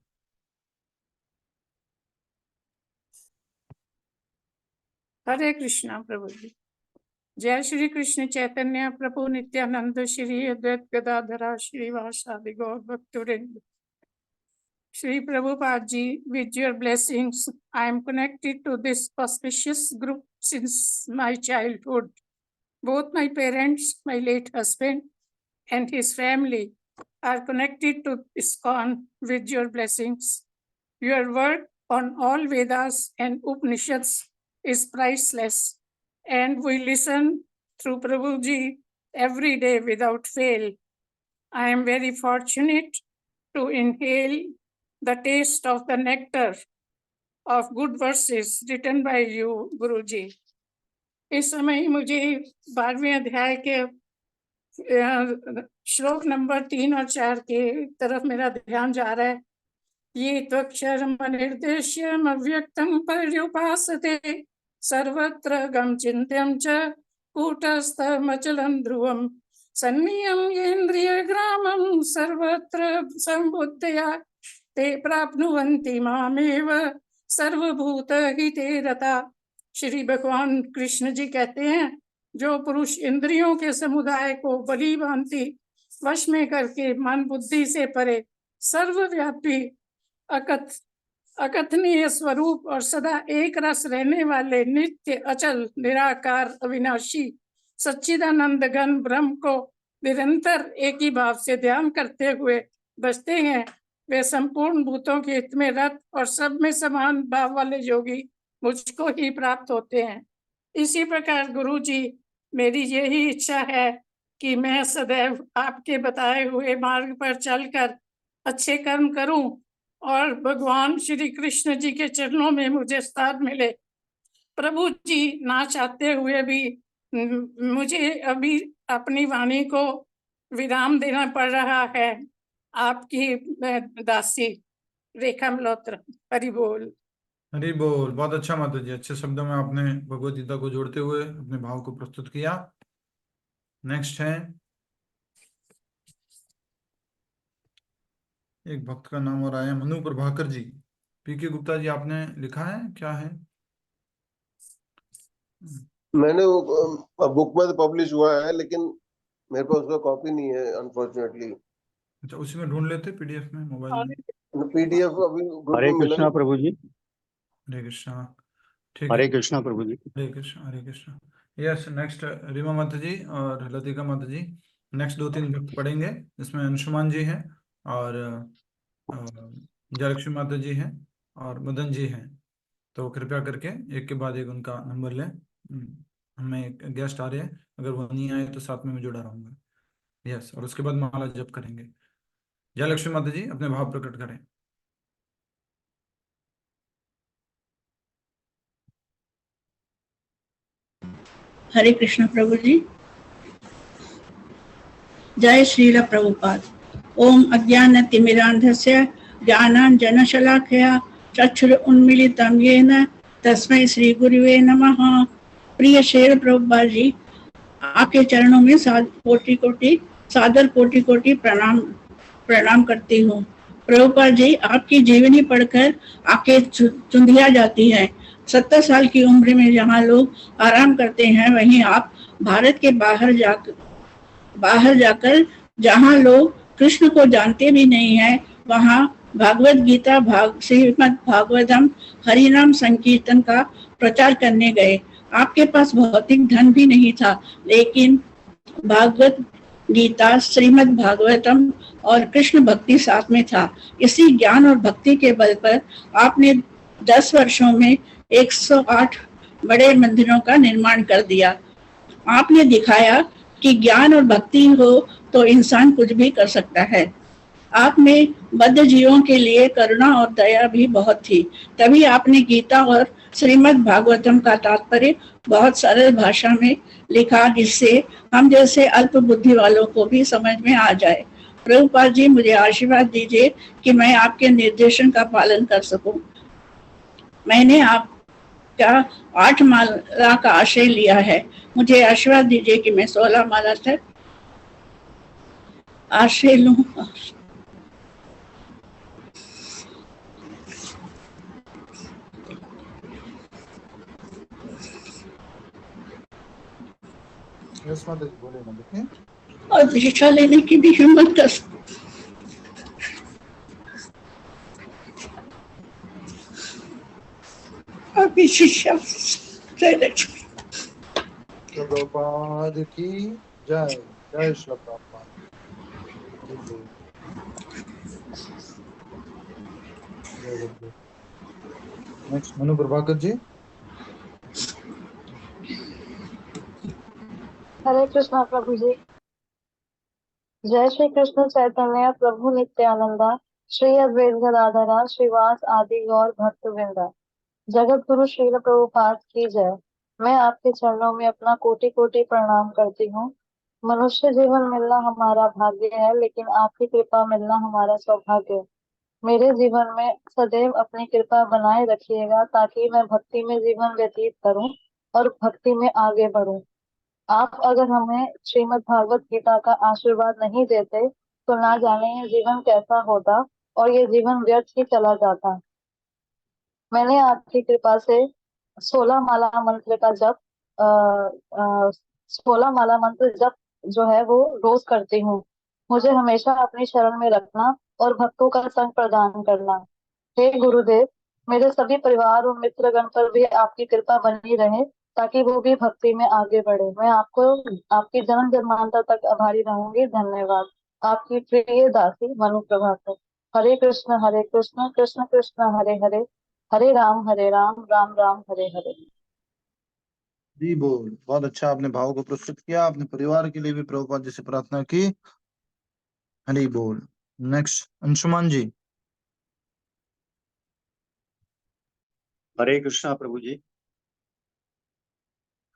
Speaker 10: हरे कृष्णा प्रभु जी। जय श्री कृष्ण चैतन्य प्रभु नित्यानंद श्री अद्वैत गदाधरा श्रीवासादि गौर भक्तवृंद। Shri Prabhupada ji, with your blessings, I am connected to this auspicious group since my childhood. Both my parents, my late husband, and his family are connected to ISKCON with your blessings. Your work on all Vedas and Upanishads is priceless, and we listen through Prabhuji every day without fail. I am very fortunate to inhale the taste of the nectar of good verses written by you, Guruji. इस समय मुझे 12वें अध्याय के श्लोक नंबर 3 और 4 के तरफ मेरा ध्यान जा रहा है। ये त्वक्षरम निर्देश्यम अव्यक्तम पर्युपासते सर्वत्र गम चिन्त्यम च कूटस्थमचलं ध्रुवम सन्नियम येन्द्रिय ग्रामम सर्वत्र संबुद्धया ते प्राप्नुवन्ति मामेव सर्वभूत हिते रता। श्री भगवान कृष्ण जी कहते हैं, जो पुरुष इंद्रियों के समुदाय को बली भांति वश में करके मन बुद्धि से परे सर्वव्यापी अकथनीय स्वरूप और सदा एक रस रहने वाले नित्य अचल निराकार अविनाशी सच्चिदानंद घन ब्रह्म को निरंतर एक ही भाव से ध्यान करते हुए बसते हैं, वे संपूर्ण भूतों के हित में रत और सब में समान भाव वाले योगी मुझको ही प्राप्त होते हैं। इसी प्रकार गुरु जी, मेरी यही इच्छा है कि मैं सदैव आपके बताए हुए मार्ग पर चलकर अच्छे कर्म करूं और भगवान श्री कृष्ण जी के चरणों में मुझे स्थान मिले। प्रभु जी, ना चाहते हुए भी मुझे अभी अपनी वाणी को विराम देना पड़ रहा है। आपकी दासी रेखा मल्होत्रा। हरि बोल।
Speaker 2: हरि बोल। बहुत अच्छा माता जी, अच्छे शब्दों में आपने भगवत गीता को जोड़ते हुए अपने भाव को प्रस्तुत किया। नेक्स्ट है एक भक्त का नाम और आया मनु प्रभाकर जी। पीके गुप्ता जी, आपने लिखा है, क्या है?
Speaker 14: मैंने बुक में तो पब्लिश हुआ है, लेकिन मेरे पास उसका कॉपी नहीं है अनफॉर्चुनेटली।
Speaker 2: अच्छा, उसी में ढूंढ लेते पीडीएफ में, मोबाइल में।
Speaker 14: पीडीएफ अभी
Speaker 16: हरे कृष्णा प्रभु जी।
Speaker 2: हरे कृष्णा। ठीक
Speaker 16: हरे
Speaker 2: है,
Speaker 16: कृष्णा प्रभु जी।
Speaker 2: हरे कृष्णा, हरे कृष्णा। यस, नेक्स्ट रीमा माता जी और लतिका माता जी। नेक्स्ट 2-3 भक्त पढ़ेंगे, जिसमें अंशुमान जी हैं और जयलक्ष्मी माता जी हैं और मदन जी हैं। तो कृपया करके एक के बाद एक उनका नंबर लें। हमें एक गेस्ट आ रहे हैं, अगर वो नहीं आए तो साथ में मैं जुड़ा रहूंगा। यस, और उसके बाद माला जप करेंगे। जयलक्ष्मी माता जी, अपने भाव प्रकट करें।
Speaker 17: हरे कृष्ण प्रभु जी। जय श्रील प्रभुपाद। ओम अज्ञानतिमिरान्धस्य ज्ञानाञ्जनशलाकया चक्षुरुन्मीलितं येन तस्मै श्री गुरुवे नमः। प्रिय श्रील प्रभुपाद जी, आपके चरणों में सादर कोटि कोटि प्रणाम करती हूँ। प्रभुपाद जी, आपकी जीवनी पढ़कर आंखें चुंधिया जाती है। 70 साल की उम्र में जहाँ लोग आराम करते हैं, वहीं आप भारत के बाहर जाकर जहाँ लोग कृष्ण को जानते भी नहीं है, वहाँ भागवत गीता श्रीमद् भागवतम हरिनाम संकीर्तन का प्रचार करने गए। आपके पास भौतिक धन भी नहीं था, लेकिन भागवत गीता, श्रीमद् भागवतम और कृष्ण भक्ति साथ में था। इसी ज्ञान और भक्ति के बल पर आपने 10 वर्षों में 108 बड़े मंदिरों का निर्माण कर दिया। आपने दिखाया कि ज्ञान और भक्ति हो तो इंसान कुछ भी कर सकता है। आप में बद्ध जीवों के लिए करुणा और दया भी बहुत थी, तभी आपने गीता और श्रीमद् भागवतम का तात्पर्य बहुत सरल भाषा में लिखा, जिससे हम जैसे अल्प बुद्धि वालों को भी समझ में आ जाए। प्रभुपाद जी, मुझे आशीर्वाद दीजिए कि मैं आपके निर्देशन का पालन कर सकूं। मैंने आपका 8 माला का आशय लिया है। मुझे आशीर्वाद दीजिए कि मैं 16 माला तक आशय लूं।
Speaker 2: यस माता जी बोले ना बेटे।
Speaker 17: और दीक्षा लेने की भी हिम्मत कर आपकी शिष्या जयलक्ष्मी।
Speaker 2: प्रभुपाद की जय। जय श्री प्रभुपाद। नेक्स्ट मनु प्रभाकर जी।
Speaker 12: हरे कृष्णा प्रभु जी। जय श्री कृष्ण चैतन्य प्रभु नित्यानंदा श्री अद्वैत गदाधरा श्रीवास आदि गौर भक्त वृंदा। जगत गुरु श्रील प्रभुपाद की जय। मैं आपके चरणों में अपना कोटि कोटि प्रणाम करती हूँ। मनुष्य जीवन मिलना हमारा भाग्य है, लेकिन आपकी कृपा मिलना हमारा सौभाग्य है। मेरे जीवन में सदैव अपनी कृपा बनाए रखिएगा, ताकि मैं भक्ति में जीवन व्यतीत करूं और भक्ति में आगे बढ़ूं। आप अगर हमें श्रीमद् भागवत गीता का आशीर्वाद नहीं देते तो ना जाने ये जीवन कैसा होता और ये जीवन व्यर्थ ही चला जाता। मैंने आपकी कृपा से 16 माला मंत्र का जप 16 माला मंत्र जप जो है वो रोज करती हूँ। मुझे हमेशा अपनी शरण में रखना और भक्तों का संग प्रदान करना। हे गुरुदेव, मेरे सभी परिवार और मित्रगण पर भी आपकी कृपा बनी रहे, ताकि वो भी भक्ति में आगे बढ़े। मैं आपको आपकी जन्म जन्मांतर तक आभारी रहूंगी। धन्यवाद। आपकी प्रिय दासी मनु प्रभाकर। हरे कृष्ण कृष्ण कृष्ण हरे हरे, हरे राम राम राम हरे हरे।
Speaker 2: जी बोल। बहुत अच्छा आपने भाव को प्रस्तुत किया। अपने परिवार के लिए भी प्रभुपाद जी से प्रार्थना की। हरि बोल। नेक्स्ट अंशुमान जी।
Speaker 16: हरे कृष्णा प्रभु जी।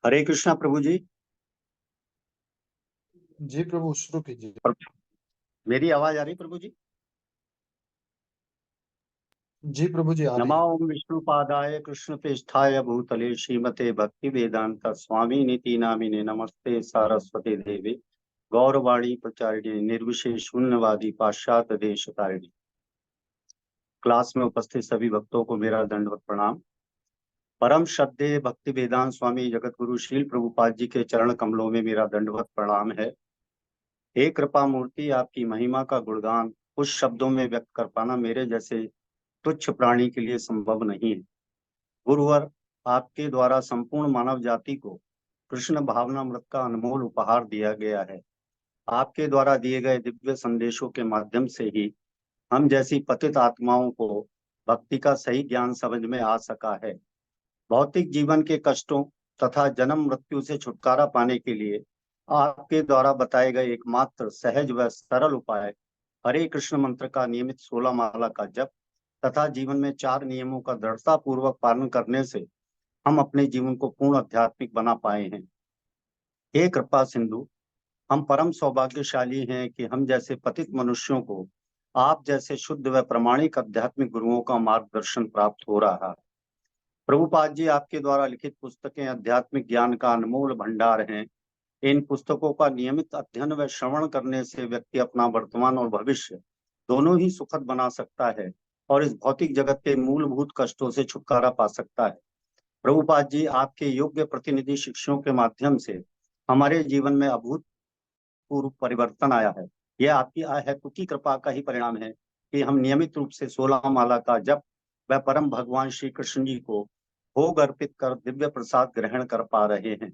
Speaker 16: हरे कृष्णा प्रभु जी।
Speaker 2: जी प्रभु शुरू कीजिए।
Speaker 16: मेरी आवाज आ रही प्रभु जी?
Speaker 2: जी प्रभु जी आ रही है।
Speaker 16: नमो विष्णुपादाय कृष्ण प्रेष्ठाय भूतले श्रीमते भक्ति वेदांत स्वामी नीति नामिने नमस्ते सारस्वती देवी गौरवाणी प्रचारिणी निर्विशेष शून्यवादी पाश्चात्य देश तारिणी। क्लास में उपस्थित सभी भक्तों को मेरा दंडवत प्रणाम। परम श्रद्धेय भक्ति वेदांत स्वामी जगत गुरु श्रील प्रभुपाद जी के चरण कमलों में मेरा दंडवत प्रणाम है। हे कृपा मूर्ति, आपकी महिमा का गुणगान कुछ शब्दों में व्यक्त कर पाना मेरे जैसे तुच्छ प्राणी के लिए संभव नहीं है। गुरुवर, आपके द्वारा संपूर्ण मानव जाति को कृष्ण भावनामृत का अनमोल उपहार दिया गया है। आपके द्वारा दिए गए दिव्य संदेशों के माध्यम से ही हम जैसी पतित आत्माओं को भक्ति का सही ज्ञान समझ में आ सका है। भौतिक जीवन के कष्टों तथा जन्म मृत्यु से छुटकारा पाने के लिए आपके द्वारा बताए गए एकमात्र सहज व सरल उपाय हरे कृष्ण मंत्र का नियमित 16 माला का जप तथा जीवन में 4 नियमों का दृढ़ता पूर्वक पालन करने से हम अपने जीवन को पूर्ण आध्यात्मिक बना पाए हैं। हे कृपा सिंधु, हम परम सौभाग्यशाली हैं कि हम जैसे पतित मनुष्यों को आप जैसे शुद्ध व प्रमाणिक आध्यात्मिक गुरुओं का मार्गदर्शन प्राप्त हो रहा है। प्रभुपाद जी, आपके द्वारा लिखित पुस्तकें आध्यात्मिक ज्ञान का अनमोल भंडार हैं। इन पुस्तकों का नियमित अध्ययन व श्रवण करने से व्यक्ति अपना वर्तमान और भविष्य दोनों ही सुखद बना सकता है और इस भौतिक जगत के मूलभूत कष्टों से छुटकारा पा सकता है। प्रभुपाद जी, आपके योग्य प्रतिनिधि शिष्यों के माध्यम से हमारे जीवन में अभूतपूर्व परिवर्तन आया है। यह आपकी अहेतुकी कृपा का ही परिणाम है कि हम नियमित रूप से 16 माला का जप व परम भगवान श्री कृष्ण जी को भोग अर्पित कर दिव्य प्रसाद ग्रहण कर पा रहे हैं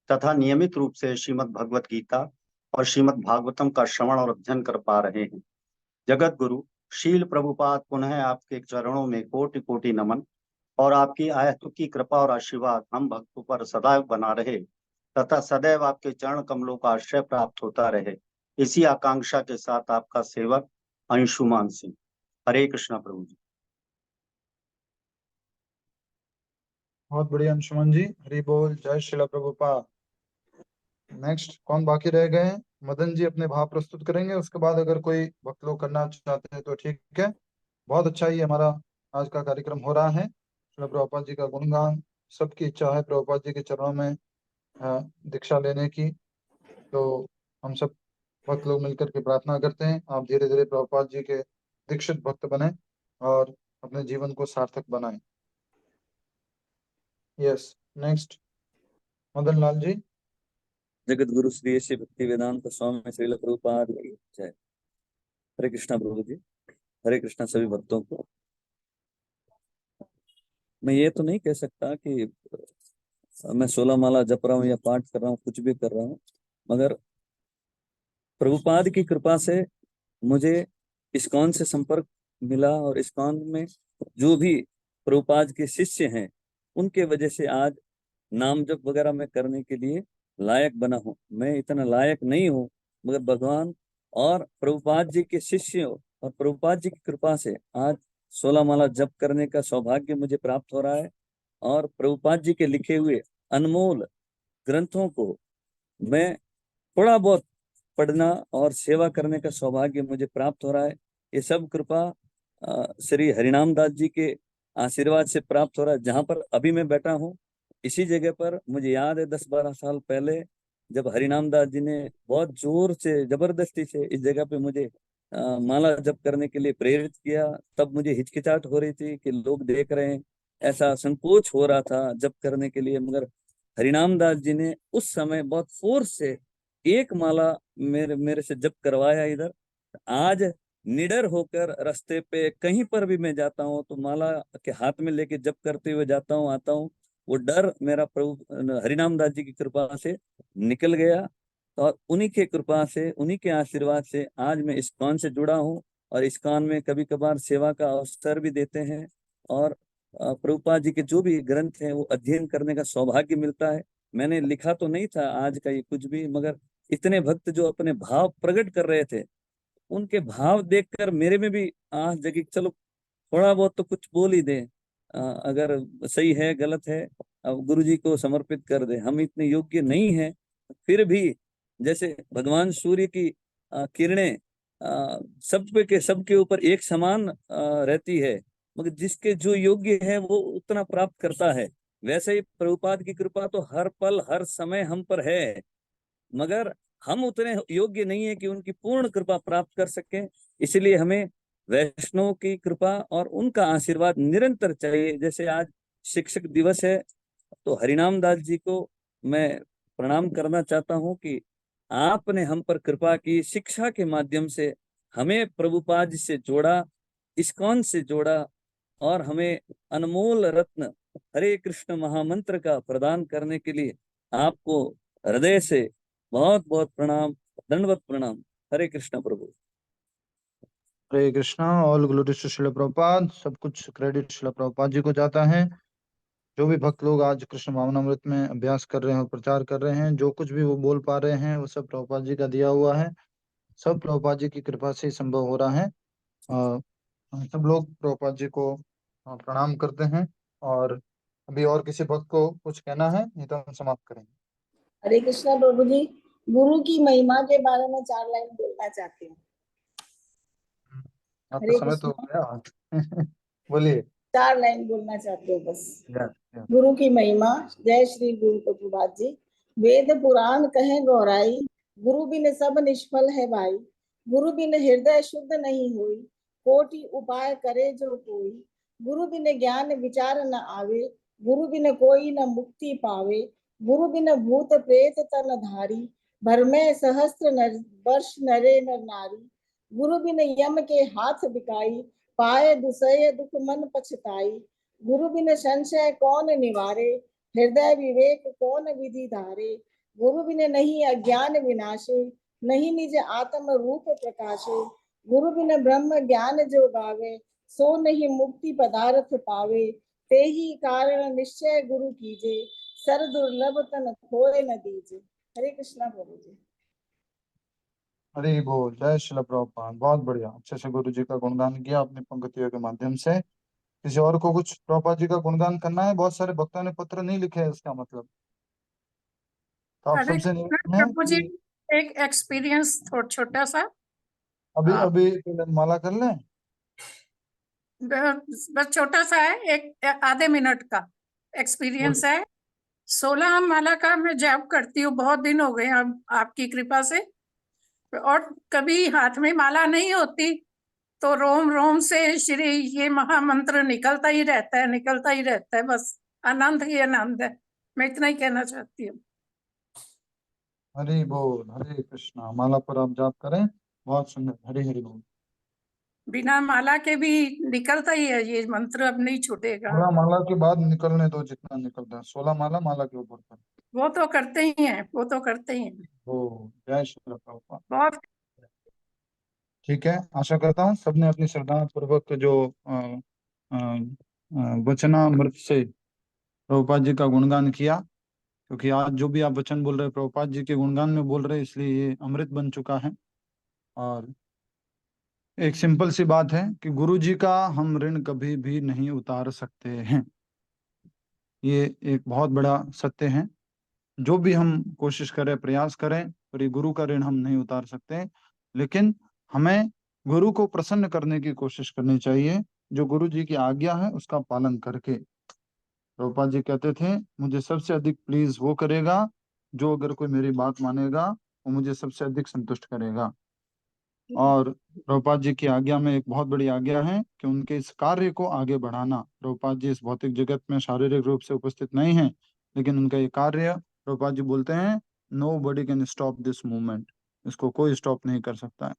Speaker 16: तथा नियमित रूप से श्रीमद् भगवत गीता और श्रीमद् भागवतम का श्रवण और अध्ययन कर पा रहे हैं। जगत गुरु शील प्रभुपाद, पुनः आपके चरणों में कोटि कोटि नमन और आपकी अहेतुकी कृपा और आशीर्वाद हम भक्तों पर सदैव बना रहे तथा सदैव आपके चरण कमलों का आश्रय प्राप्त होता रहे। इसी आकांक्षा के साथ आपका सेवक अंशुमान सिंह। हरे कृष्णा प्रभु जी।
Speaker 2: बहुत बढ़िया अंशुमान जी, हरि बोल। जय श्रीला प्रभुपाद। नेक्स्ट कौन बाकी रह गए हैं? मदन जी अपने भाव प्रस्तुत करेंगे, उसके बाद अगर कोई भक्त लोग करना चाहते हैं तो ठीक है। बहुत अच्छा ही हमारा आज का कार्यक्रम हो रहा है। श्रीला प्रभुपाद जी का गुणगान, सबकी इच्छा है प्रभुपाद जी के चरणों में दीक्षा लेने की, तो हम सब भक्त लोग मिलकर के प्रार्थना करते हैं आप धीरे धीरे प्रभुपाद जी के दीक्षित भक्त बने और अपने जीवन को सार्थक बनाएं। Yes, next Madan Lal ji.
Speaker 19: जगत गुरु श्री श्री भक्ति वेदांत स्वामी श्रील प्रभुपाद की जय। हरे कृष्णा प्रभु जी, हरे कृष्णा सभी भक्तों को। मैं ये तो नहीं कह सकता कि मैं 16 माला जप रहा हूँ या पाठ कर रहा हूँ, कुछ भी कर रहा हूँ, मगर प्रभुपाद की कृपा से मुझे इस्कॉन से संपर्क मिला और इस्कॉन में जो भी प्रभुपाद के शिष्य हैं उनके वजह से आज नाम जप वगैरह मैं करने के लिए लायक बना हूँ। मैं इतना लायक नहीं हूँ, मगर भगवान और प्रभुपाद जी के शिष्यों और प्रभुपाद जी की कृपा से आज 16 माला जप करने का सौभाग्य मुझे प्राप्त हो रहा है और प्रभुपाद जी के लिखे हुए अनमोल ग्रंथों को मैं थोड़ा बहुत पढ़ना और सेवा करने का सौभाग्य मुझे प्राप्त हो रहा है। ये सब कृपा श्री हरिनाम दास जी के आशीर्वाद से प्राप्त हो रहा है। जहाँ पर अभी मैं बैठा हूँ इसी जगह पर मुझे याद है 10-12 साल पहले जब हरिनाम दास जी ने बहुत जोर से जबरदस्ती से इस जगह पे मुझे माला जप करने के लिए प्रेरित किया, तब मुझे हिचकिचाहट हो रही थी कि लोग देख रहे हैं, ऐसा संकोच हो रहा था जप करने के लिए। मगर हरिनाम दास जी ने उस समय बहुत फोर्स से एक माला मेरे से जप करवाया इधर। आज निडर होकर रास्ते पे कहीं पर भी मैं जाता हूँ तो माला के हाथ में लेके जप करते हुए जाता हूँ, आता हूँ। वो डर मेरा प्रभु हरिनाम दास जी की कृपा से निकल गया और उन्हीं के कृपा से, उन्हीं के आशीर्वाद से आज मैं इस्कॉन से जुड़ा हूँ और इस्कॉन में कभी कभार सेवा का अवसर भी देते हैं और प्रभुपाद जी के जो भी ग्रंथ हैं वो अध्ययन करने का सौभाग्य मिलता है। मैंने लिखा तो नहीं था आज का ये कुछ भी, मगर इतने भक्त जो अपने भाव प्रकट कर रहे थे उनके भाव देखकर मेरे में भी आस जगी, चलो थोड़ा बहुत तो कुछ बोल ही दें, अगर सही है गलत है अब गुरु जी को समर्पित कर दे। हम इतने योग्य नहीं हैं, फिर भी जैसे भगवान सूर्य की किरणें सबके ऊपर एक समान रहती है, मगर जिसके जो योग्य है वो उतना प्राप्त करता है। वैसे ही प्रभुपाद की कृपा तो हर पल हर समय हम पर है, मगर हम उतने योग्य नहीं है कि उनकी पूर्ण कृपा प्राप्त कर सकें। इसलिए हमें वैष्णव की कृपा और उनका आशीर्वाद निरंतर चाहिए। जैसे आज शिक्षक दिवस है तो हरिनाम दास जी को मैं प्रणाम करना चाहता हूं कि आपने हम पर कृपा की, शिक्षा के माध्यम से हमें प्रभुपाद जी से जोड़ा, इस्कॉन से जोड़ा और हमें अनमोल रत्न हरे कृष्ण महामंत्र का प्रदान करने के लिए आपको हृदय से बहुत बहुत प्रणाम, दंडवत प्रणाम। हरे कृष्ण प्रभु।
Speaker 2: Hare Krishna. All glories to Srila Prabhupada. सब कुछ क्रेडिट श्रील प्रभुपाद जी को जाता है। जो भी भक्त लोग आज कृष्ण भावनामृत में अभ्यास कर रहे हैं और प्रचार कर रहे हैं, जो कुछ भी वो बोल पा रहे हैं वो सब प्रभुपाद जी का दिया हुआ है। सब प्रभुपाद जी की कृपा से संभव हो रहा है। सब लोग प्रभुपाद जी को प्रणाम करते हैं और अभी और किसी भक्त को कुछ कहना है नहीं तो हम समाप्त करेंगे।
Speaker 17: हरे कृष्णा प्रभु जी, गुरु की महिमा के बारे में 4 लाइन बोलना चाहती हूँ।
Speaker 2: आपका समय तो हो गया। बोलिए।
Speaker 17: 4 लाइन बोलना चाहती हूँ बस।
Speaker 2: या।
Speaker 17: गुरु की महिमा। जय श्री गुरु प्रभुपाद जी। वेद पुराण कहे गौराई, गुरु बिन सब निष्फल है भाई। गुरु बिन हृदय शुद्ध नहीं हुई, कोटि उपाय करे जो कोई। गुरु बिन ज्ञान विचार न आवे, गुरु बिन कोई न मुक्ति पावे। गुरु बिन भूत प्रेत तन धारी, भर में सहस्त्र वर्ष नरे नर नारी। गुरु बिन यम के हाथ बिकाई, पाए दुसय दुख मन पछताई। गुरु बिन संशय कौन निवारे, हृदय विवेक कौन विधि धारे। गुरु बिन नहीं अज्ञान विनाशे, नहीं निज आत्म रूप प्रकाशे। गुरु बिन ब्रह्म ज्ञान जो गावे, सो नहीं मुक्ति पदार्थ पावे। ते ही कारण निश्चय गुरु कीजे, सर दुर्लभ तन खोए न दीजे। हरे कृष्णा प्रभु जी।
Speaker 2: हरे बोल। जय श्रील प्रभुपाद। बहुत बढ़िया, अच्छे से गुरु जी का गुणगान किया अपनी पंक्तियों के माध्यम से। किसी और को कुछ प्रभुपाद जी का गुणगान करना है? बहुत सारे भक्तों ने पत्र नहीं लिखे है, इसका मतलब तो आप सबसे निवेदन है
Speaker 10: प्रभु जी,
Speaker 2: कि
Speaker 10: एक एक्सपीरियंस छोटा सा।
Speaker 2: अभी माला कर लें।
Speaker 10: बस छोटा सा है, एक आधे मिनट का एक्सपीरियंस है। 16 माला का मैं जप करती हूँ, बहुत दिन हो गए अब आपकी कृपा से। और कभी हाथ में माला नहीं होती तो रोम रोम से श्री ये महामंत्र निकलता ही रहता है, निकलता ही रहता है। बस आनंद ही आनंद है। मैं इतना ही कहना चाहती हूँ।
Speaker 2: हरि बोल, हरे कृष्णा। माला पर आप जाप करें, बहुत सुंदर। हरि हरि बोल।
Speaker 10: बिना माला के भी निकलता ही है ये मंत्र, अब नहीं छूटेगा।
Speaker 2: पूरा माला के बाद निकलने दो जितना निकलता है। 16 माला माला के ऊपर कर।
Speaker 10: वो तो करते ही हैं, वो तो करते ही हैं।
Speaker 2: ओ, जय श्री प्रभुपाद।
Speaker 10: बहुत
Speaker 2: ठीक है, आशा करता हूँ सबने अपनी श्रद्धा पूर्वक जो वचनामृत से प्रभुपाद जी का गुणगान किया, क्योंकि आज जो भी आप वचन बोल रहे हैं प्रभुपाद जी के गुणगान में बोल रहे हैं, इसलिए ये अमृत बन चुका है। और एक सिंपल सी बात है कि गुरु जी का हम ऋण कभी भी नहीं उतार सकते हैं। ये एक बहुत बड़ा सत्य है। जो भी हम कोशिश करें, प्रयास करें, पर ये गुरु का ऋण हम नहीं उतार सकते। लेकिन हमें गुरु को प्रसन्न करने की कोशिश करनी चाहिए, जो गुरु जी की आज्ञा है उसका पालन करके। प्रभुपाद जी कहते थे, मुझे सबसे अधिक प्लीज वो करेगा जो अगर कोई मेरी बात मानेगा वो मुझे सबसे अधिक संतुष्ट करेगा। और प्रभुपाद जी की आज्ञा में एक बहुत बड़ी आज्ञा है कि उनके इस कार्य को आगे बढ़ाना। प्रभुपाद जी इस भौतिक जगत में शारीरिक रूप से उपस्थित नहीं है, लेकिन उनका ये कार्य, प्रभुपाद जी बोलते हैं, nobody can stop this movement. इसको कोई स्टॉप नहीं कर सकता है।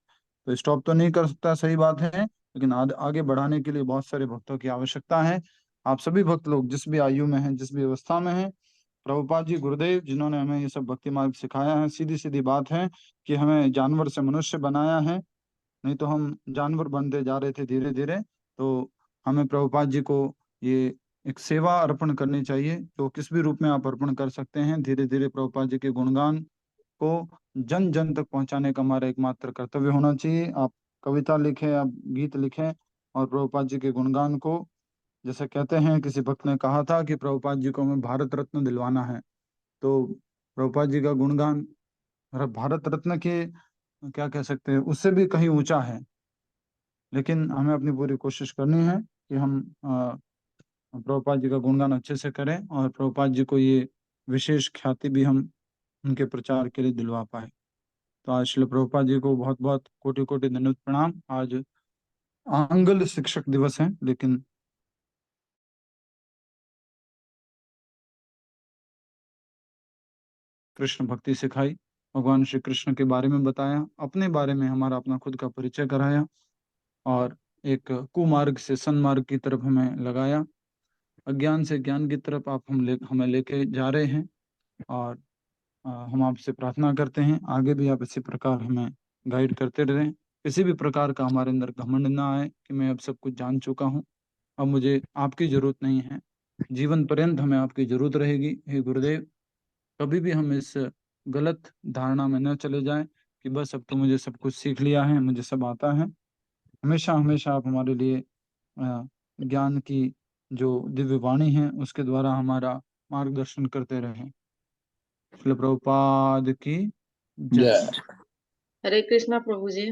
Speaker 2: तो स्टॉप तो नहीं कर सकता, सही बात है, लेकिन आगे बढ़ाने के लिए बहुत सारे भक्तों की आवश्यकता है। आप सभी भक्त लोग जिस भी आयु में हैं, जिस भी अवस्था में हैं, प्रभुपाद जी गुरुदेव जिन्होंने हमें ये सब भक्ति मार्ग सिखाया है, सीधी सीधी बात है कि हमें जानवर से मनुष्य बनाया है, नहीं तो हम जानवर बनते जा रहे थे धीरे धीरे। तो हमें प्रभुपाद जी को ये एक सेवा अर्पण करनी चाहिए, जो किस भी रूप में आप अर्पण कर सकते हैं। धीरे धीरे प्रभुपाद जी के गुणगान को जन जन तक पहुंचाने का हमारा एकमात्र कर्तव्य होना चाहिए। आप कविता लिखें, आप गीत लिखें, और प्रभुपाद जी के गुणगान को, जैसे कहते हैं, किसी भक्त ने कहा था कि प्रभुपाद जी को हमें भारत रत्न दिलवाना है। तो प्रभुपाद जी का गुणगान भारत रत्न के, क्या कह सकते हैं, उससे भी कहीं ऊंचा है। लेकिन हमें अपनी पूरी कोशिश करनी है कि हम प्रभुपाद जी का गुणगान अच्छे से करें, और प्रभुपाद जी को ये विशेष ख्याति भी हम उनके प्रचार के लिए दिलवा पाए। तो आज श्रील प्रभुपाद जी को बहुत बहुत कोटि कोटि दंडवत प्रणाम। आज आंगल शिक्षक दिवस है, लेकिन कृष्ण भक्ति सिखाई, भगवान श्री कृष्ण के बारे में बताया, अपने बारे में हमारा अपना खुद का परिचय कराया, और एक कुमार्ग से सन्मार्ग की तरफ हमें लगाया। अज्ञान से ज्ञान की तरफ आप हमें लेके जा रहे हैं। और हम आपसे प्रार्थना करते हैं आगे भी आप इसी प्रकार हमें गाइड करते रहें। किसी भी प्रकार का हमारे अंदर घमंड ना आए कि मैं अब सब कुछ जान चुका हूँ, अब मुझे आपकी जरूरत नहीं है। जीवन पर्यंत हमें आपकी जरूरत रहेगी। हे गुरुदेव, कभी भी हम इस गलत धारणा में न चले जाएं कि बस अब तो मुझे सब कुछ सीख लिया है, मुझे सब आता है। हमेशा हमेशा आप हमारे लिए ज्ञान की जो दिव्य वाणी है उसके द्वारा हमारा मार्गदर्शन करते रहें। श्रील प्रभुपाद की जय।
Speaker 1: हरे कृष्णा प्रभु जी।